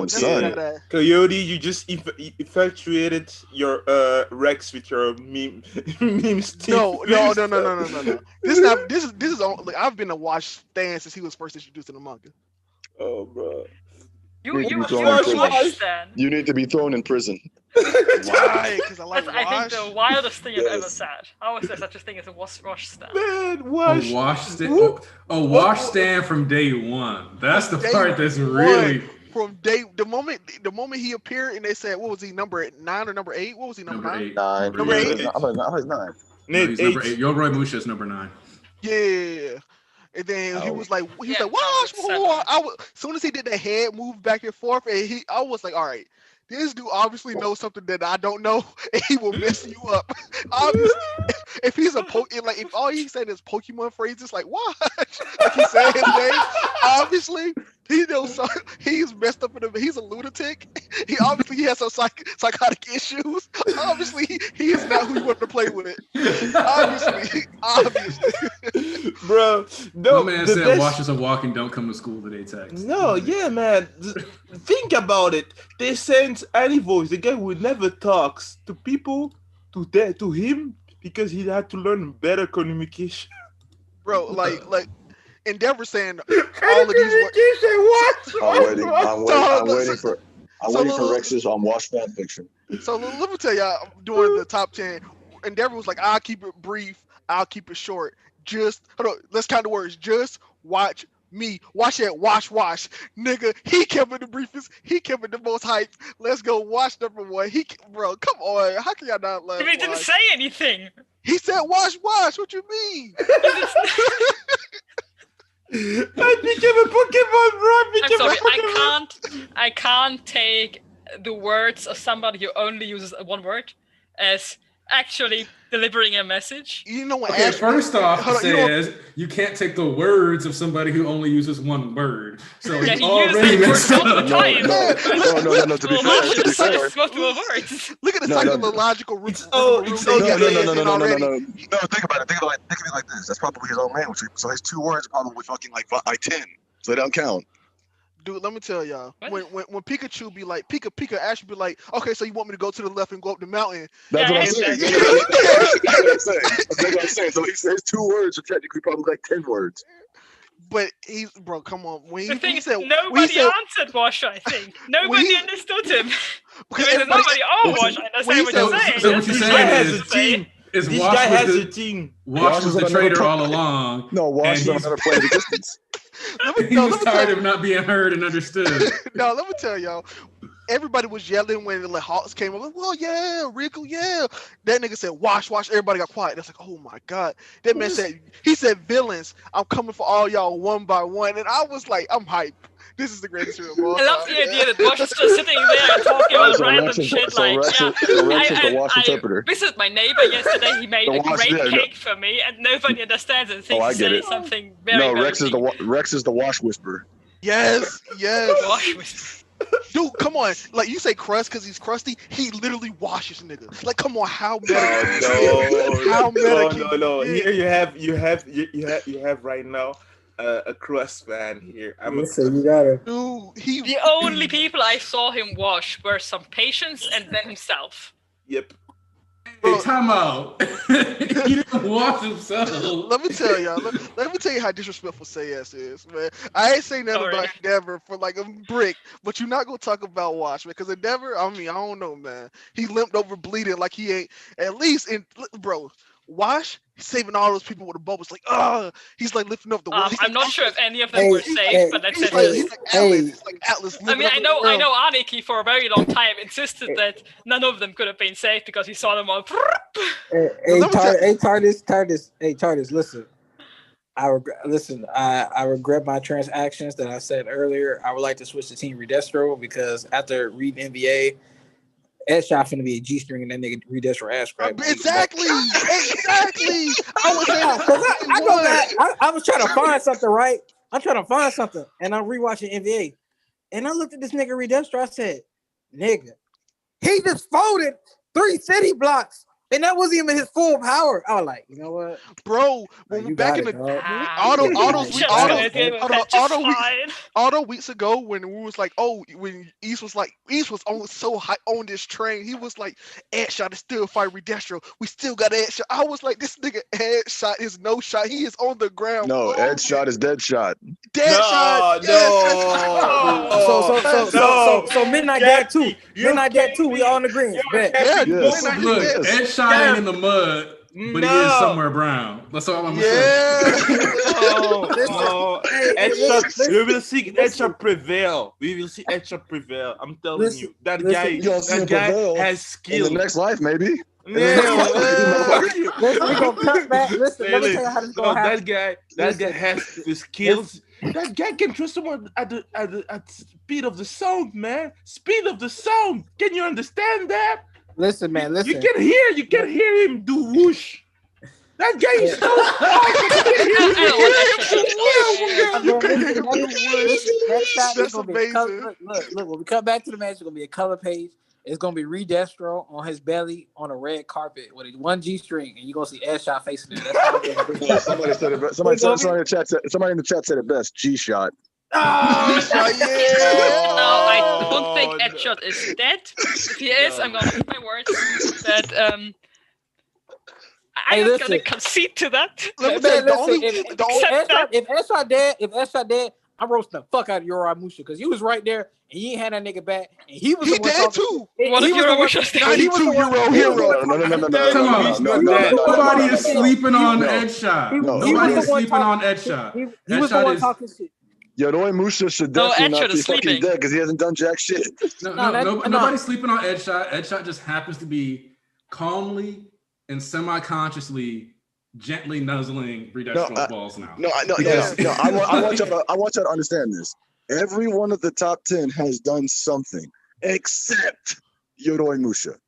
Sun. Coyote, you just infatuated your Rex with your memes. No. This is only, I've been a Wash stan since he was first introduced in the manga. Oh, bro. You Wash stan. You need to be thrown in prison. Why? Because I like Wash. I think the wildest thing I've ever said. How is there such a thing as a Wash stan? Man, Wash. Wash stand from day one. That's the part that's really. From the moment he appeared and they said, what was he, number 9 or number 8? What was he, number 9? 9. Number 8. I was 9. No, he's number 8. Yoroi Musha is number 9. Yeah. And then he was like, Wash. As soon as he did the head move back and forth, and I was like, all right, this dude obviously knows something that I don't know, and he will mess you up. Obviously, if he's if all he said is Pokemon phrases like Wash, like he said his name, obviously he knows he's messed up he's a lunatic. He has some psychotic issues. Obviously, he is not who you want to play with. Obviously. Bro, no man said Wash is a walking don't come to school today text. No, yeah, man. Think about it. They sent any voice. The guy who never talks to people to him because he had to learn better communication. Bro, like Endeavor saying all of these words. I'm waiting for Rex's Wash fan fiction. So let me tell y'all, during the top 10, Endeavor was like, I'll keep it brief, I'll keep it short. Hold on, let's count the words. Just watch me. Watch it, wash. Nigga, he kept it the briefest, he kept it the most hype. Let's go watch number 1. Bro, come on. How can y'all not laugh? He didn't say anything. He said wash. What you mean? I became a Pokemon, bro. I'm sorry, I can't take the words of somebody who only uses one word as actually delivering a message. You know what? Okay, first off, you can't take the words of somebody who only uses one word. So yeah, he already messed up. No. To be fair, multiple words. Look at the psychological root. No. Think about it. Think of it like this. That's probably his own language. So his 2 words are probably fucking like 10. So they don't count. Dude, let me tell y'all. When Pikachu be like, Pika, Ash be like, okay, so you want me to go to the left and go up the mountain? That's what I'm saying. That's what I'm saying. So his 2 words are technically probably like 10 words. But come on. Nobody answered Wash, I think. Nobody understood him. Wash, I understand what you're saying. So what you're saying is this guy has a team. Wash was the traitor all along. No, Wash is another plane of existence. He was tired of not being heard and understood. No, let me tell y'all. Everybody was yelling when the Hawks came up. Like, well, yeah, Rico, yeah. That nigga said, wash. Everybody got quiet. That's like, oh my God. That man said, villains, I'm coming for all y'all one by one. And I was like, I'm hyped. This is the greatest hero of all time. I love the idea that Wash is just sitting there and talking about random shit I visited my neighbor yesterday. He made a great cake for me, and nobody understands it. Thinks he's saying something very Rex is the Wash Whisperer. Yes. Wash Whisperer. Dude, come on. Like, you say crust because he's crusty. He literally washes niggas. Like, come on, how meta? How meta? No. Here you have right now a crust fan here. You gotta. Dude, the only people I saw him wash were some patients and then himself. Yep. Hey, time out. He didn't wash himself. Let me tell y'all. Let me tell you how disrespectful Say-Ass is, man. I ain't saying nothing Sorry. about Endeavor for like a brick, but you're not gonna talk about Wash, man. Because Endeavor, I mean, I don't know, man. He limped over bleeding like he ain't. At least in bro, Wash saving all those people with the bubbles. Like, he's like lifting up the world. He's I'm like not sure if any of them Hey, were safe, hey, but that's He's it. like Atlas. He's like Atlas. I mean, living I up the world. know Aniki for a very long time insisted that none of them could have been safe because he saw them all. Hey, Tardis, listen. I regret my transactions that I said earlier. I would like to switch to Team Redestro because after reading NBA, Headshot finna be a G string and that nigga Redestro ass crack. Exactly. I was saying I go back. I was trying to find something, right? I'm trying to find something, and I'm rewatching NBA, and I looked at this nigga Redestro. I said, "Nigga, he just folded 3 city blocks." And that wasn't even his full power. I was like, you know what, bro? When we back in the auto weeks ago when we was like, when East was on so high on this train, he was like, Headshot is still fighting Redestro. We still got Headshot. I was like, this nigga Headshot is no shot. He is on the ground. No, Headshot is dead shot. Dead shot. So Midnight Dad 2. Midnight Dad 2, we all in agreement. Look, Headshot ain't in the mud, but he is somewhere brown. That's all I'm gonna say. No. Headshot. We will see Headshot prevail. I'm telling you, that guy has skill. In the next life, maybe. We're gonna cut back. Listen, let me tell you how this gonna happen. That guy has the skills. That guy can trust someone at speed of the sound, man. Speed of the sound. Can you understand that? Listen, man. Listen. You can hear him do whoosh. That guy is so That's amazing. Look, when we come back to the match, it's gonna be a color page. It's gonna be Redestro on his belly on a red carpet with a 1 G string, and you're gonna see Headshot facing it. That's how somebody said it best. Somebody in the chat said it best. G shot. No, I don't think Headshot is dead. If he is, I'm gonna keep my words. That I'm not gonna concede to that. If Headshot dead, I'm roasting the fuck out of Uriah Musha because you was right there and you ain't had that nigga back, and he was the one talking. Too. What if Uriah Musha's dead? 92 Euro. No. Nobody is sleeping on Headshot. Nobody is sleeping on Headshot. He was the one talking shit. Yoroi Musha should definitely not be fucking dead because he hasn't done jack shit. Nobody's sleeping on Headshot. Headshot just happens to be calmly and semi-consciously gently nuzzling Redestro's balls now. I want y'all to understand this. Every one of the top 10 has done something except Yoroi Musha.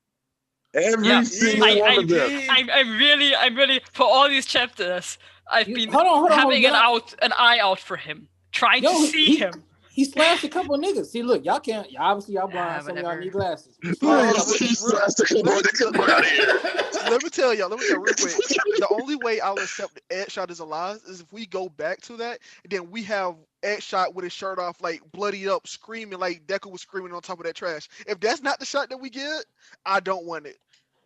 Every single one of them. I'm really for all these chapters. I've been having an eye out for him, trying to see him. He slashed a couple of niggas. See, look, y'all can't. Obviously, y'all blind. Some of y'all need glasses. He slashed a couple of niggas. Let me tell y'all real quick. The only way I'll accept Headshot is alive is if we go back to that, and then we have Headshot with his shirt off, like bloodied up, screaming like Deku was screaming on top of that trash. If that's not the shot that we get, I don't want it.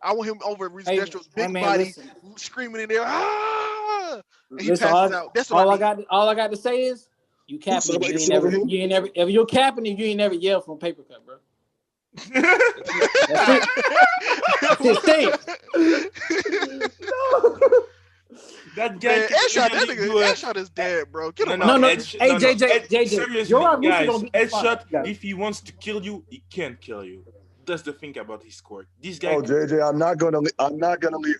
I want him over Redestro's big body screaming in there. And he passes out. That's all I got to say is you capping. You ain't never. If you're capping, you ain't never yelled from paper cut, bro. That's it. That guy, Headshot is dead, bro. Get him out. No. Hey, JJ. Seriously, guys, Headshot, if he wants to kill you, he can't kill you. That's the thing about his quirk. This guy. Oh, JJ, I'm not gonna leave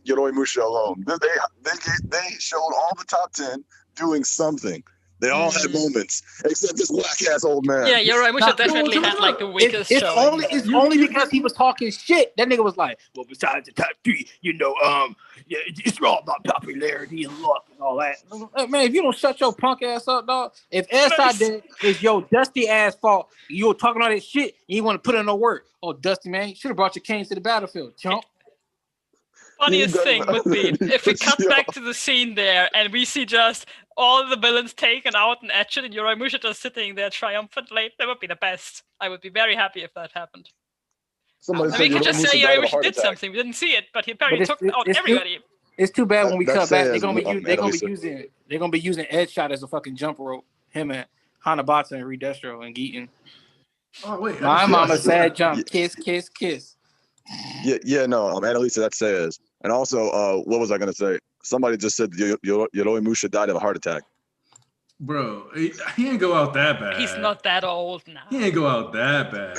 Yoroi Musha alone. They showed all the top 10 doing something. They all had moments, except this whack ass old man. Yeah, Yoroi Musha definitely had like the weakest show. It's only because he was talking shit. That nigga was like, well, besides the top 3, it's all about popularity and luck and all that. Man, if you don't shut your punk ass up, dog. If SI did, it's your dusty ass fault. You were talking all that shit, and you want to put in no work. Oh, Dusty, man, you should have brought your canes to the battlefield, chump. Funniest thing would be if we cut back to the scene there and we see just all the villains taken out and etched and Yoroi Musha just sitting there triumphantly. That would be the best. I would be very happy if that happened. Somebody And said we can Yoroi just Musa say died of a Yorimushi heart did attack. something. We didn't see it, but he apparently But took out it's everybody. It's too bad when we That cut back. They're says, gonna be Annalisa. using Ed Shot as a fucking jump rope. Him and Hanabata and Redestro and Geaton. Oh wait, My I just mama realized said that. jump, kiss, kiss, kiss. Yeah, no, Annalisa, that says. And also, what was I gonna say? Somebody just said Yoroi Musa died of a heart attack. Bro, he ain't go out that bad. He's not that old now. He ain't go out that bad.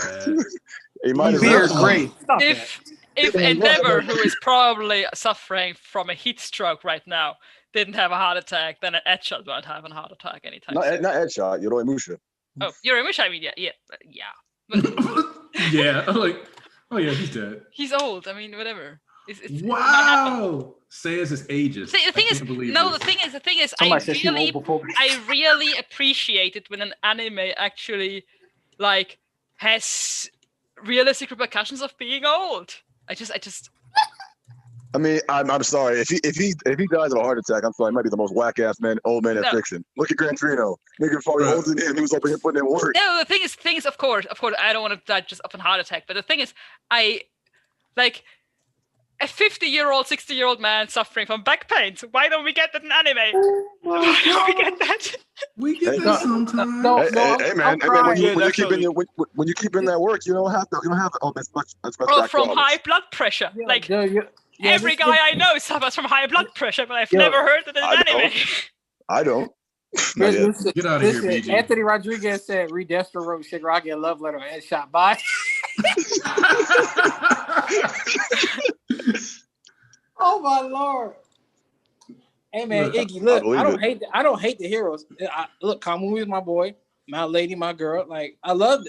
He might as Beard well. great. Stop that. If Endeavor, who is probably suffering from a heat stroke right now, didn't have a heart attack, then Edshot won't have a heart attack anytime soon. Not Headshot, Yoroi Musa. Oh, Yorimushi, I mean, yeah. Yeah, I'm like, oh yeah, he's dead. He's old. I mean, whatever. It's not happening. Wow. Says his ages. See, the thing is, Somebody said she old before. I really appreciate it when an anime actually, like, has realistic repercussions of being old. I just. I mean, I'm sorry. If he dies of a heart attack, I'm sorry. He might be the most whack ass old man in fiction. Look at Gran Torino. Nigga probably older than him. He was over here putting in work. No, the thing is, of course, I don't want to die just of a heart attack. But the thing is, I like a 50-year-old, 60-year-old man suffering from back pain. So why don't we get that in anime? Why don't we get that? We get that sometimes. Hey, man. When you keep in that work, you don't have as much. Or from high blood pressure. Every guy I know suffers from high blood pressure, but I've never heard that in an anime. I don't. Get out of here, BG. Anthony Rodriguez said Redestro wrote Shigaraki a love letter and shot by. Oh my lord! Hey man, Look, Iggy, look, I don't hate the heroes. Look, Kamui is my boy, my lady, my girl. Like I love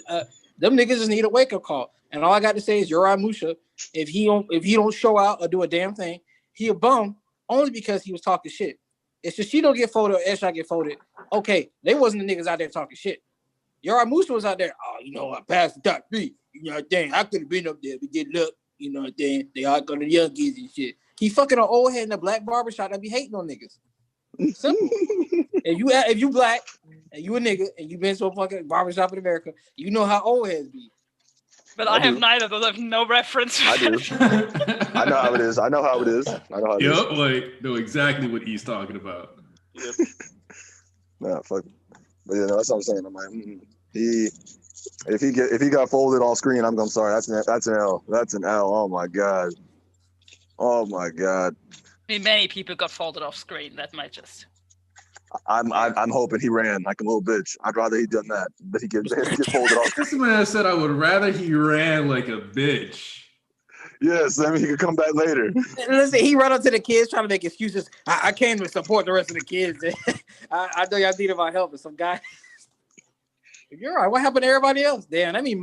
them niggas. Just need a wake up call. And all I got to say is Yoroi Musa. If he don't show out or do a damn thing, he a bum only because he was talking shit. It's just she don't get folded or Eshot get folded. Okay, they wasn't the niggas out there talking shit. Yoroi Musa was out there. Oh, I passed the top three. You know what I'm saying? I could have been up there, but get luck. You know what I'm saying? They all got the young kids and shit. He fucking an old head in a black barbershop that be hating on niggas. Simple. if you black and you a nigga and you been to a fucking barbershop in America, you know how old heads be. But I have neither of those. I have no reference. I do. I know how it is. Yep, like know exactly what he's talking about. Yep. Nah, fuck. But yeah, no, that's what I'm saying. I'm like, if he got folded off screen, I'm sorry. That's an L. That's an L. Oh my god. Oh my god. I mean, many people got folded off screen. That might just. I'm hoping he ran like a little bitch. I'd rather he done that, but he get folded off. This man said I would rather he ran like a bitch. Yes, I mean he could come back later. Listen, he run up to the kids trying to make excuses. I came to support the rest of the kids. I know y'all needed my help, but some guy. You're right. What happened to everybody else? Damn, that mean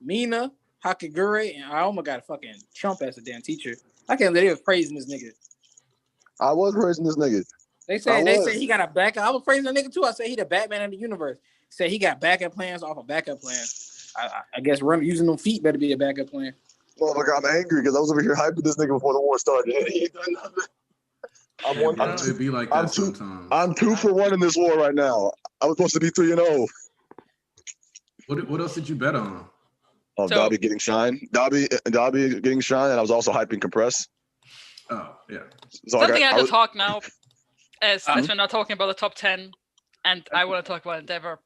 Mina, Hakagure, and I almost got a fucking chump as a damn teacher. I can't believe they was praising this nigga. I was praising this nigga. They say he got a backup. I was praising the nigga too. I said he the Batman of the universe. Said he got backup plans off of backup plans. I guess using them feet better be a backup plan. Motherfucker, I'm angry because I was over here hyping this nigga before the war started. He ain't done nothing. It'd be like that sometimes. I'm 2 for 1 in this war right now. I was supposed to be 3-0. What else did you bet on? Dobby getting shine. Dobby getting shine, and I was also hyping compress. Oh yeah. So Something I have to talk now, as we're not talking about the top 10, and I want to talk about Endeavor.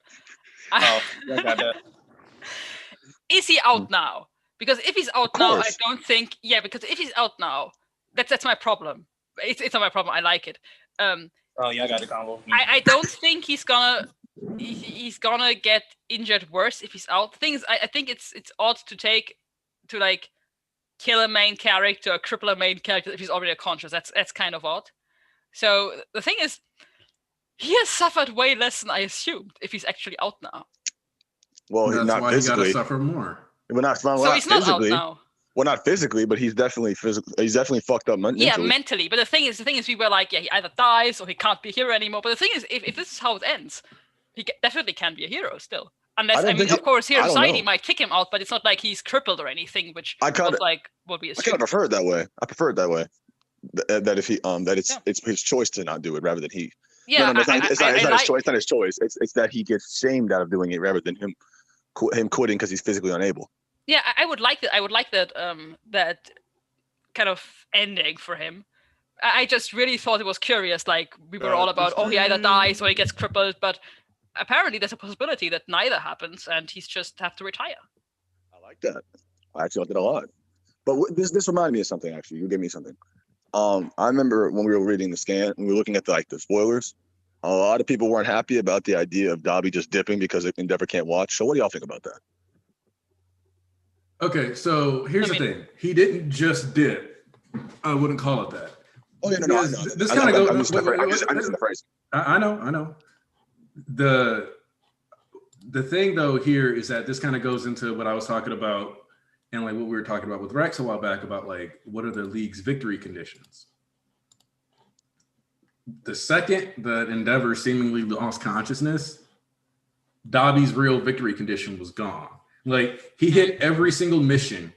Is he out now? Because if he's out now, I don't think. Yeah, because if he's out now, that's my problem. It's not my problem. I like it. I got the combo. I don't think he's gonna get injured worse if he's out. The thing is, I think it's odd to like kill a main character or cripple a main character if he's already unconscious. That's kind of odd. So the thing is, he has suffered way less than I assumed if he's actually out now. Well, that's not why physically. He gotta suffer more. So he's not out now. Well, not physically, but he's definitely physically. He's definitely fucked up mentally. Yeah, mentally. But the thing is, we were like, yeah, he either dies or he can't be a hero anymore. But the thing is, if this is how it ends, he definitely can be a hero still. Unless, of course, Hero Society might kick him out, but it's not like he's crippled or anything, which would be a. I kind of prefer it that way. That if he it's his choice to not do it rather than he. Yeah, no, it's not his choice. It's not his choice. It's that he gets shamed out of doing it rather than him quitting because he's physically unable. Yeah, I would like that. I would like that. That kind of ending for him. I just really thought it was curious. Like we were all about, he either dies or he gets crippled, but apparently there's a possibility that neither happens, and he's just have to retire. I like that. I actually like it a lot. But this reminded me of something. Actually, you gave me something. I remember when we were reading the scan, and we were looking at the spoilers. A lot of people weren't happy about the idea of Dobby just dipping because Endeavor can't watch. So what do y'all think about that? Okay, so here's the thing. He didn't just dip. I wouldn't call it that. Oh yeah, no, I know. This kind of goes. I'm using the phrase. I know. The thing though here is that this kind of goes into what I was talking about, and like what we were talking about with Rex a while back about like what are the league's victory conditions. The second that Endeavor seemingly lost consciousness, Dobby's real victory condition was gone. Like he hit every single mission,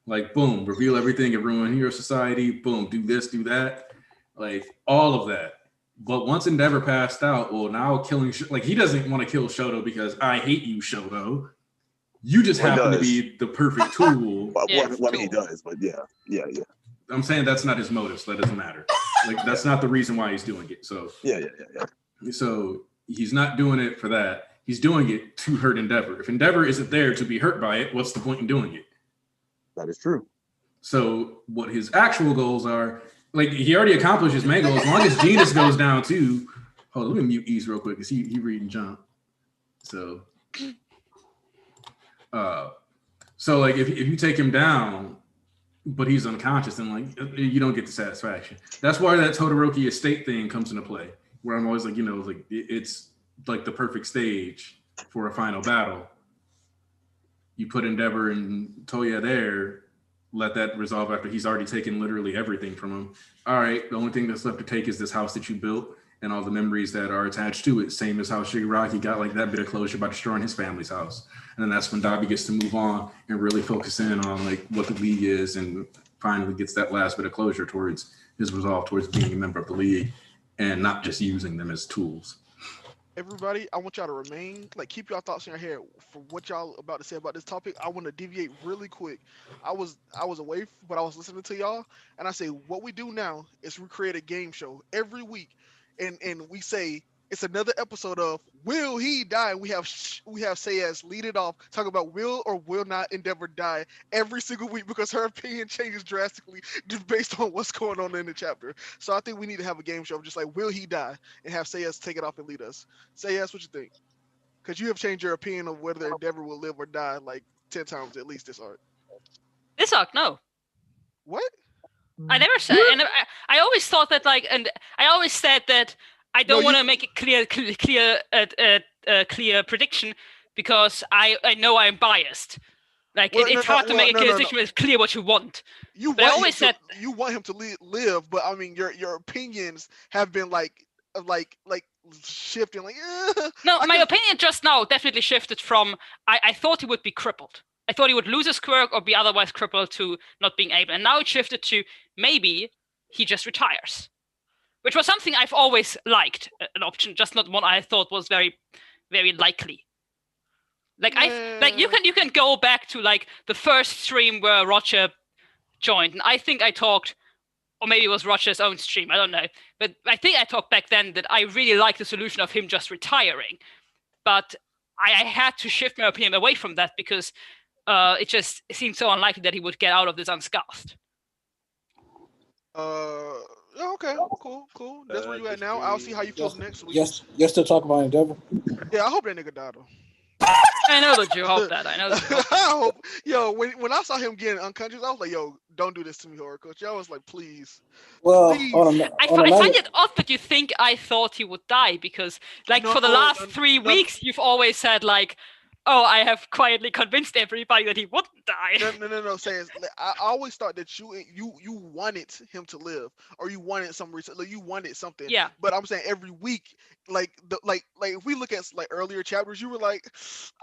like boom, reveal everything, ruin Hero Society, boom, do this, do that, like all of that. But once Endeavor passed out, well, now killing like he doesn't want to kill Shoto because I hate you, Shoto. You just happen to be the perfect tool. Well, I mean, he does, but yeah. I'm saying that's not his motive, so that doesn't matter. Like that's not the reason why he's doing it. So yeah. So he's not doing it for that. He's doing it to hurt Endeavor. If Endeavor isn't there to be hurt by it, what's the point in doing it? That is true. So what his actual goals are, like he already accomplished his main goal. As long as Genus goes down too. Hold on, let me mute Ease real quick because he reading jump. So like if you take him down, but he's unconscious, then like you don't get the satisfaction. That's why that Todoroki estate thing comes into play. Where I'm always like, like it's like the perfect stage for a final battle. You put Endeavor and Toya there, let that resolve after he's already taken literally everything from him. All right, the only thing that's left to take is this house that you built and all the memories that are attached to it. Same as how Shigaraki got like that bit of closure by destroying his family's house. And then that's when Dobby gets to move on and really focus in on like what the league is and finally gets that last bit of closure towards his resolve towards being a member of the league and not just using them as tools. Everybody, I want y'all to remain, like, keep y'all thoughts in your head for what y'all about to say about this topic. I want to deviate really quick. I was away, but I was listening to y'all, and I say what we do now is we create a game show every week, and we say it's another episode of Will He Die? And we have Sayas lead it off, talk about will or will not Endeavor die every single week because her opinion changes drastically just based on what's going on in the chapter. So I think we need to have a game show of just like, will he die? And have Sayas take it off and lead us. Sayas, what you think? Because you have changed your opinion of whether Endeavor will live or die like 10 times at least this arc. This arc, no. What? I never said, and I always thought that and I always said that I don't want to make a clear prediction because I know I'm biased. Like it's hard to make a clear prediction. It's clear what you want. You want him to live, but I mean your opinions have been like shifting. Like no, my opinion just now definitely shifted from I thought he would be crippled. I thought he would lose his quirk or be otherwise crippled to not being able, and now it shifted to maybe he just retires. Which was something I've always liked, an option, just not one I thought was very, very likely. Like you can go back to like the first stream where Roger joined, and I think I talked, or maybe it was Roger's own stream, I don't know. But I think I talked back then that I really liked the solution of him just retiring. But I had to shift my opinion away from that because it just seemed so unlikely that he would get out of this unscathed. Okay, cool. That's where you at now. I'll see how you feel next week. Yes, you're still talking about Endeavor? Yeah, I hope that nigga died though. I know that you hope that. I hope. When I saw him getting unconscious, I was like, yo, don't do this to me, horror coach. I was like, please. Well, please. I find it odd that you think I thought he would die because, for the last 3 weeks, you've always said like, oh, I have quietly convinced everybody that he wouldn't die. No. Saying, I always thought that you wanted him to live, or you wanted some reason, you wanted something. Yeah. But I'm saying every week, if we look at earlier chapters, you were like,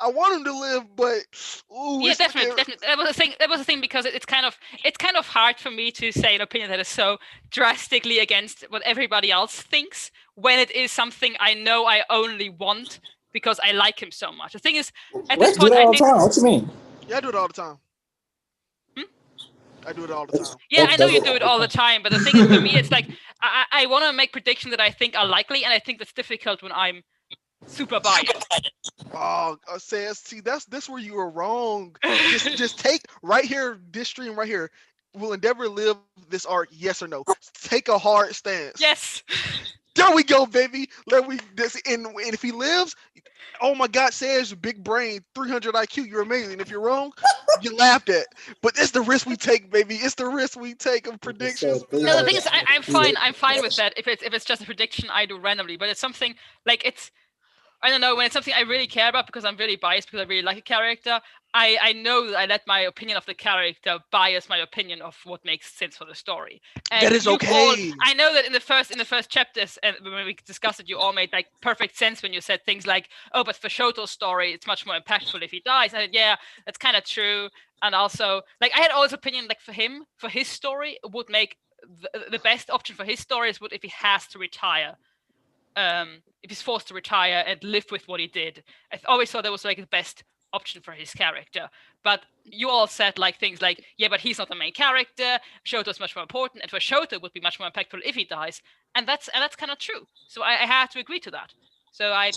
I want him to live, but ooh. Yeah, definitely. That was a thing because it's kind of hard for me to say an opinion that is so drastically against what everybody else thinks when it is something I know I only want because I like him so much. The thing is, at this point, do it all the time. What you mean? Yeah, I do it all the time. I do it all the time. Yeah, I know you do it all the time, but the thing is, for me, it's like I want to make predictions that I think are likely, and I think that's difficult when I'm super biased. Oh, says, see, that's where you were wrong. Just take right here, this stream right here. Will Endeavor live this arc? Yes or no? Take a hard stance. Yes. There we go, baby. And if he lives, oh my God, says big brain, 300 IQ, you're amazing. If you're wrong, you laughed at. But it's the risk we take, baby. It's the risk we take of predictions. No, the thing is, I'm fine. I'm fine with that. If it's just a prediction I do randomly, but it's something like I don't know, when it's something I really care about because I'm really biased because I really like a character, I know that I let my opinion of the character bias my opinion of what makes sense for the story. And that is okay. I know that in the first chapters, and when we discussed it, you all made like perfect sense when you said things like, "Oh, but for Shoto's story, it's much more impactful if he dies." And yeah, that's kind of true. And also, like, I had all this opinion, like for his story, it would make the best option for his story is if he has to retire. If he's forced to retire and live with what he did. I always thought that was like the best option for his character. But you all said like things like, yeah, but he's not the main character. Shoto's much more important, and for Shoto it would be much more impactful if he dies. And that's kind of true. So I had to agree to that. So I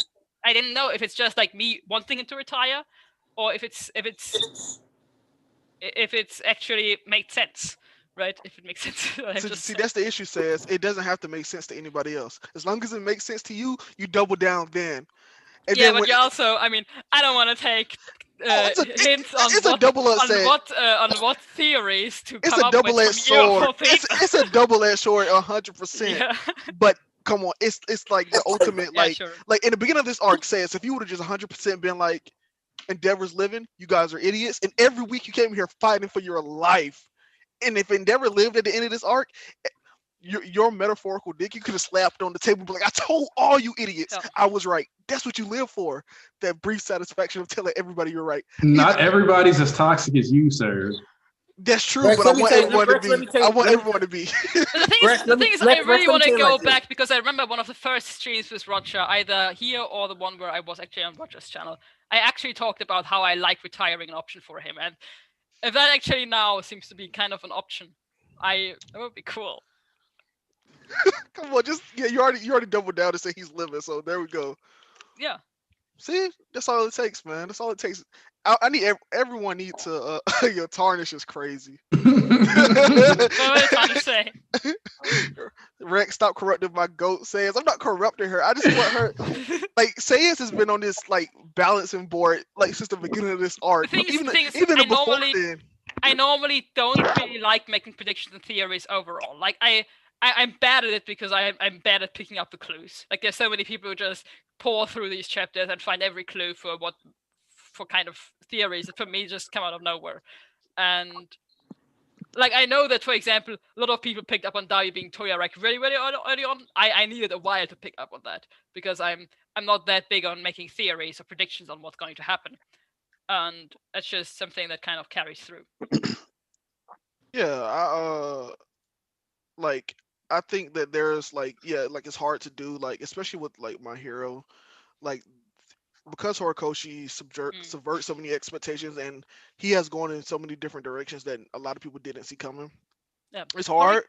didn't know if it's just like me wanting him to retire, or if it's actually made sense. Right, if it makes sense. See, that's the issue. Says it doesn't have to make sense to anybody else. As long as it makes sense to you, you double down then. And yeah, then but you also, I mean, I don't want to take hints on what theories to come up with. It's a double-edged sword. It's a double-edged sword, 100%. But come on, it's like the ultimate, like in the beginning of this arc, says if you would have just 100% been like, Endeavor's living, you guys are idiots, and every week you came here fighting for your life. And if Endeavor lived at the end of this arc, your metaphorical dick, you could have slapped on the table and be like, I told all you idiots I was right. That's what you live for. That brief satisfaction of telling everybody you're right. Not everybody's as toxic as you, sir. That's true, Rex, but I want everyone to be. The thing is, I really want to go back because I remember one of the first streams with Roger, either here or the one where I was actually on Roger's channel. I actually talked about how I like retiring an option for him, and if that actually now seems to be kind of an option, that would be cool. Come on, you already doubled down to say he's living, so there we go. Yeah. See, that's all it takes, man. That's all it takes. I need everyone needs to. Your tarnish is crazy. What are you trying to say? Rex, stop corrupting my goat. Says I'm not corrupting her. I just want her. Like Sayers has been on this like balancing board like since the beginning of this arc. Even before then. I normally don't really like making predictions and theories overall. Like I'm bad at it because I'm bad at picking up the clues. Like there's so many people who just pour through these chapters and find every clue for kind of theories that for me just come out of nowhere. And like I know that, for example, a lot of people picked up on Dawi being Toyarek really, really early on. I needed a while to pick up on that because I'm not that big on making theories or predictions on what's going to happen. And that's just something that kind of carries through. Yeah, I think that there's like it's hard to do, like especially with like My Hero, like because Horikoshi subverts so many expectations and he has gone in so many different directions that a lot of people didn't see coming. Yeah. It's hard.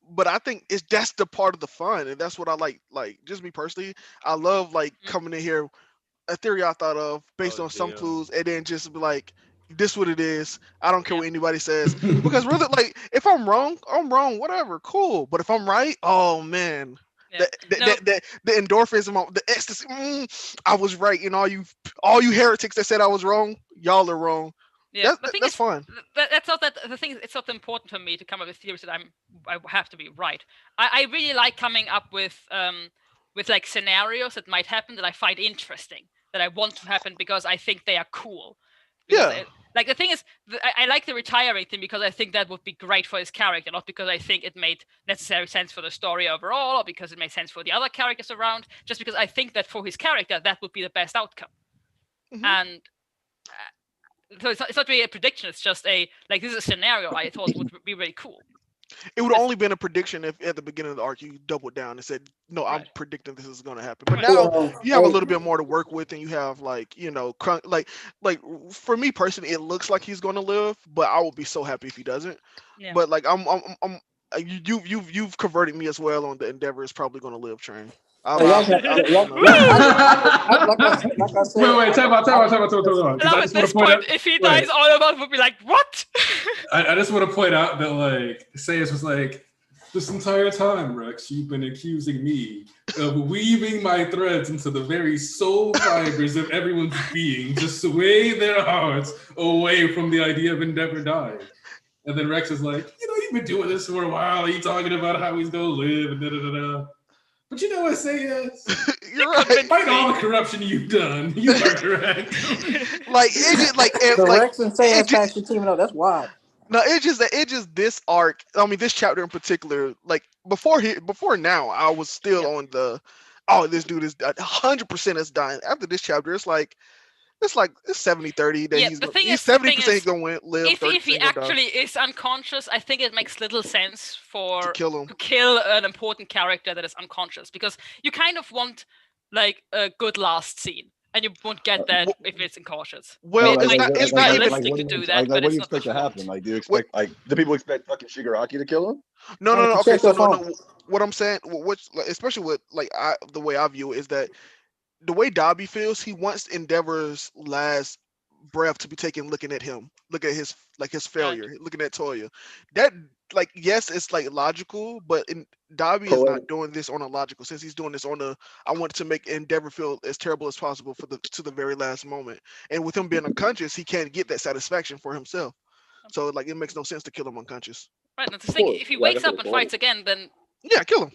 But I think that's the part of the fun, and that's what I like. Like just me personally, I love like coming in here, a theory I thought of based on some clues, and then just be like, this what it is. I don't care what anybody says. Because really, like, if I'm wrong, whatever, cool. But if I'm right, oh man. Yeah. The endorphins, the ecstasy, I was right. And all you heretics that said I was wrong, y'all are wrong. Yeah, that's fun. That's not that. The thing is, it's not important for me to come up with theories that I have to be right. I really like coming up with like scenarios that might happen that I find interesting, that I want to happen because I think they are cool. Because like the thing is, I like the retiring thing because I think that would be great for his character, not because I think it made necessary sense for the story overall, or because it made sense for the other characters around. Just because I think that for his character, that would be the best outcome. Mm-hmm. And so it's not really a prediction. It's just this is a scenario I thought would be really cool. It would only been a prediction if at the beginning of the arc you doubled down and said, "No, I'm Right. predicting this is going to happen." But Right. now you have a Hey, little bit more to work with, and you have like like for me personally, it looks like he's going to live, but I will be so happy if he doesn't. Yeah. But like you've converted me as well on the Endeavor is probably going to live train. y'all can- y'all- Woo! like I said, Wait, time out. I 'Cause love I at just want this to point point, out. if he wait. dies, all of us would be like, what? I just want to point out that like Sayas was like, this entire time, Rex, you've been accusing me of weaving my threads into the very soul fibers of everyone's being, just sway their hearts away from the idea of Endeavor dying. And then Rex is like, you've been doing this for a while. He's talking about how he's gonna live and da-da-da-da. But you know what, Sayas? You're right. Despite all the corruption you've done, you are correct. Like it just like if the like Rex and Sayas faction teaming up. That's wild. no, it's just this arc. I mean, this chapter in particular. Like before now, I was still on the, this dude is 100% is dying. After this chapter, it's 70-30 that Yeah, he's the thing he's is- the 70% thing he's is, gonna live. If 30% he gonna die. actually is unconscious, I think it makes little sense To kill him. to kill an important character that is unconscious, because you kind of want like a good last scene, and you won't get that if it's incautious. Well, It might it's be not even realistic to do that, but what do it's you not expect to what you happen? want. Like, do you expect do people expect fucking Shigaraki to kill him? no. Monica, Okay, check so your phone. no. What I'm saying, which especially with the way I view it is that the way Dobby feels, he wants Endeavor's last breath to be taken looking at him, look at his failure, looking at Toya. That yes, it's logical, but Dobby is not doing this on a logical sense. He's doing this on a I want to make Endeavor feel as terrible as possible to the very last moment. And with him being unconscious, he can't get that satisfaction for himself. So it makes no sense to kill him unconscious. Right, that's the thing. If he wakes up and fights again, then Yeah, kill him.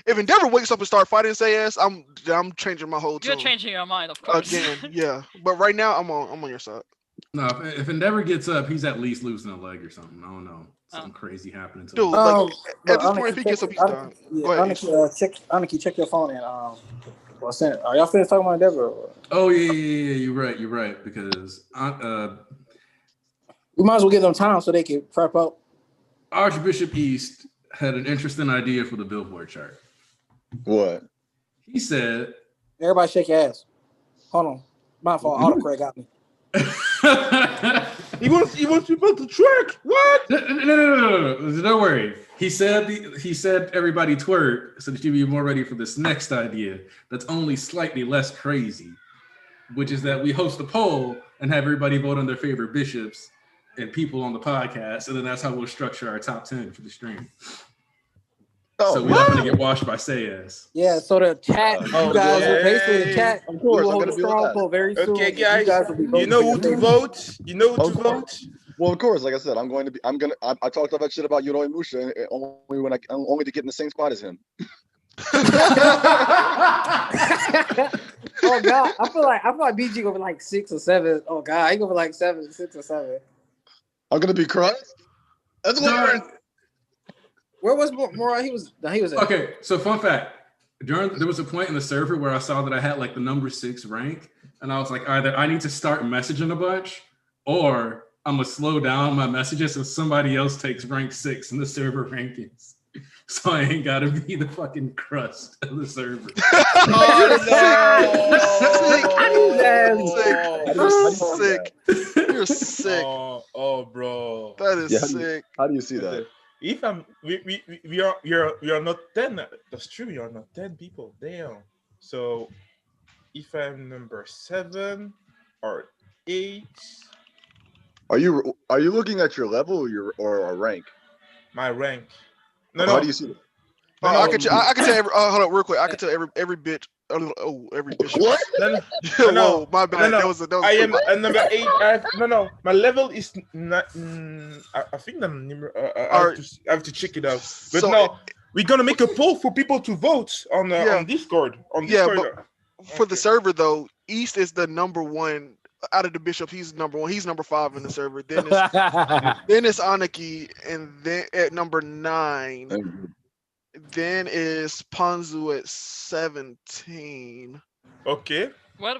If Endeavor wakes up and start fighting Sayas, I'm changing my whole tune. you're changing your mind, of course. Again, yeah. But right now I'm on your side. No, if Endeavor gets up, he's at least losing a leg or something. I don't know. Something crazy happening to Dude, him. at this point, if he gets up, he's done. Go ahead. Aniki, check your phone and what's that? Are y'all finished talking about Endeavor? Oh yeah. You're right. Because We might as well give them time so they can prep up. Archbishop East had an interesting idea for the Billboard chart. What? He said, Everybody shake your ass. Hold on. My fault. Autocorrect got me. He wants people to track. What? No. Don't worry. He said everybody twerk so that you be more ready for this next idea that's only slightly less crazy, which is that we host a poll and have everybody vote on their favorite bishops and people on the podcast, and then that's how we'll structure our top 10 for the stream. So we're not going to get washed by Sayas. Yeah, so the chat, you guys will basically the chat. Of course, we will I'm hold gonna a be on strong that. poll very soon. Okay, and guys, will be you voting know for who your to favorite. vote. You know who Of to course. vote. Well, of course, like I said, I talked all that shit about Yoroi Musha only to get in the same spot as him. Oh God, I feel like BG gonna be like 6 or 7. Oh God, he gonna be like 6 or 7. I'm gonna be crushed. That's what Where was Morai? He was at. Okay, so fun fact. There was a point in the server where I saw that I had like the number 6 rank, and I was like, either I need to start messaging a bunch, or I'm gonna slow down my messages so somebody else takes rank 6 in the server rankings. So I ain't gotta be the fucking crust of the server. Sick. You're sick. Oh, bro. That is sick. How do you see that? If we are not 10, that's true. We are not 10 people. Damn. So if I'm number 7 or 8, Are you looking at your level or a rank? my rank. How do you see that? I can tell every. Hold on, real quick. I can tell every bitch. Every bitch. What? No, Whoa, my bad. No. That was I am a number 8. My level is not. I think I'm number. I have to check it out. But So- no, we're gonna make a poll for people to vote on Discord. Yeah, but for the server though, East is the number 1 out of the bishops. He's number 1. He's number 5 in the server. Then it's Aniki, and then at number 9. Then is Panzu at 17. Okay. What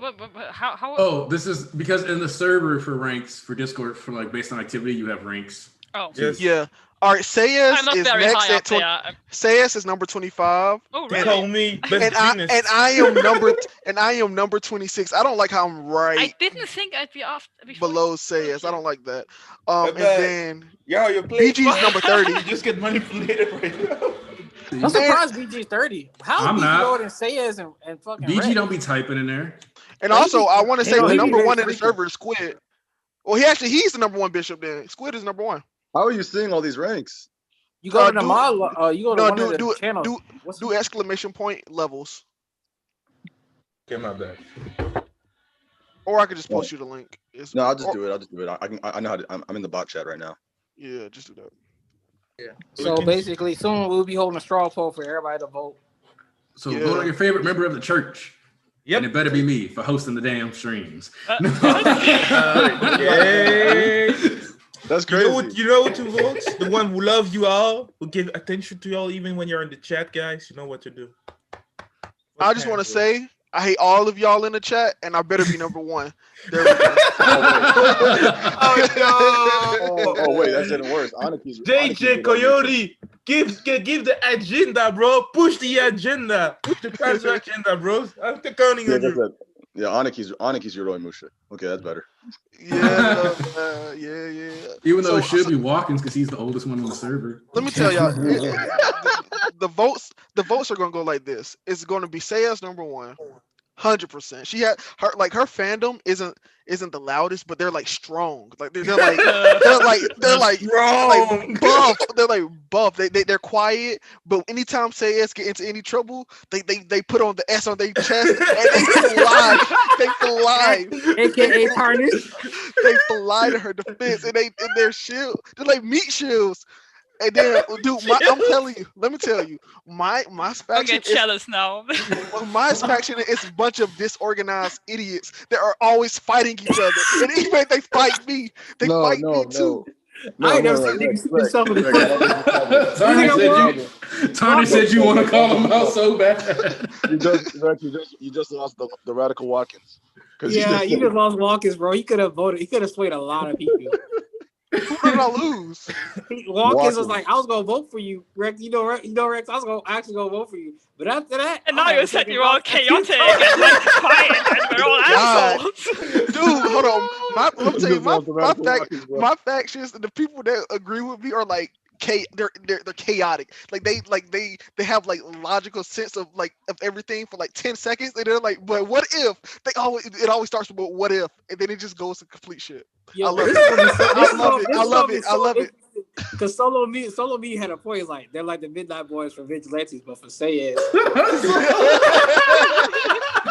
how? Oh, this is because in the server for ranks for Discord for like based on activity, you have ranks. Oh. Yes. Yeah. All right. Sayas I'm not is very next high at up 20. there. Sayas is number 25. Oh, They really? call me best genius. And I am number 26. I don't like how I'm I right didn't think I'd be before. below Sayas. I don't like that. But And then yo, you're playing. BG's number 30. You just get manipulated right now. I'm surprised BG's 30. How is I'm BG not. lower than Sayas and fucking BG Red? don't be typing in there. And also, I want to say Hell, the he number very one in the frequent. server is Squid. Well, he's the number one bishop. Then Squid is number one. How are you seeing all these ranks? You go to the do- mod. You go to No, one of the do channels. do exclamation point levels, Okay, my bad. or I could just post you the link. No, I'll just do it. I know how to. I'm in the bot chat right now. Yeah, just do that. Yeah. So basically, soon we'll be holding a straw poll for everybody to vote. So vote on your favorite member of the church. Yep. And it better be me for hosting the damn streams. Okay. That's crazy. You know what to vote? The one who loves you all, who give attention to you all, even when you're in the chat, guys. You know what to do. I just want to say I hate all of y'all in the chat, and I better be number one. There we go. Oh wait, that's getting worse. Anaki's JJ Coyote, give the agenda, bro. Push the agenda. Push the transfer agenda, bro. I'm counting on you. Yeah, Anaki's Yoroi Musha. Okay, that's better. Yeah. Even though it should be Watkins because he's the oldest one on the server. Let me tell y'all, the votes are gonna go like this. It's gonna be Sayas number one, 100%. She had her fandom isn't the loudest, but they're like strong. Like they're like buff. They're like buff. They're quiet, but anytime Sayas get into any trouble, they put on the S on their chest and they fly. They fly. AKA tarnish. They fly to her defense, and their shield. They're like meat shields. And then, dude, I'm telling you, let me tell you, my I faction get jealous now. my faction is a bunch of disorganized idiots that are always fighting each other. And even if they fight me, they fight me too. I ain't never seen niggas shoot himself in the foot. Tony said you want to call him out so bad. You just lost the radical Watkins. Yeah, you just lost Watkins, bro. He could have voted. He could have swayed a lot of people. Who did I lose? Watkins was like, I was gonna vote for you, Rex. You know, Rex. I was gonna actually go vote for you. But after that, And now you said you're all chaotic and like quiet and we're all assholes. Dude, hold on. Let me tell you, my factions, the people that agree with me are like they're chaotic. Like they have like logical sense of everything for like 10 seconds, and they're like, but what if it always starts with what if, and then it just goes to complete shit. Yo, I love it. Because Solo Me had a point. He's like, they're like the Midnight Boys for Vigilantes, but for Sayas.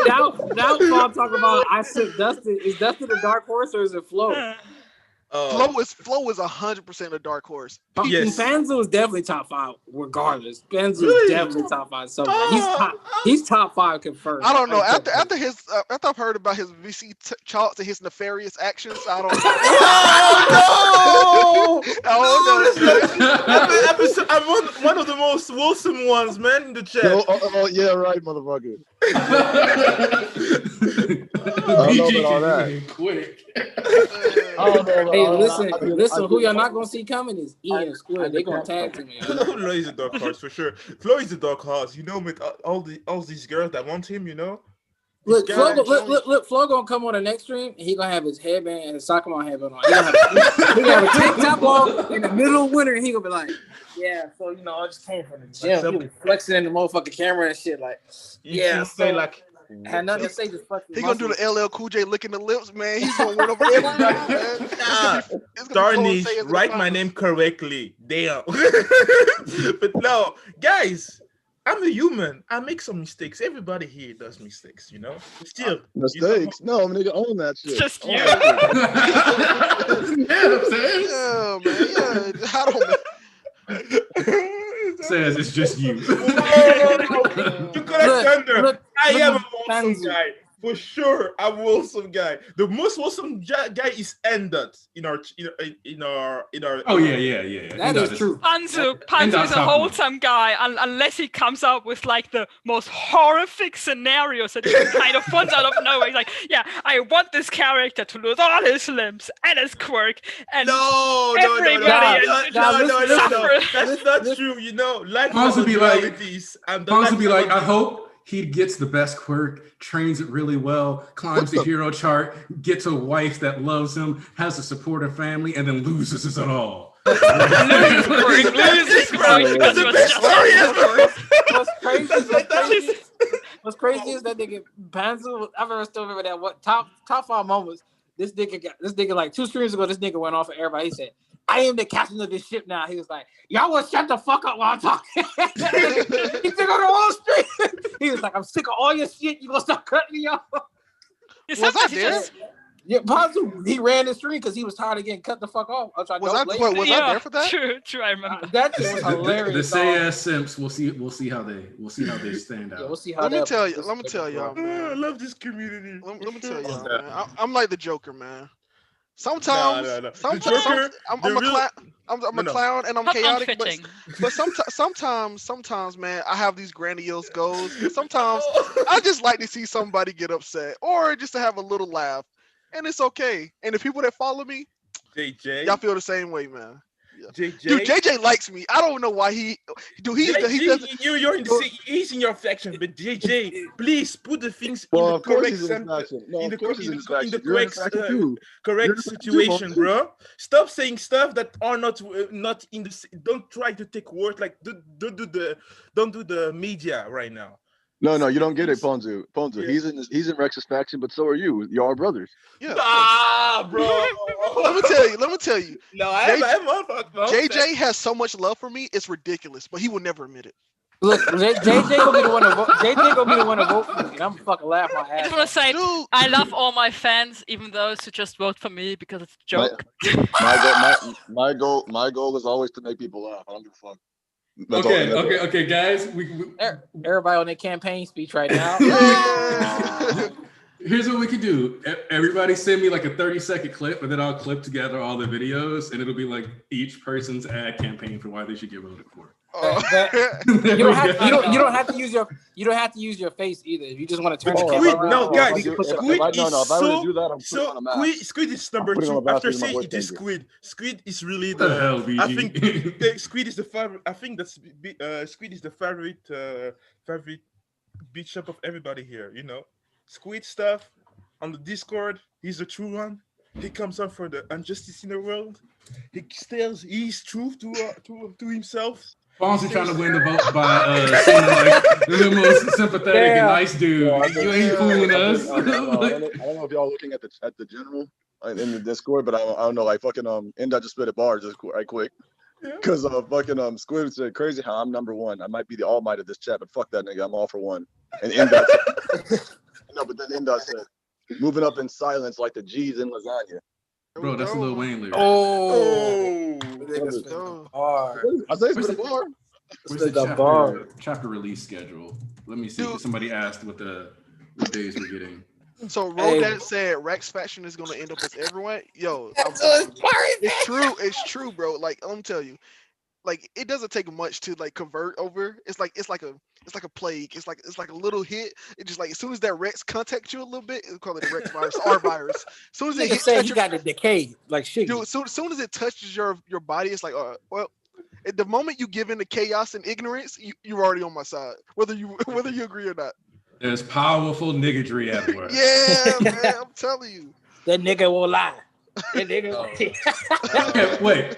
now I'm talking about. I said Dustin. Is Dustin a dark horse or is it Flo? Flo is 100% a dark horse. Yes. Panzu is definitely top 5, regardless. Panzu is definitely top 5. So he's top 5 confirmed. I don't know. After I've heard about his VC charts and his nefarious actions, I don't know. I'm one of the most wholesome ones, man, in the chat. Oh yeah, right, motherfucker. I don't know about all that. Quick. Hey, listen. Who y'all not gonna see coming is Ian and Squid. They gonna tag to me. Flo is a dark horse for sure. Flo is a dark horse. You know, with all these girls that want him, you know. Look, Flo gonna come on the next stream and he gonna have his headband and his Sakamon headband on. He gonna have a tank top on in the middle of winter and he gonna be like, yeah, so you know, I just came from the gym. He was flexing in the motherfucking camera and shit like, yeah, say like. Had nothing to say, just fucking. He gonna do the LL Cool J licking the lips, man. He's gonna win over everybody, man. Darnish, write my name correctly. Damn. But no, guys, I'm a human. I make some mistakes. Everybody here does mistakes, you know. Still mistakes. You know, no, nigga, own that shit. Just you. Yeah, man. Yeah, I don't. Says it's just you. You could have done that. I am a wholesome guy. for sure a wholesome guy. The most wholesome guy is Endot in our. Oh yeah. That is true. Panzu And is a top wholesome guy unless he comes up with like the most horrific scenarios that he kind of funds out of nowhere. He's like, yeah, I want this character to lose all his limbs and his quirk and everybody suffer. That's not true. You know, life Pons would be realities. Pons would be like, I hope he gets the best quirk, trains it really well, climbs the hero chart, gets a wife that loves him, has a supportive family, and then loses it all. Loses quirk because it was just What's crazy is that nigga Panzu. I still remember that top 5 moments. This nigga like 2 streams ago, this nigga went off at everybody. He said, I am the captain of this ship now. He was like, y'all will shut the fuck up while I'm talking. He took on the whole street. He was like, I'm sick of all your shit. You gonna stop cutting me off? Was I there? Yeah, Panzu, he ran the stream because he was tired of getting cut the fuck off. Was I there for that? True, I remember. That shit was hilarious. The say ass simps, we'll see how they stand out. Yeah, we'll see how let me tell y'all, man. I love this community. Let me tell y'all, man. I'm like the Joker, man. Sometimes, I'm a clown and I'm chaotic, but sometimes, man, I have these grandiose goals. Sometimes I just like to see somebody get upset or just to have a little laugh, and it's okay. And the people that follow me, JJ, y'all feel the same way, man. Yeah. JJ. Dude, JJ likes me. I don't know why he's in your faction, but JJ, please put the things Well, in the of course correct he's in his faction. No, in of course he's in his faction. the You're in his faction too. correct situation, bro. Stop saying stuff that are not in the. Don't try to take words like don't do the media right now. No, you don't get it, Ponzu. Yeah. He's in Rex's faction, but so are you. You are brothers. Yeah. Bro. Let me tell you. No, JJ has so much love for me, it's ridiculous, but he will never admit it. Look, JJ gonna be the one to vote. JJ gonna be the one to vote for me, and I'm fucking laugh my ass. I just want to say, I love all my fans, even those who just vote for me because it's a joke. My goal is always to make people laugh. I don't give a fuck. Okay, guys. Everybody on their campaign speech right now. Here's what we could do. Everybody send me like a 30-second clip, and then I'll clip together all the videos, and it'll be like each person's ad campaign for why they should get voted for. You don't have to use your face either. If you just want to turn the camera around. No, guys, Squid is number 2. After saying it is Squid. Squid is really the hell, BG? I think Squid is the favorite. I think that's Squid is the favorite bishop of everybody here. You know, Squid stuff on the Discord. He's the true one. He comes up for the injustice in the world. He's true to himself. Fonzie trying to win the vote by seeming like the most sympathetic and nice dude. You ain't fooling us. I don't know if y'all looking at the general in the Discord, but I don't know. Like fucking Enda just spit a bar just right quick because fucking Squid said crazy how I'm number 1. I might be the all might of this chat, but fuck that nigga. I'm all for one. And Enda but then Enda said moving up in silence like the G's in lasagna. Bro, that's a Lil Wayne lyric. Oh. I say it's a bar. Where's the chapter release schedule? Let me see. Dude. Somebody asked what days we're getting. So Rodat said Rex faction is gonna end up as everyone. Yo, it's true, bro. Like I'm telling you, like it doesn't take much to like convert over. It's like a plague. It's like a little hit. It's just like as soon as that Rex contacts you a little bit, it'll call it a Rex virus, R virus. As soon as he got the decay, like shit. Dude, soon as it touches your body, it's like, well, at the moment you give in to chaos and ignorance, you're already on my side, whether you agree or not. There's powerful niggatry at work. Yeah, man, I'm telling you. That nigga will lie. That nigga will Okay, wait.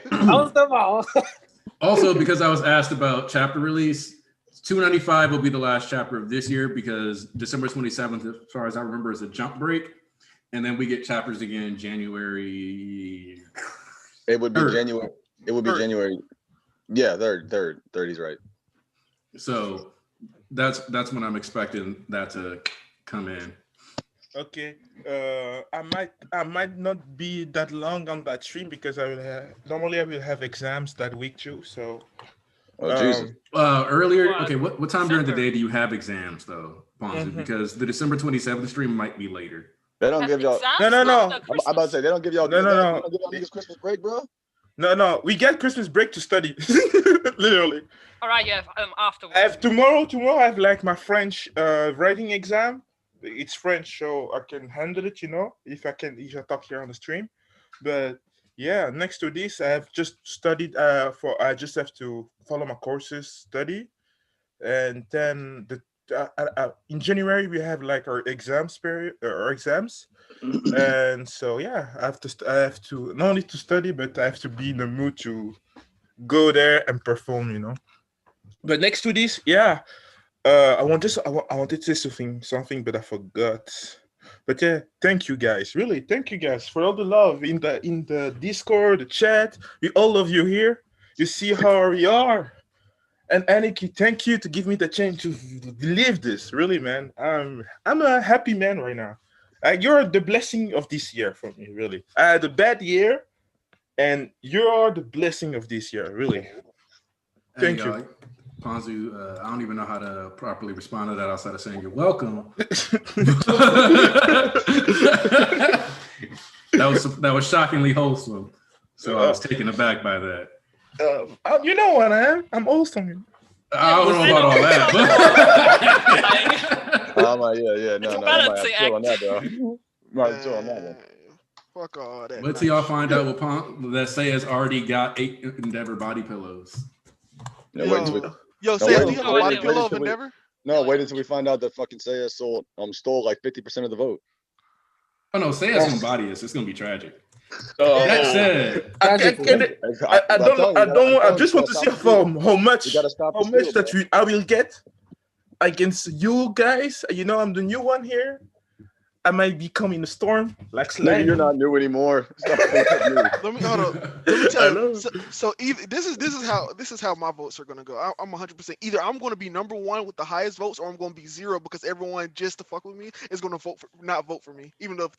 Also, because I was asked about chapter release, 295 will be the last chapter of this year because December 27th, as far as I remember, is a jump break. And then we get chapters again January. It would be January. It would be January. Yeah, third. He's right. So that's when I'm expecting that to come in. Okay. I might not be that long on that stream because I will normally have exams that week too. So Oh Jesus. Earlier, What? okay, what time during the December. day do you have exams though, Ponzu? Because the December 27th stream might be later. They don't Have give y'all. exams? No, no, no. Not I'm about to say they don't give y'all. No, no, they no. don't give y'all niggas Christmas break, bro. No. We get Christmas break to study. Literally. All right, yeah. Afterwards. I have tomorrow. Tomorrow I have like my French writing exam. It's French, so I can handle it. If I talk here on the stream. But yeah, next to this, I have just studied. I just have to follow my courses, study, and then in January we have like our exams period, our exams. And so yeah, I have to not only to study, but I have to be in the mood to go there and perform. But next to this, yeah, I wanted to say something, but I forgot. But yeah, thank you guys. Really, thank you guys for all the love in the Discord, the chat. We all love you here. You see how we are. And Aniki, thank you to give me the chance to live this. Really, man. I'm a happy man right now. You're the blessing of this year for me, really. I had a bad year, and you're the blessing of this year, really. Thank you. Ponzu, I don't even know how to properly respond to that outside of saying you're welcome. that was shockingly wholesome. So I was taken aback by that. You know what I am? I'm awesome. I don't know about all that. I'm like, yeah, no, It's a I might balancing have to chill on that, act. though. Might have to chill on that, man. Fuck all that. Wait till y'all find out that Say has already got 8 Endeavor body pillows. Yeah, wait until we, Yo, No, Say, wait, do you have a wait, body wait, pillow of wait, wait. Endeavor? no, wait until we find out that fucking Saya stole like 50% of the vote. Oh no, Say has some body is. It's gonna be tragic. Oh. That said, I just want to see how much that I will get against you guys. I'm the new one here. I might become in a storm like Nigga, slime. you're not new anymore. Stop fucking new. Let me tell you. So this is how my votes are gonna go. I'm 100%. Either I'm gonna be number one with the highest votes, or I'm gonna be 0 because everyone just to fuck with me is gonna not vote for me, even though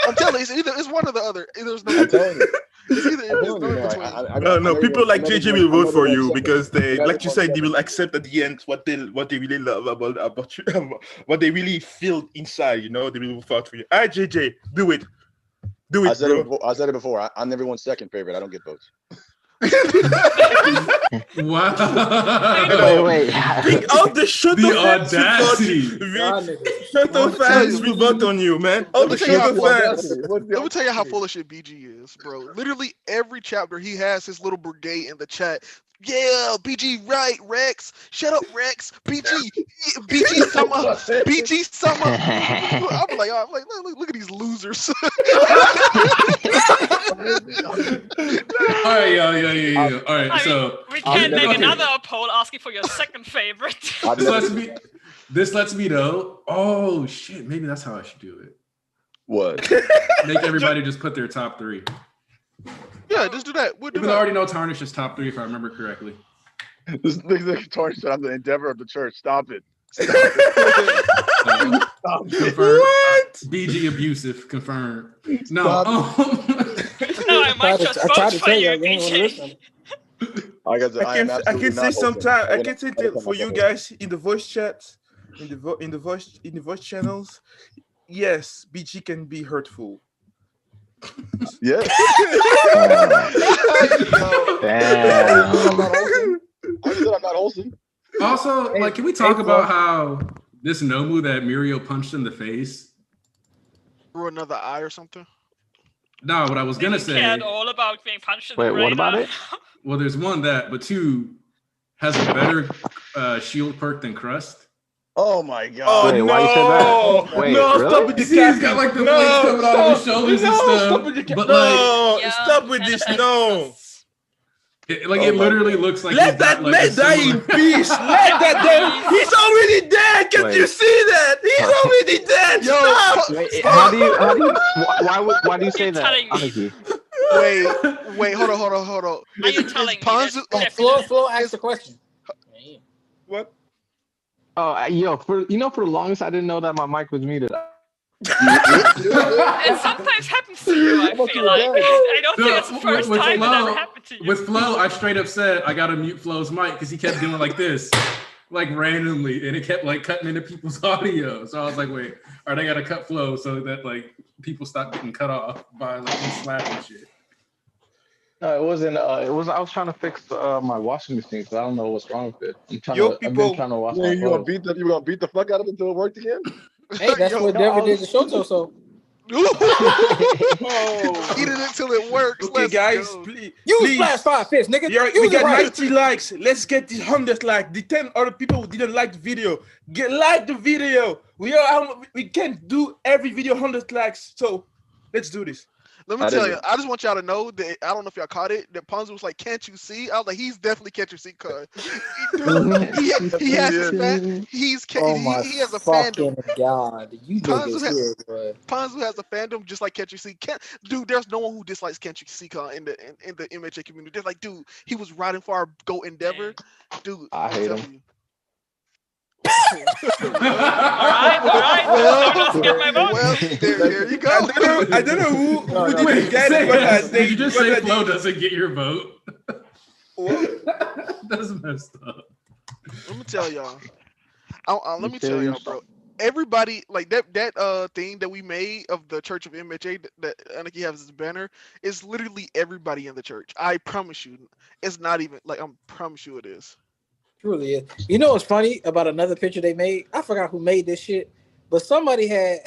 I'm telling you, it's one or the other. There's no. I'm telling you. It's either I'm telling you, between. No, people like JJ will vote for you because they, I'm like you said, they never will accept at the end what they really love about you, what they really feel inside. They will vote for you. All right, JJ, do it. I said it before. I'm everyone's second favorite. I don't get votes. wow. Wait. Bring out the Shoto fans audacity. Shoto fans will vote on you, man. All the Shoto fans. Let me tell you how full of shit BG is, bro. Literally every chapter he has his little brigade in the chat. Yeah, BG right, Rex. Shut up, Rex. BG summer. BG summer. I'm like, look at these losers. All right, yeah. All right, so we can't make another poll asking for your second favorite. this lets me know. Oh shit, maybe that's how I should do it. What? Make everybody just put their top 3. Yeah, just do that. We'll do Even though I already know Tarnish is top 3 if I remember correctly. This nigga Torch said I'm the Endeavor of the church. Stop it. Confirmed. What? BG abusive. Confirmed. No. No, I might just vote for you, BG. I can say sometime. I can say for you guys in the voice chat, in the voice channels. Yes, BG can be hurtful. Yes. Damn. I said I'm not wholesome. Also, can we talk about how this Nomu that Muriel punched in the face? Through another eye or something. No, what I was gonna say. Cared all about being punched in the Wait, brain. what about it? Well, there's one but 2 has a better shield perk than Crust. Oh my god. Oh, Wait, no. why you said that? Wait, no, really? stop with the See, he's got like the plates coming out of his shoulders and stuff. Stop with the But stop with this. No. It literally looks like Let that man die in peace. Let that die. He's already dead. Can't you see that? He's already dead. Stop. Wait, how do you? Why do you say that? telling me? Honestly. Wait, hold on. Are you telling me Ponzu? that Flo, ask the question. What? Oh, for the longest, I didn't know that my mic was muted. It sometimes happens to you, I feel like. I don't think it's the first time it ever happened to you. With Flo, I straight up said I gotta mute Flo's mic because he kept doing like this, like randomly, and it kept like cutting into people's audio. So I was like, wait, all right, I gotta cut Flo so that like people stop getting cut off by like slapping shit. No, it wasn't. It was. I was trying to fix my washing machine because I don't know what's wrong with it. Yo, I've been people. trying to wash You my gonna clothes. beat the fuck out of it until it worked again? Hey, that's what Denver did to Shoto. So Oh. Eat it until it works. Okay, Let's guys, go. please. use Flash 5 Fish, nigga. We Use got it right. 90 likes. Let's get the 100 likes. The 10 other people who didn't like the video, like the video. We can't do every video 100 likes. So let's do this. Let me tell you, I just want y'all to know that I don't know if y'all caught it. That Ponzo was like, "Can't you see?" I was like, "He's definitely can't you see?" Cause he has his fan. He has a fandom. God, you niggas here, bro. Ponzo has a fandom just like Can't You See? Dude, there's no one who dislikes Can't You See in the MHA community. They're like, dude, he was riding for our GO Endeavor. Dude, I hate him. All right. Let's get my vote. Well, there you go. I don't know who did Wait, you get, but did you just say Flo doesn't get your vote? What? That's messed up. Let me tell y'all. Let me tell y'all, bro. Everybody like that thing that we made of the Church of MHA that Anarchy has as a banner is literally everybody in the church. I promise you, it's not even like I promise you it is. Truly is. You know what's funny about another picture they made? I forgot who made this shit, but somebody had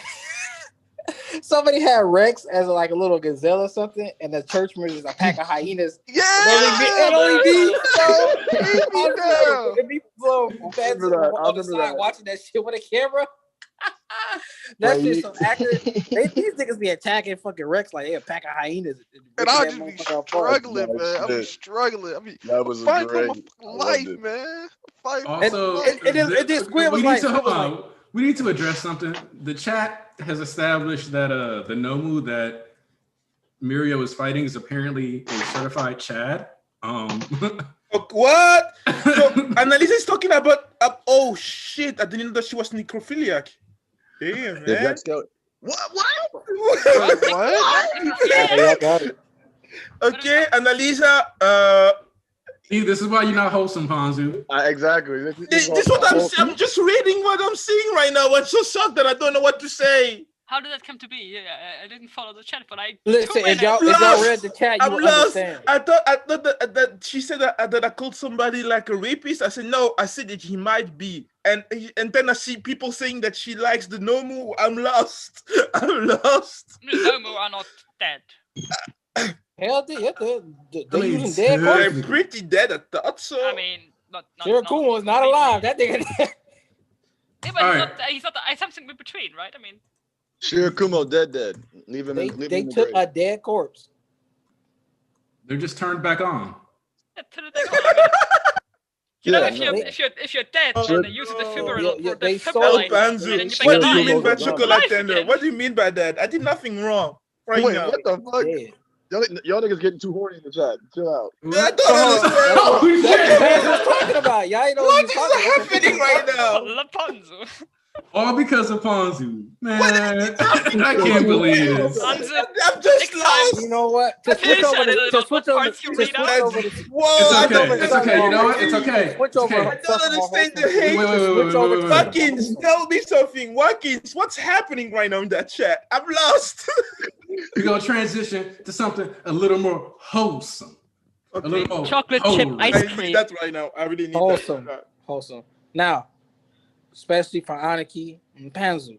Rex as like a little gazelle or something, and the church members is a pack of hyenas. Yeah, it only be so on the side watching that shit with a camera. That shit's so accurate. These niggas be attacking fucking Rex like a pack of hyenas. And I'll just be struggling, man. I'll be struggling. I mean, that was fight great. for my life, man. Fight Also, we need to address something. The chat has established that the Nomu that Mirio is fighting is apparently a certified Chad. What? So Annalisa is talking about. Oh shit! I didn't know that she was necrophiliac. Damn, man. What? Yeah, got it. Okay, Annalisa. See, this is why you're not wholesome, Ponzu. Exactly. This is what I'm just reading what I'm seeing right now. I'm so shocked that I don't know what to say. How did that come to be? Yeah, I didn't follow the chat, but I listen. If y'all read the chat, you will understand. I thought that she said that I called somebody like a rapist. I said no. I said that he might be, and then I see people saying that she likes the Nomu. I'm lost. The Nomu are not dead. Hell, they're using dead corpses. They're pretty dead. I thought so. I mean, not Shirakumo's not alive. That nigga. Yeah, but he's not. Something in between, right? I mean. Shirakumo dead. Leave him. They took a dead corpse. They're just turned back on. If you're dead, then they use the defibrillator. What do you mean by chocolate tender? What do you mean by that? I did nothing wrong. Wait, what the fuck? Yeah. Y'all niggas getting too horny in the chat. Chill out. I don't understand. That's what I'm talking about. Y'all know what is happening right now? Laponzo. All because of Ponzu. Man, I can't believe this. I'm just lost. You know what? It's okay. You know what? It's okay. Switch over. I don't understand the hate. Watkins, tell me something. Watkins, what's happening right now in that chat? I'm lost. We're going to transition to something a little more wholesome. Okay. A little more chocolate chip ice cream. I need that right now. I really need that. Wholesome. Now, especially for Anarchy and Panzu.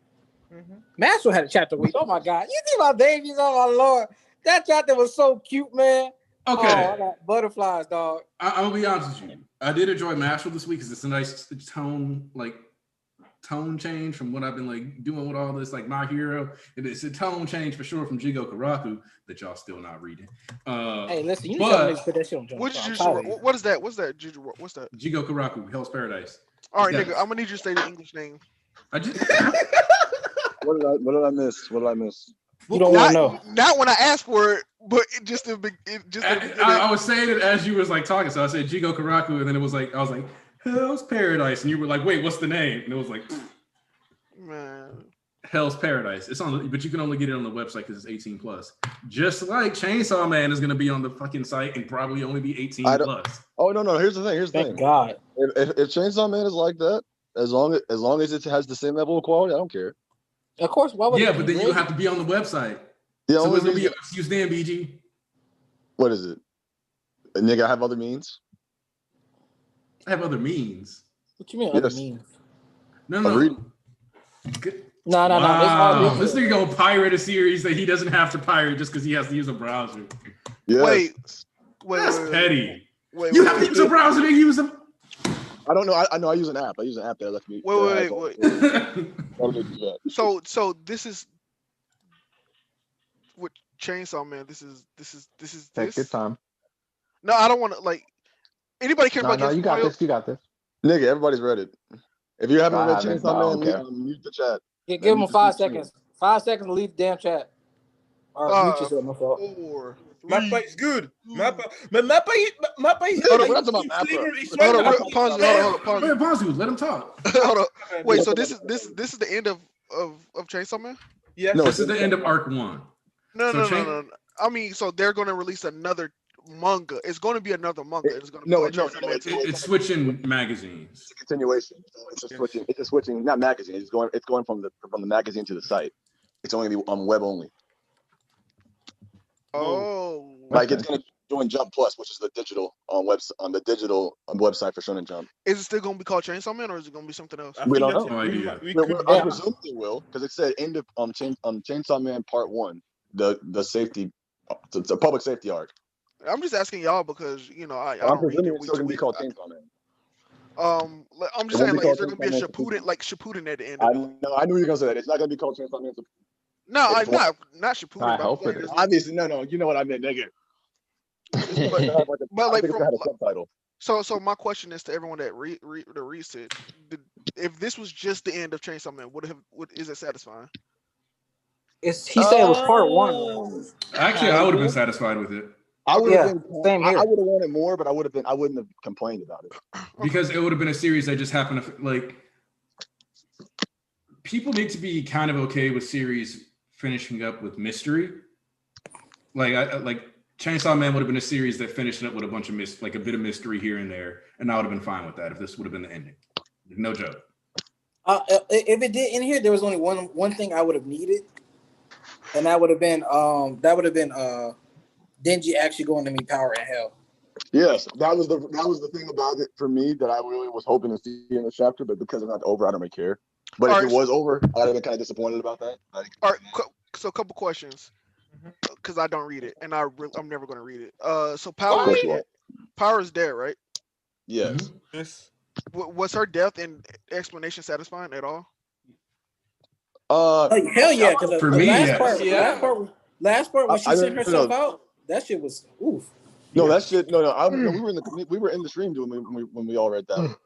Maxwell had a chapter week. Oh my God. You see my babies? Oh my Lord. That chapter was so cute, man. Okay. Oh, I got butterflies, dog. I'm going to be honest with you. I did enjoy Maxwell this week because it's a nice tone change from what I've been like doing with all this, like My Hero. It's a tone change for sure from Jigo Karaku that y'all still not reading. Hey, listen, you need to put that shit on. What is that? What's that? Jigo Karaku, Hell's Paradise. All right, nigga, I'm gonna need you to say the English name. What did I miss? You don't want to know. Not when I asked for it, but I was saying it as you was like talking, so I said Jigo Karaku, and then I was like, Hell's Paradise, and you were like, wait, what's the name? And it was like, man, Hell's Paradise. It's on, but you can only get it on the website because it's 18 plus. Just like Chainsaw Man is going to be on the fucking site and probably only be 18 plus. Oh no! Here's the thing. Thank God. If Chainsaw Man is like that, as long as it has the same level of quality, I don't care. Of course. Why would Yeah, but then you have to be on the website. The so only it's going to be reason- an excuse then, BG. What is it? A nigga, I have other means. I have other means. What you mean other Yes. means? No. Good. No. Wow. It's This all nigga gonna pirate a series that he doesn't have to pirate just because he has to use a browser. Yes. Wait, That's petty. Wait, You have to use a browser to use a. I don't know. I know. I use an app. I use an app that lets me. Wait. that. So this is with Chainsaw Man. This is Take your time. No, I don't want to like anybody care about No, your you got spoil- this. You got this. Nigga, everybody's read it. If you haven't I read haven't, but I Chainsaw don't Man, care. mute the chat. Give him Mute 5 the seconds. 5 seconds to leave the damn chat. Or mute yourself, my fault. 4, 3. Mappa is good. Mappa is. Hold on, we're not talking about Mappa. Hold on, Ponzi. Man, Bonzu, let him talk. Hold on. Wait, so this is the end of Chainsaw Man? Yes. No, This is the end of arc 1. No. I mean, so they're going to release another manga. It's going to be another manga. It's going to No, be no, Chainsaw no, Man it's- 2. It's switching magazines. It's a continuation. It's just switching. It's just switching. Not magazine. It's going from the magazine to the site. It's only gonna be on web only. Oh, Like it's gonna join Jump Plus, which is the digital website for Shonen Jump. is it still going to be called Chainsaw Man, or is it going to be something else? We don't know. No idea. We Well, could. I presume they will, because it said end of Chainsaw Man Part 1, the safety, it's a public safety arc. I'm just asking y'all because I I'm don't read presuming it it's week still to gonna be week. called Chainsaw Man. I'm just It won't saying, be like, is there called going to be a Chainsaw Man. Shippuden at the end? I Of it? know. I knew you were gonna say that. It's not gonna be called Chainsaw Man. No, it's not Shippuden. I but hope I'm it is. saying Obviously, no. You know what I meant, nigga. But, like, it's gonna have a subtitle. So my question is to everyone that reads it: if this was just the end of Chainsaw Man, is it satisfying? He said it was part 1. Actually, I would have been satisfied with it I would have been. same here. I would have wanted more, but I wouldn't have complained about it. because it would have been a series that just happened to like. People need to be kind of okay with series finishing up with mystery. Like Chainsaw Man would have been a series that finished up with a bunch of a bit of mystery here and there, and I would have been fine with that if this would have been the ending. No joke. If it did in here, there was only one thing I would have needed, and that would have been Denji actually going to meet Power in Hell. Yes, that was the thing about it for me that I really was hoping to see in the chapter, but because it's not over, I don't really care. But if it was over, I'd have been kind of disappointed about that. Like, All right, so a couple questions, because I don't read it, and I'm never going to read it. So Power is dead, right? yes. Yes. Was her death and explanation satisfying at all? Hell yeah! Because For the me, last yes. last part when she I sent don't herself know. out, that shit was oof. No, that shit. No. We were in the stream when we all read that.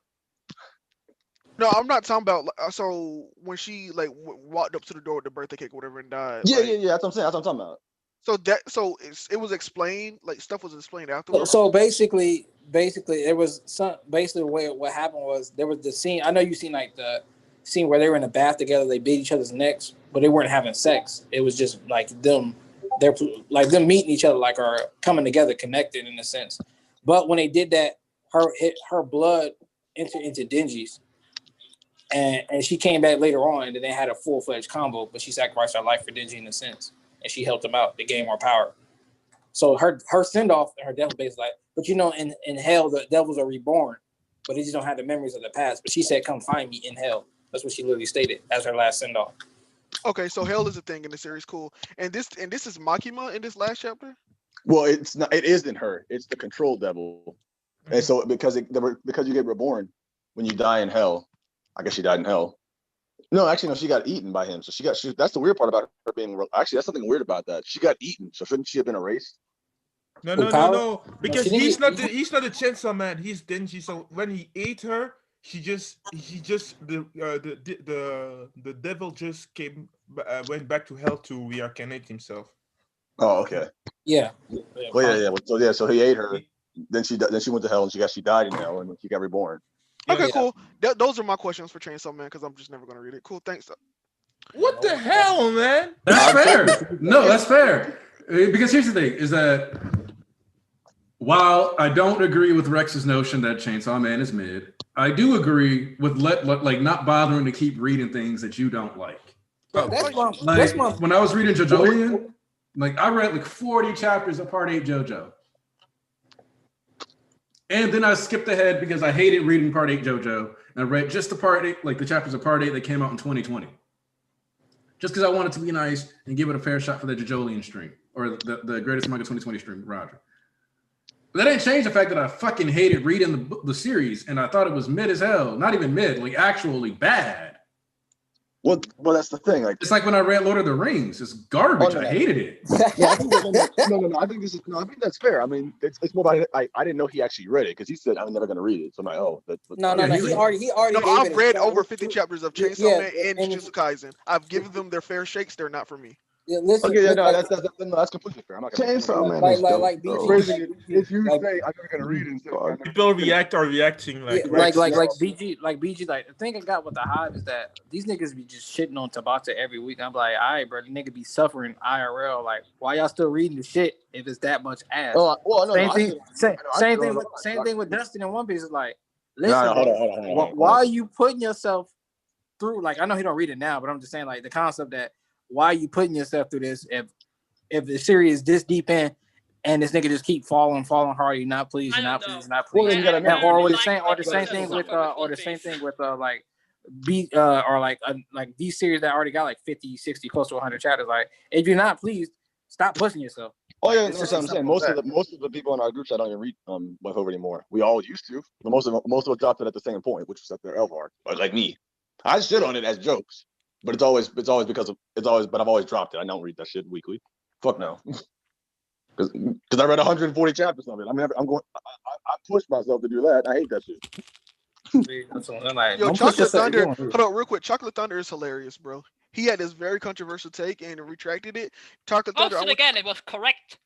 No, I'm not talking about. So when she walked up to the door with the birthday cake, or whatever, and died. Yeah. That's what I'm saying. That's what I'm talking about. So it was explained. Like stuff was explained afterwards. So basically, there was what happened was there was the scene. I know you seen like the scene where they were in a bath together. They beat each other's necks, but they weren't having sex. It was just like them. They're like them meeting each other, like are coming together, connected in a sense. But when they did that, her blood entered into Denji's. And she came back later on, and then they had a full-fledged combo, but she sacrificed her life for Denji in a sense, and she helped him out. They gave more power. So her send-off and her death was basically like, but in hell, the devils are reborn, but they just don't have the memories of the past. But she said, come find me in hell. That's what she literally stated as her last send-off. Okay, so hell is a thing in the series, cool. And this is Makima in this last chapter? Well, it's not. It isn't her. It's the control devil. And so because you get reborn when you die in hell. I guess she died in hell. No, actually, no, she got eaten by him. So that's the weird part about her being. Actually, that's something weird about that. She got eaten. So shouldn't she have been erased? No. Because she he's didn't not the Chainsaw Man. He's Denji. So when he ate her, the devil just went back to hell to reincarnate himself. Oh, okay. Yeah. Well, yeah. So he ate her. Then she went to hell, and she died in hell, and she got reborn. Okay, cool. Those are my questions for Chainsaw Man because I'm just never gonna read it. Cool, thanks. What the hell, man? That's fair. No, that's fair. Because here's the thing: is that while I don't agree with Rex's notion that Chainsaw Man is mid, I do agree with like not bothering to keep reading things that you don't like. That's When I was reading JoJolian, like I read like 40 chapters of Part 8 JoJo. And then I skipped ahead because I hated reading Part 8 JoJo. And I read just the Part 8, like the chapters of Part 8 that came out in 2020. Just because I wanted to be nice and give it a fair shot for the JoJolian stream or the Greatest Manga 2020 stream, Roger. But that didn't change the fact that I fucking hated reading the series and I thought it was mid as hell. Not even mid, like actually bad. Well, that's the thing. Like, it's like when I read Lord of the Rings. It's garbage. I hated it. Yeah, I think no. I think I think that's fair. I mean, it's more about I didn't know he actually read it because he said I'm never going to read it. So I'm like, oh, no. He already. No, I've read over 50 chapters of Chainsaw Man and Jujutsu Kaisen. I've given them their fair shakes. They're not for me. Yeah, listen, okay, that's completely fair. I'm not gonna Chainsaw Man. Like BG. If you say I'm never gonna read it, people reacting like BG. Like the thing I got with the Hive is that these niggas be just shitting on Tabata every week. I'm like, all right, bro, the nigga be suffering IRL. Like, why y'all still reading the shit if it's that much ass? Same thing with Dustin and One Piece. Is like, listen, why are you putting yourself through? Like, I know he don't read it now, but I'm just saying, like, the concept that. Why are you putting yourself through this if the series is this deep in and this nigga just keep falling hard? You're not pleased. Or the same thing with like these series that already got like 50, 60, close to 100 chapters. Like if you're not pleased, stop pushing yourself. Oh yeah, that's what I'm saying. Most of the people in our group chat don't even read Webhover anymore. We all used to, but most of us dropped it at the same point, which was at their Elvar. Like me, I shit on it as jokes. But it's always but I've always dropped it. I don't read that shit weekly. Fuck no. Because I read 140 chapters of it. I mean, I pushed myself to do that. I hate that shit. Yo, Chocolate Thunder. Hold on, real quick. Chocolate Thunder is hilarious, bro. He had this very controversial take and retracted it. Chocolate Thunder. Again, it was correct.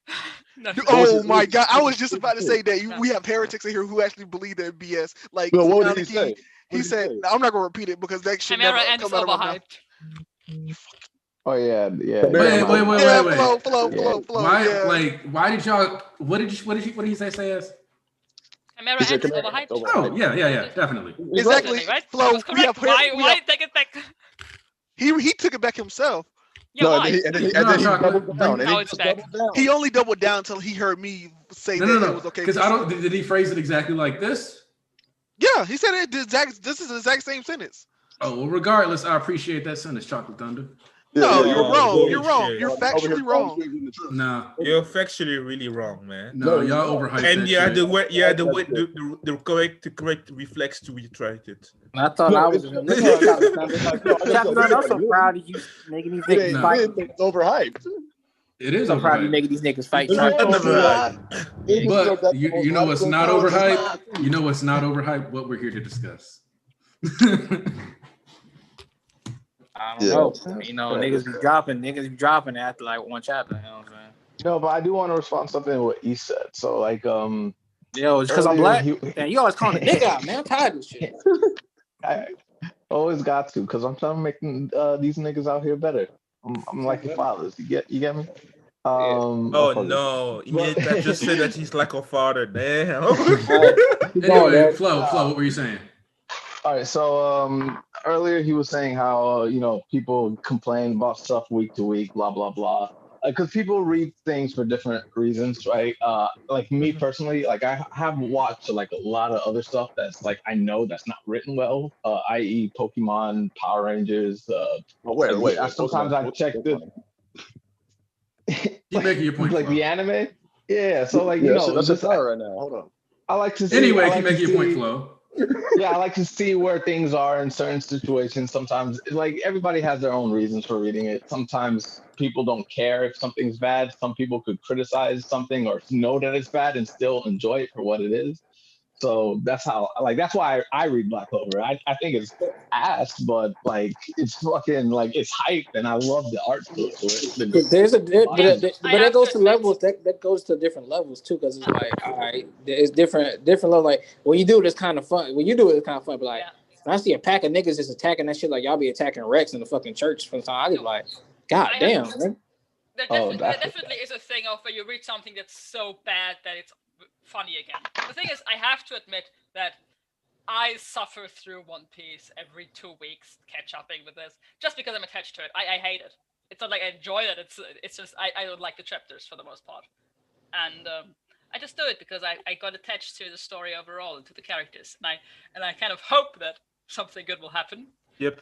Oh my god! I was just about to say that we have heretics in here who actually believe that BS. Like, no, what did he say? He said, "I'm not gonna repeat it because that shit never come out of my mouth." Oh yeah. Wait. Flow. Why did y'all? What did he say? Chimera Ant is overhyped. Oh yeah, definitely. Exactly. Right? Flow. Why take it back? He took it back himself. Yeah, why? And then he doubled down. He only doubled down until he heard me say that it was okay. Because did he phrase it exactly like this? Yeah, he said this is the exact same sentence. Oh, well, regardless, I appreciate that sentence, Chocolate Thunder. No, you're wrong. You're wrong. You're factually wrong. Nah, you're factually really wrong, man. No, y'all overhyped. And the correct reflex to retract it. I thought I was. I'm so proud of you making these niggas fight. It's overhyped. It is. I'm proud of you making these niggas fight. But you know what's not overhyped? You know what's not overhyped? What we're here to discuss. I don't know. You know, niggas be dropping after like one chapter. You know what I'm saying? No, but I do want to respond to something what he said. So like, yo, it's because I'm black. You always calling a nigga out, man. I'm tired of this shit. I always got to, because I'm trying to make these niggas out here better. I'm like your fathers. You get me? Oh no! I just said that he's like a father. Damn. Anyway, Flo, what were you saying? All right, so earlier he was saying how people complain about stuff week to week, blah blah blah, because people read things for different reasons, right? Like me personally, like I have watched like a lot of other stuff that's like I know that's not written well, i.e. Pokemon, Power Rangers. Wait. Sometimes I check the. Keep making your point. Like Flo. the anime, yeah. So like that's just right now. Hold on. I like to see. Anyway, keep making your point, Flo. Yeah, I like to see where things are in certain situations. Sometimes, like everybody has their own reasons for reading it. Sometimes people don't care if something's bad. Some people could criticize something or know that it's bad and still enjoy it for what it is. So that's why I read Black Clover. I think it's ass, but like it's fucking like it's hyped, and I love the art to it. But that goes to levels. That goes to different levels too, because it's like, all right, it's different level. Like when you do it, it's kind of fun. When you do it, it's kind of fun. But like when I see a pack of niggas just attacking that shit like y'all be attacking Rex in the fucking church from time, I be like, God damn, man. There that's definitely is a thing of where you read something that's so bad that it's funny again. The thing is, I have to admit that I suffer through One Piece every 2 weeks, catch upping with this, just because I'm attached to it. I hate it. It's not like I enjoy it. It's just I don't like the chapters for the most part, and I just do it because I got attached to the story overall and to the characters, and I kind of hope that something good will happen. Yep.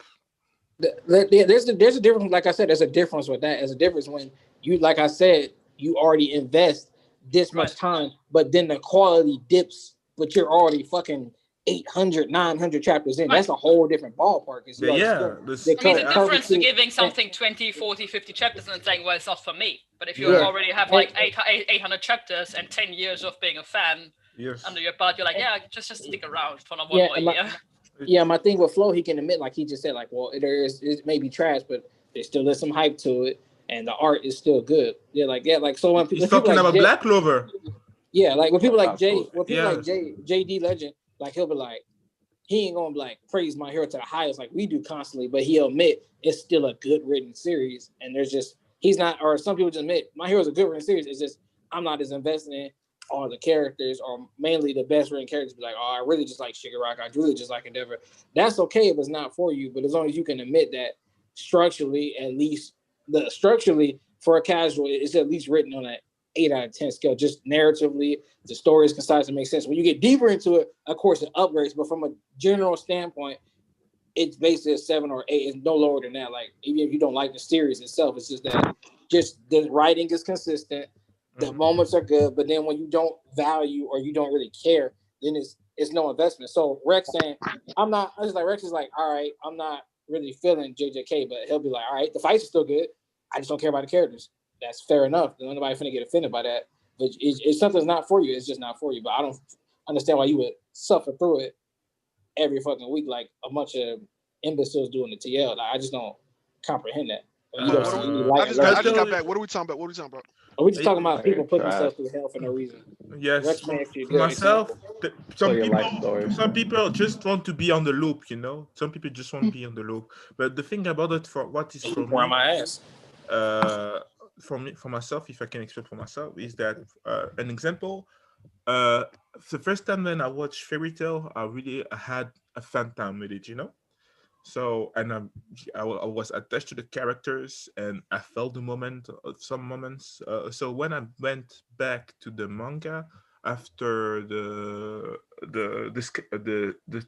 There's a difference. Like I said, there's a difference with that. There's a difference when you, like I said, you already invest this much time, but then the quality dips, but you're already fucking 800, 900 chapters in. That's a whole different ballpark. Yeah, I I mean, it's a difference to giving something 20, 40, 50 chapters and saying, well, it's not for me. But if you already have like 800 chapters and 10 years of being a fan under your belt, you're like, yeah, just stick around for one more year. Yeah, my thing with Flo, he can admit, like he just said, like, well, it may be trash, but there still is some hype to it, and the art is still good. Like so when he's talking about Black Clover. Yeah, like when people like JD Legend, like he'll be like, he ain't gonna like praise My Hero to the highest like we do constantly, but he'll admit it's still a good written series, and there's just he's not, or some people just admit My Hero is a good written series. It's just I'm not as invested in all the characters, or mainly the best written characters. Be like, oh, I really just like Shigaraki. I really just like Endeavor. That's okay if it's not for you, but as long as you can admit that structurally, at least structurally for a casual, it's at least written on an 8 out of 10 scale. Just narratively, the story is concise and makes sense. When you get deeper into it, of course, it upgrades. But from a general standpoint, it's basically a 7 or 8. It's no lower than that. Like even if you don't like the series itself, it's just that just the writing is consistent. The moments are good, but then when you don't value or you don't really care, then it's no investment. So Rex saying, Rex is like, all right, I'm not really feeling JJK, but he'll be like, all right, the fights are still good. I just don't care about the characters. That's fair enough. Nobody finna get offended by that. But if something's not for you, it's just not for you. But I don't understand why you would suffer through it every fucking week like a bunch of imbeciles do in the TL. Like, I just don't comprehend that. I just got back. What are we talking about? Are we just talking about people putting themselves through hell for no reason? Yes, for myself, some people just want to be on the loop, you know. Some people just want to be on the loop. But the thing about it, for what is for me, my ass. For myself, if I can explain for myself, is that an example. The first time when I watched Fairy Tail, I really had a fun time with it, you know. So, and I was attached to the characters, and I felt the moment of some moments. So when I went back to the manga after the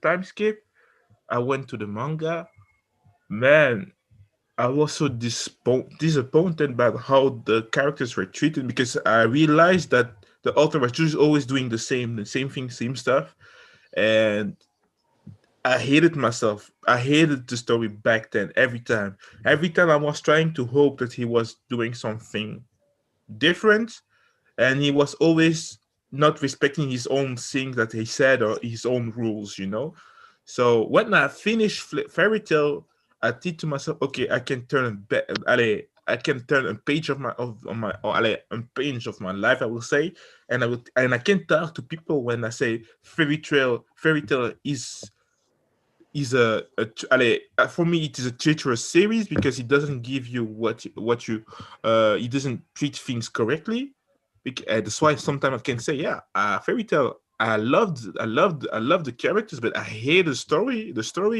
time skip, I went to the manga. Man, I was so disappointed about how the characters were treated, because I realized that the author was just always doing the same thing, same stuff, and I hated myself. I hated the story back then. Every time I was trying to hope that he was doing something different, and he was always not respecting his own things that he said or his own rules, you know. So when I finished Fairy Tail, I did to myself, okay, I can turn a page of a page of my life, I will say, and I can talk to people when I say Fairy Tail is for me it is a treacherous series, because it doesn't give you what you it doesn't treat things correctly. That's why sometimes I can say, yeah, Fairy Tail, I loved the characters, but I hate the story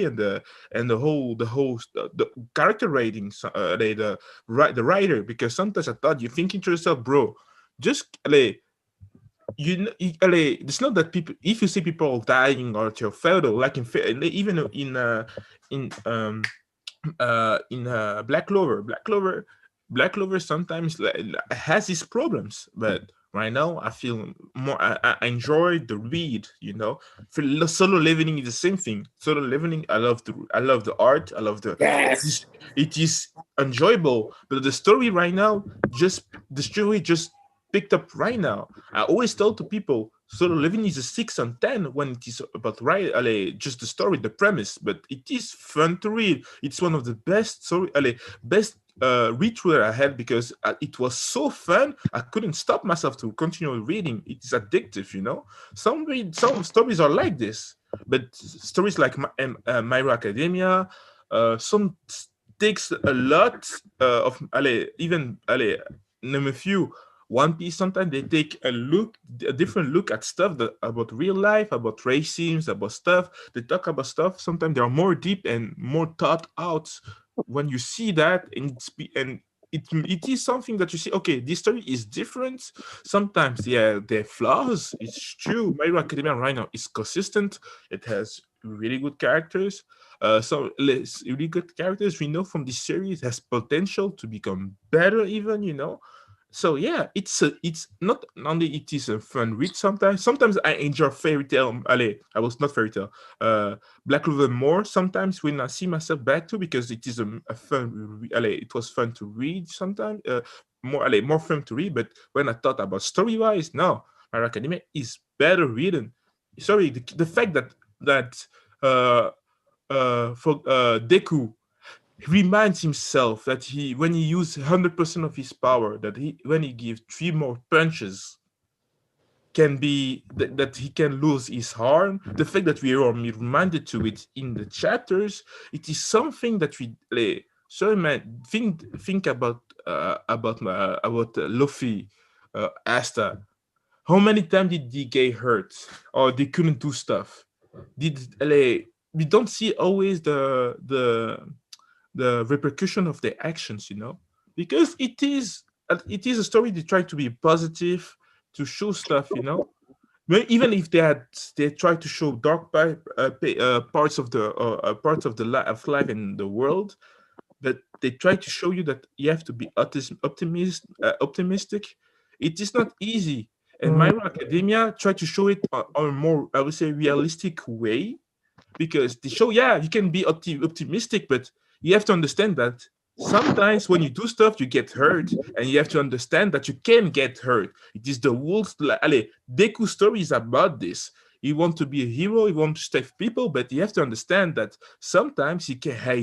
and the whole the character ratings, the writer, because sometimes I thought, you're thinking to yourself, bro, just it's not that people, if you see people dying or your photo, like even in Black Clover sometimes has these problems, but right now I feel more. I enjoy the read. You know, for Solo Leveling is the same thing. Solo Leveling, I love the art. I love the. Yes. It is enjoyable, but the story right now just picked up right now. I always tell to people, Solo Leveling is a 6 on 10 when it is about just the story, the premise, but it is fun to read. It's one of the best read through I had, because it was so fun. I couldn't stop myself to continue reading. It is addictive, you know. Some stories are like this. But stories like My Hero Academia, some takes a lot of name a few. One Piece, sometimes they take a different look at stuff about real life, about racism, about stuff. They talk about stuff. Sometimes they are more deep and more thought out. When you see that, and it is something that you see. Okay, this story is different. Sometimes, yeah, there are flaws. It's true. My Hero Academia right now is consistent. It has really good characters. Really good characters we know from this series has potential to become better, even. So yeah, it's not only it is a fun read sometimes. Sometimes I enjoy fairy tale. I was not fairy tale. Black Clover more sometimes when I see myself back to because it is a fun. It was fun to read sometimes. More fun to read. But when I thought about story wise, no, My Hero Academia is better written. Sorry, the fact that uh for Deku reminds himself that when he uses 100% of his power, that when he gives 3 more punches, that he can lose his arm. The fact that we are reminded to it in the chapters, it is something that we sorry man, think about Luffy, Asta. How many times did they get hurt or they couldn't do stuff? We don't see always the repercussion of their actions, because it is a story they try to be positive, to show stuff. Even if they try to show dark parts of of life in the world, but they try to show you that you have to be optimistic. It is not easy, and My Hero Academia try to show it on a more, I would say, realistic way, because they show, yeah, you can be optimistic, but you have to understand that sometimes when you do stuff you get hurt, and you have to understand that you can get hurt. It is the wolves. Deku story is about this. He wants to be a hero, he wants to save people, but you have to understand that sometimes he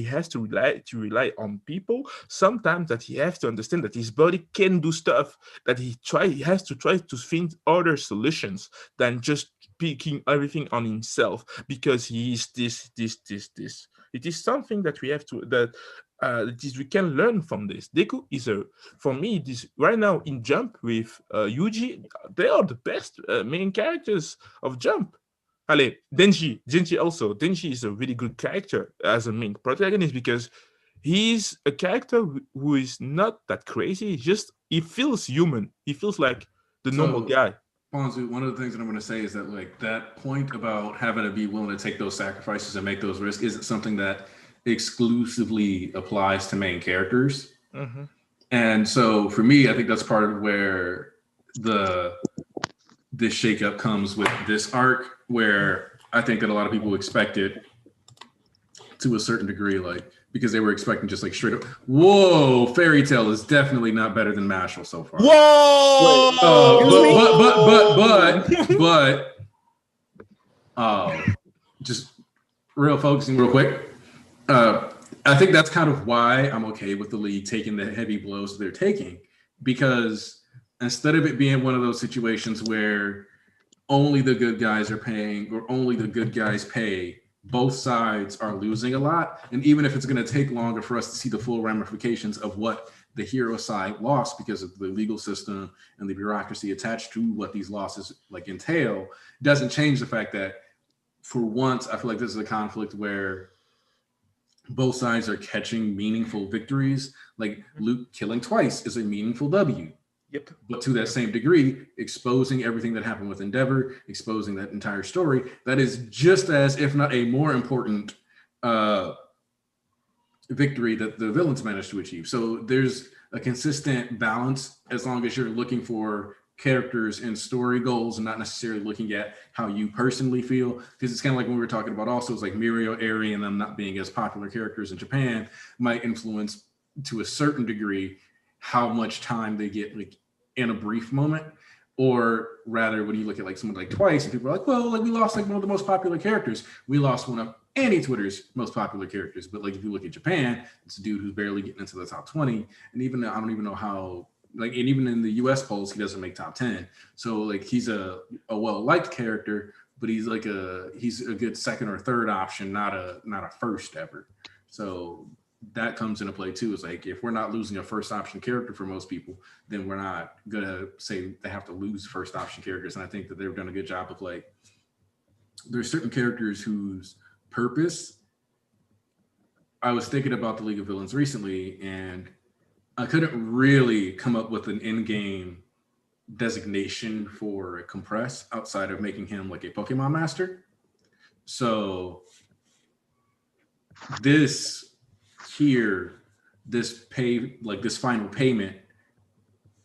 has to rely on people. Sometimes that he has to understand that his body can do stuff, that he has to try to find other solutions than just picking everything on himself, because he is this. It is something that we can learn from this. Deku is for me, this right now in Jump with Yuji, they are the best main characters of Jump. Denji also. Denji is a really good character as a main protagonist, because he's a character who is not that crazy. He feels human. He feels like the normal guy. Ponzu, one of the things that I'm going to say is that that point about having to be willing to take those sacrifices and make those risks isn't something that exclusively applies to main characters. Mm-hmm. And so for me, I think that's part of where this shakeup comes with this arc, where I think that a lot of people expect it to a certain degree, because they were expecting just straight up, whoa, Fairy Tail is definitely not better than Mashal so far. Whoa! Just focusing real quick. I think that's kind of why I'm okay with the league taking the heavy blows they're taking, because instead of it being one of those situations where only the good guys are paying or only the good guys pay, both sides are losing a lot. And even if it's going to take longer for us to see the full ramifications of what the hero side lost because of the legal system and the bureaucracy attached to what these losses entail, doesn't change the fact that for once, I feel like this is a conflict where both sides are catching meaningful victories. Like Luke killing twice is a meaningful W. Yep. But to that same degree, exposing everything that happened with Endeavor, exposing that entire story, that is just as, if not a more important victory that the villains managed to achieve. So there's a consistent balance as long as you're looking for characters and story goals and not necessarily looking at how you personally feel. Because it's kind of like when we were talking about also, it's like Mirio, Eri, and them not being as popular characters in Japan might influence to a certain degree how much time they get in a brief moment. Or rather, when you look at someone like Twice, and people are like, well, we lost one of the most popular characters. We lost one of any Twitter's most popular characters. But if you look at Japan, it's a dude who's barely getting into the top 20. And even I don't even know how, and even in the US polls, he doesn't make top 10. So he's a well-liked character, but he's a good second or third option, not a first ever. So that comes into play too. It's like if we're not losing a first option character for most people, then we're not gonna say they have to lose first option characters. And I think that they've done a good job of like there's certain characters whose purpose. I was thinking about the League of Villains recently, and I couldn't really come up with an in-game designation for Compress outside of making him like a Pokemon master. So this final payment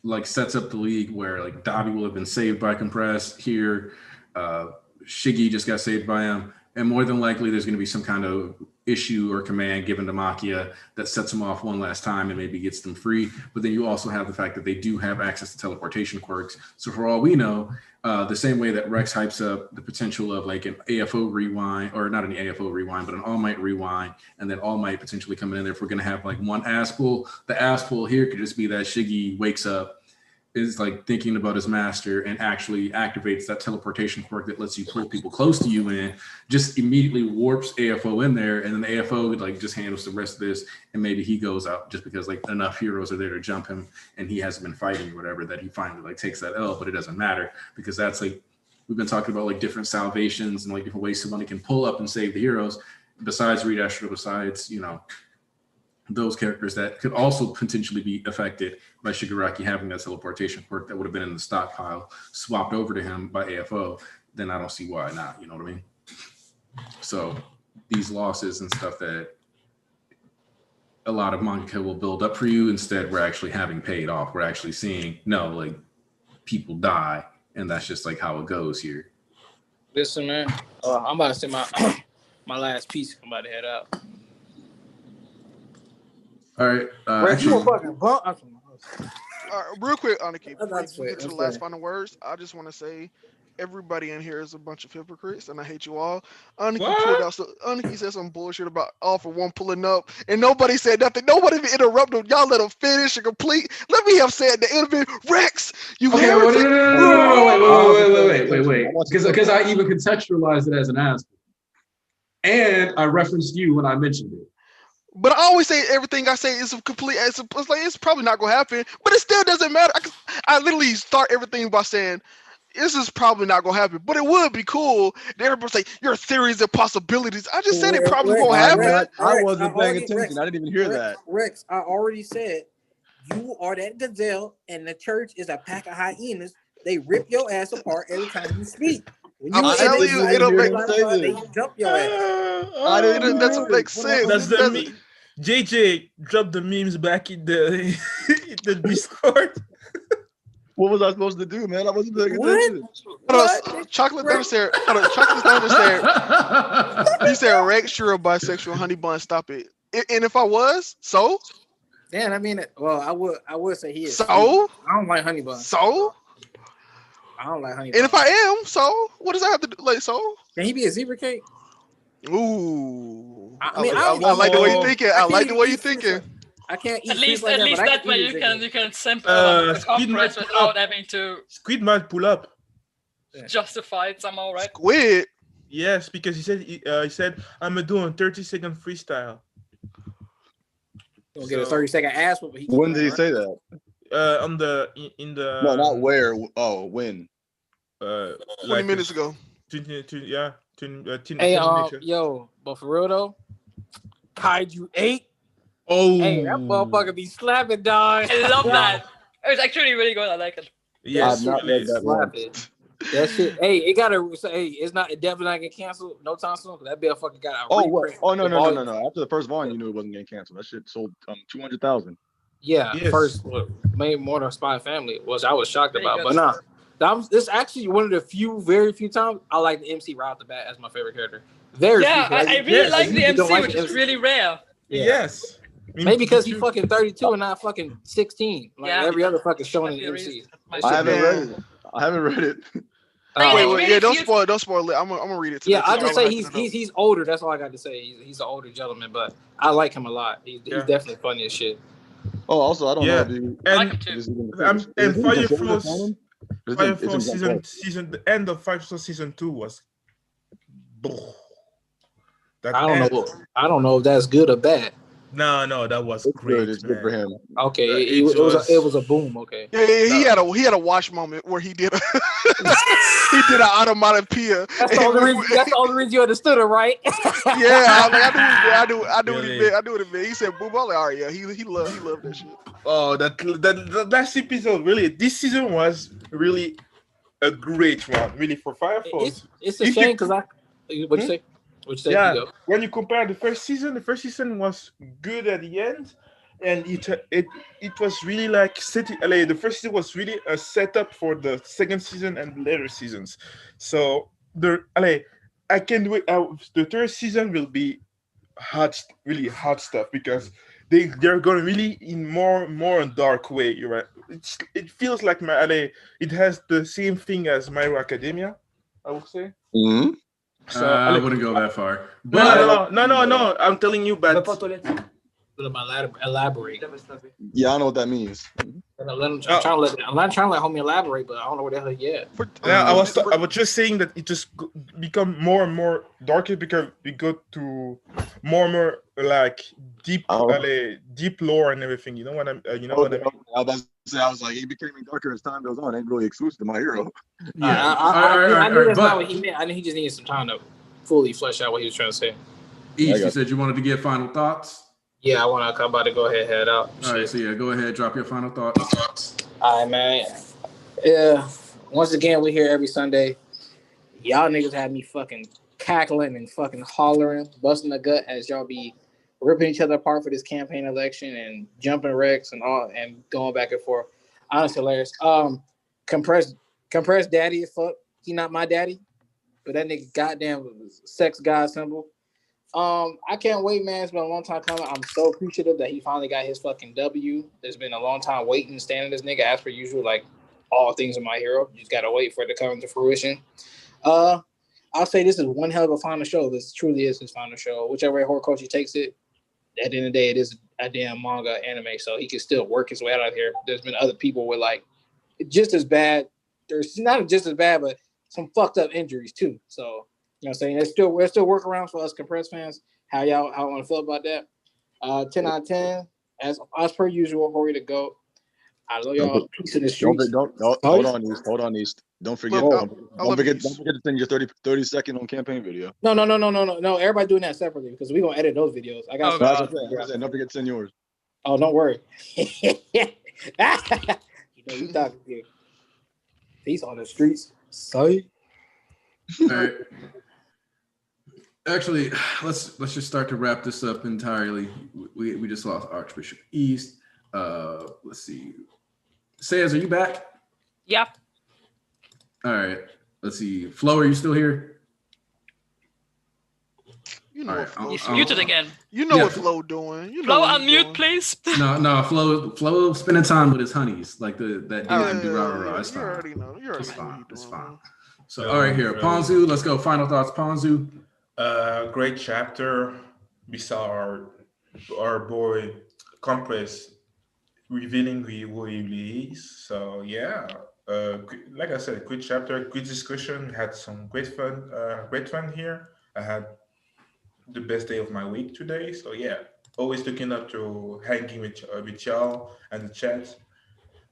like sets up the league where like Dabi will have been saved by Compress here. Shiggy just got saved by him. And more than likely, there's going to be some kind of issue or command given to Makia that sets them off one last time and maybe gets them free. But then you also have the fact that they do have access to teleportation quirks. So for all we know, the same way that Rex hypes up the potential of like an AFO rewind, or not an AFO rewind, but an All Might rewind, and then All Might potentially coming in there if we're going to have like one ass pull. The ass pull here could just be that Shiggy wakes up, is like thinking about his master and actually activates that teleportation quirk that lets you pull people close to you in, just immediately warps AFO in there, and then the AFO like just handles the rest of this, and maybe he goes out just because like enough heroes are there to jump him and he hasn't been fighting or whatever, that he finally like takes that L. But it doesn't matter because that's like we've been talking about like different salvations and like different ways somebody can pull up and save the heroes besides Reed Ashton, besides those characters that could also potentially be affected by Shigaraki having that teleportation quirk that would have been in the stockpile swapped over to him by AFO, then I don't see why not, you know what I mean? So these losses and stuff that a lot of manga will build up for you, instead we're actually having paid off. We're actually seeing, no, like people die, and that's just like how it goes here. Listen, man, I'm about to say my my last piece. I'm about to head out. All right. You fucking bump. Real quick, Aniki, before That's you get to the last final words, I just want to say everybody in here is a bunch of hypocrites, and I hate you all. Aniki said some bullshit about All For One pulling up, and nobody said nothing. Nobody even interrupted him. Y'all let him finish and complete. Let me have said the end of it. Rex, you okay, heretic. Wait. Because I even contextualized it as an asshole. And I referenced you when I mentioned it. But I always say everything I say is a complete. It's like it's probably not gonna happen, but it still doesn't matter. I literally start everything by saying this is probably not gonna happen, but it would be cool. Everybody say your theories and possibilities. I just said it probably won't happen. I wasn't paying attention. I didn't even hear that. Rex, I already said you are that gazelle, and the church is a pack of hyenas. They rip your ass apart every time you speak. I'm telling you, it don't make sense. They jump your ass. That doesn't make sense. That's the meme. JJ dropped the memes back in the in the Discord. What was I supposed to do, man? I wasn't paying attention. Chocolate Thunderstare. Chocolate Thunderstare. You said Rex, you're a bisexual honey bun. Stop it. And if I was, so? Damn, I mean, well, I would say he is. So? I don't like honey bun. So? I don't like honey bun. And if I am, so? What does that have to do? Like, so? Can he be a zebra cake? Ooh. I mean, I like the way you're thinking. I like the way you're thinking. I can't eat. At least that way you can sample Squid might pull without up. having to Squid might pull up. justify it somehow, right? Squid. Yes, because he said I'm gonna do a 30-second freestyle. Gonna get a 30-second ass whoop. When did he say that? In the No, not where. Oh, when? 20 minutes ago. 10 Hey, minutes. yo, but for real though, Kaiju 8. Oh, Hey, that motherfucker be slapping, dog. I love that. It was actually really good. I like it. yes, I've not really. read that Slap one. it. That shit. Hey, it gotta say it's definitely not get canceled no time soon. That bill fucking got a reprint. Oh no. After the first volume, you knew it wasn't getting canceled. That shit sold 200,000. Yeah, Yes. first made more than Spy Family, which I was shocked Pretty about. good. But nah, this actually one of the very few times I like the MC right off the bat as my favorite character. Very Yeah, few. I really yes, like the you don't MC, like which the is MC. really rare. Yes. Maybe because he's fucking 32 and not fucking 16. Like Yeah, every other fucking shonen might be a MC. reason. That I shit haven't bad. read it. I haven't read it. Like, Wait, it's really don't cute. Don't spoil it. I'm gonna read it today. Yeah, I just say I'm he's older. That's all I got to say. He's an older gentleman, but I like him a lot. He's definitely funny as shit. Oh, also, I don't know Yeah. if you. I like And it too. Fire Force Fire Force season the end of Fire Force season 2 was That I don't end- know. I don't know if that's good or bad. No, that was It's great. good. It's good for man. him. Okay, It it was a boom. Okay. Yeah, he No. had a wash moment where he did a he did an automatopoeia. That's the only reason. That's the only reason you understood it, right? Yeah, I knew what he Really? meant. I knew what it meant. He said boom. I was like, all right, yeah, he loved that shit. Oh, that last episode, really, this season was really a great one, really, for Firefalls. It's a If you- shame because what you say? What you say? Yeah, You go. when you compare the first season was good at the end, and it was really like city. The first season was really a setup for the second season and later seasons. So I can wait. The third season will be really hot stuff because they're going really in more dark way. You're right. It feels like it has the same thing as My Hero Academia, I would say. Mm-hmm. So I wouldn't go that far. No. I'm telling you, but Elaborate. Yeah, I know what that means. I'm trying to let homie elaborate, but I don't know what the hell. Yeah. I was just saying that it just become more and more darker because we go to more like deep deep lore and everything. You know what I mean? I was about to say, I was like, he becoming darker as time goes on. Ain't really exclusive to My Hero. Yeah. I knew that's not but what he meant. I knew he just needed some time to fully flesh out what he was trying to say. East, you said you wanted to give final thoughts. Yeah, I want to come about to go ahead and head out. All right, so yeah, go ahead, drop your final thoughts. All right, man. Yeah. Once again, we here every Sunday. Y'all niggas had me fucking cackling and fucking hollering, busting the gut as y'all be ripping each other apart for this campaign election and jumping wrecks and all and going back and forth. Honestly, hilarious. Compressed daddy as fuck. He not my daddy, but that nigga goddamn sex god symbol. I can't wait, man. It's been a long time coming. I'm so appreciative that he finally got his fucking W. There's been a long time waiting, standing this nigga as per usual, like all things in My Hero. You just gotta wait for it to come to fruition. I'll say this is one hell of a final show. This truly is his final show. Whichever way Horikoshi takes it, at the end of the day, it is a damn manga anime, so he can still work his way out of here. There's been other people with like just as bad. There's not just as bad, but some fucked up injuries too. So you know what I'm saying? There's still workarounds for us compressed fans. How want to feel about that? 10 out of 10. As per usual, Hori to go. I love y'all. Peace in the streets. Don't hold on, East. Don't forget. Look, Don't forget to send your 30 second on campaign video. No. Everybody doing that separately because we're gonna edit those videos. I got. Don't forget to send yours. Oh, don't worry. You talking here. Peace on the streets. Sorry. All right. Actually, let's just start to wrap this up entirely. We just lost Archbishop East. Let's see. Sayers, are you back? Yep. All right. Let's see. Flo, are you still here? You know All what right, Flo. He's muted again. You know Yeah. what Flo doing. You know Flo, what he's unmute, doing. please. No. Flo spending time with his honeys, like that dude in Durarara. It's You fine. already know. You already It's know what fine. he's It's doing, fine. man. So, all right, here, Ponzu. Let's go. Final thoughts, Ponzu. Great chapter. We saw our boy Compress revealing who he really is. So yeah, like I said, good chapter, good discussion. Had some great fun here. I had the best day of my week today. So yeah, always looking up to hanging with y'all and the chat.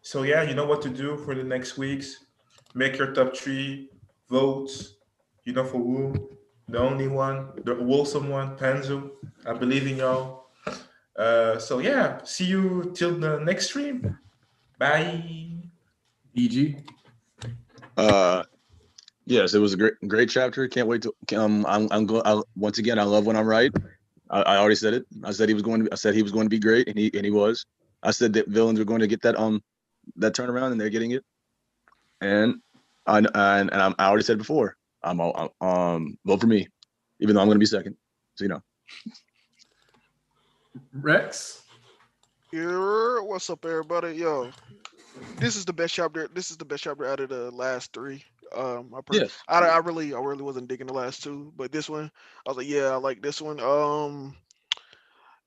So yeah, you know what to do for the next weeks. Make your top 3, vote. You know for who? The only one, the wholesome one, Panzu. I believe in y'all. So yeah, see you till the next stream. Bye. BG. Yes, it was a great chapter. Can't wait to. I'm going. Once again, I love when I'm right. I already said it. I said he was going to be great, and he was. I said that villains were going to get that turnaround, and they're getting it. And I already said it before. Vote for me, even though I'm going to be second. So you know. Rex. Here, what's up, everybody? Yo, this is the best chapter. This is the best chapter out of the last 3. Yes. I really wasn't digging the last 2, but this one, I was like, yeah, I like this one. Y'all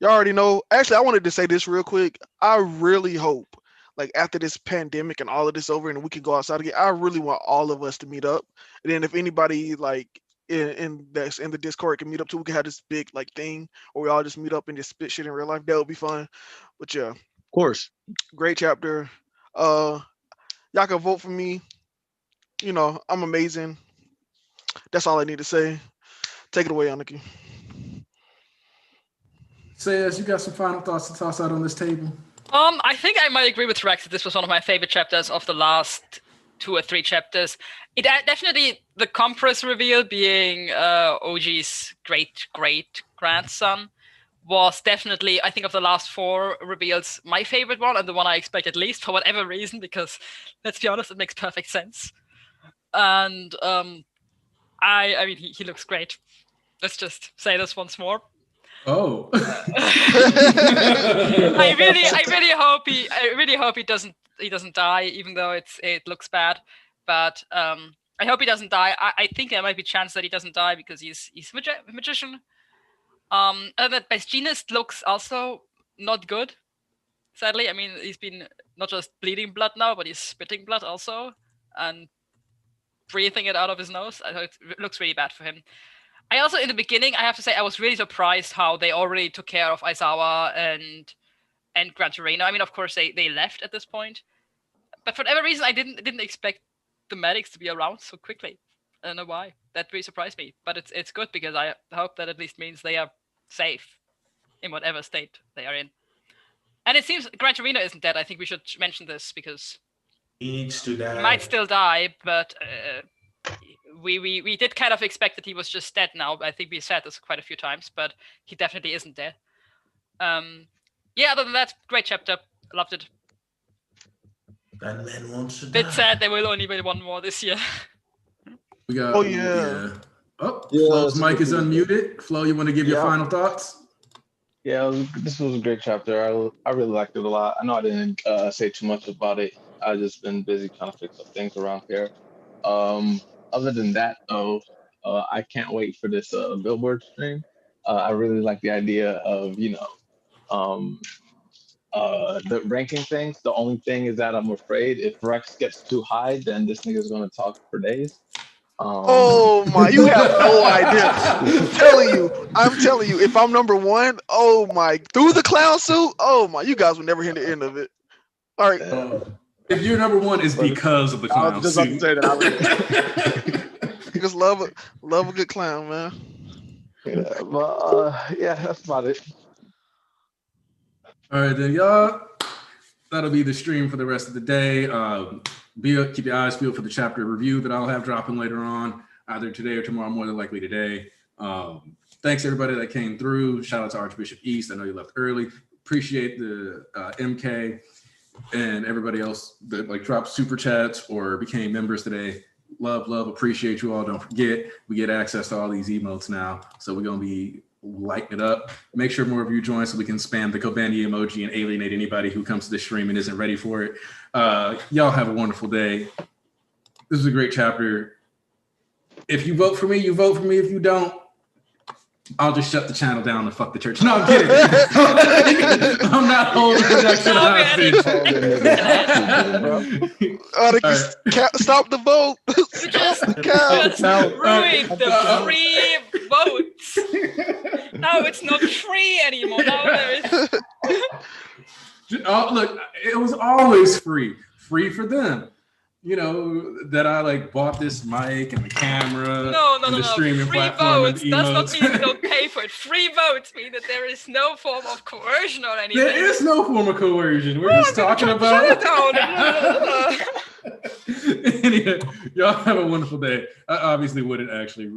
already know. Actually, I wanted to say this real quick. I really hope, like after this pandemic and all of this over, and we can go outside again. I really want all of us to meet up. And then if anybody like in the Discord can meet up to. We can have this big like thing, or we all just meet up and just spit shit in real life. That would be fun. But yeah, Of course. great chapter. Y'all can vote for me. You know, I'm amazing. That's all I need to say. Take it away, Aniki. Says you got some final thoughts to toss out on this table. I think I might agree with Rex that this was one of my favorite chapters of the last 2 or 3 chapters. It definitely, the Compress reveal being OG's great grandson was definitely, I think, of the last 4 reveals, my favorite one, and the one I expected least for whatever reason, because let's be honest, it makes perfect sense. And I mean, he looks great. Let's just say this once more. Oh. I really hope he doesn't die, even though it looks bad. But I hope he doesn't die. I think there might be a chance that he doesn't die because he's a magician. And that Bestinist looks also not good. Sadly, I mean, he's been not just bleeding blood now, but he's spitting blood also, and breathing it out of his nose. I thought it looks really bad for him. I also, in the beginning, I have to say, I was really surprised how they already took care of Aizawa and Gran Torino. I mean, of course, they left at this point, but for whatever reason, I didn't expect the medics to be around so quickly. I don't know why. That really surprised me, but it's good because I hope that at least means they are safe in whatever state they are in. And it seems Gran Torino isn't dead. I think we should mention this because He needs to die. he might still die, but we did kind of expect that he was just dead now. I think we said this quite a few times, but he definitely isn't dead. Yeah, other than that, great chapter. Loved it. That man wants to die. Bit sad there will only be one more this year. We got. Oh, yeah. Oh, Yeah, Flo's that's a mic good is one. unmuted. Flo, you want to give your Yeah. final thoughts? Yeah, this was a great chapter. I really liked it a lot. I know I didn't say too much about it. I've just been busy trying to fix up things around here. Other than that, though, I can't wait for this Billboard stream. I really like the idea of, the ranking things. The only thing is that I'm afraid if Rex gets too high, then this nigga's gonna talk for days. Oh my, you have no idea. I'm telling you, if I'm number 1, oh my, through the clown suit, oh my, you guys will never hear the end of it. All right. If you're number 1, it's because of the I clown was just about to suit. say that. You just love a good clown, man. Yeah, but yeah, that's about it. All right, then, y'all. That'll be the stream for the rest of the day. Keep your eyes peeled for the chapter review that I'll have dropping later on, either today or tomorrow, more than likely today. Thanks, everybody that came through. Shout out to Archbishop East. I know you left early. Appreciate the MK and everybody else that dropped super chats or became members today. Love, appreciate you all. Don't forget, we get access to all these emotes now. So we're going to be lighting it up. Make sure more of you join so we can spam the Kobani emoji and alienate anybody who comes to the stream and isn't ready for it. Y'all have a wonderful day. This is a great chapter. If you vote for me, you vote for me. If you don't, I'll just shut the channel down and fuck the church. No, I'm kidding. I'm not holding production hostage. Stop the vote. Just ruined the free votes. Now it's not free anymore. Now there is. Look, it was always free for them. You know that I bought this mic and the camera. No. The streaming Free platform votes and does not emotes. mean you don't pay for it. Free votes mean that there is no form of coercion or anything. There is no form of coercion. We're just talking Shut about it down. Anyway, y'all have a wonderful day. I obviously wouldn't actually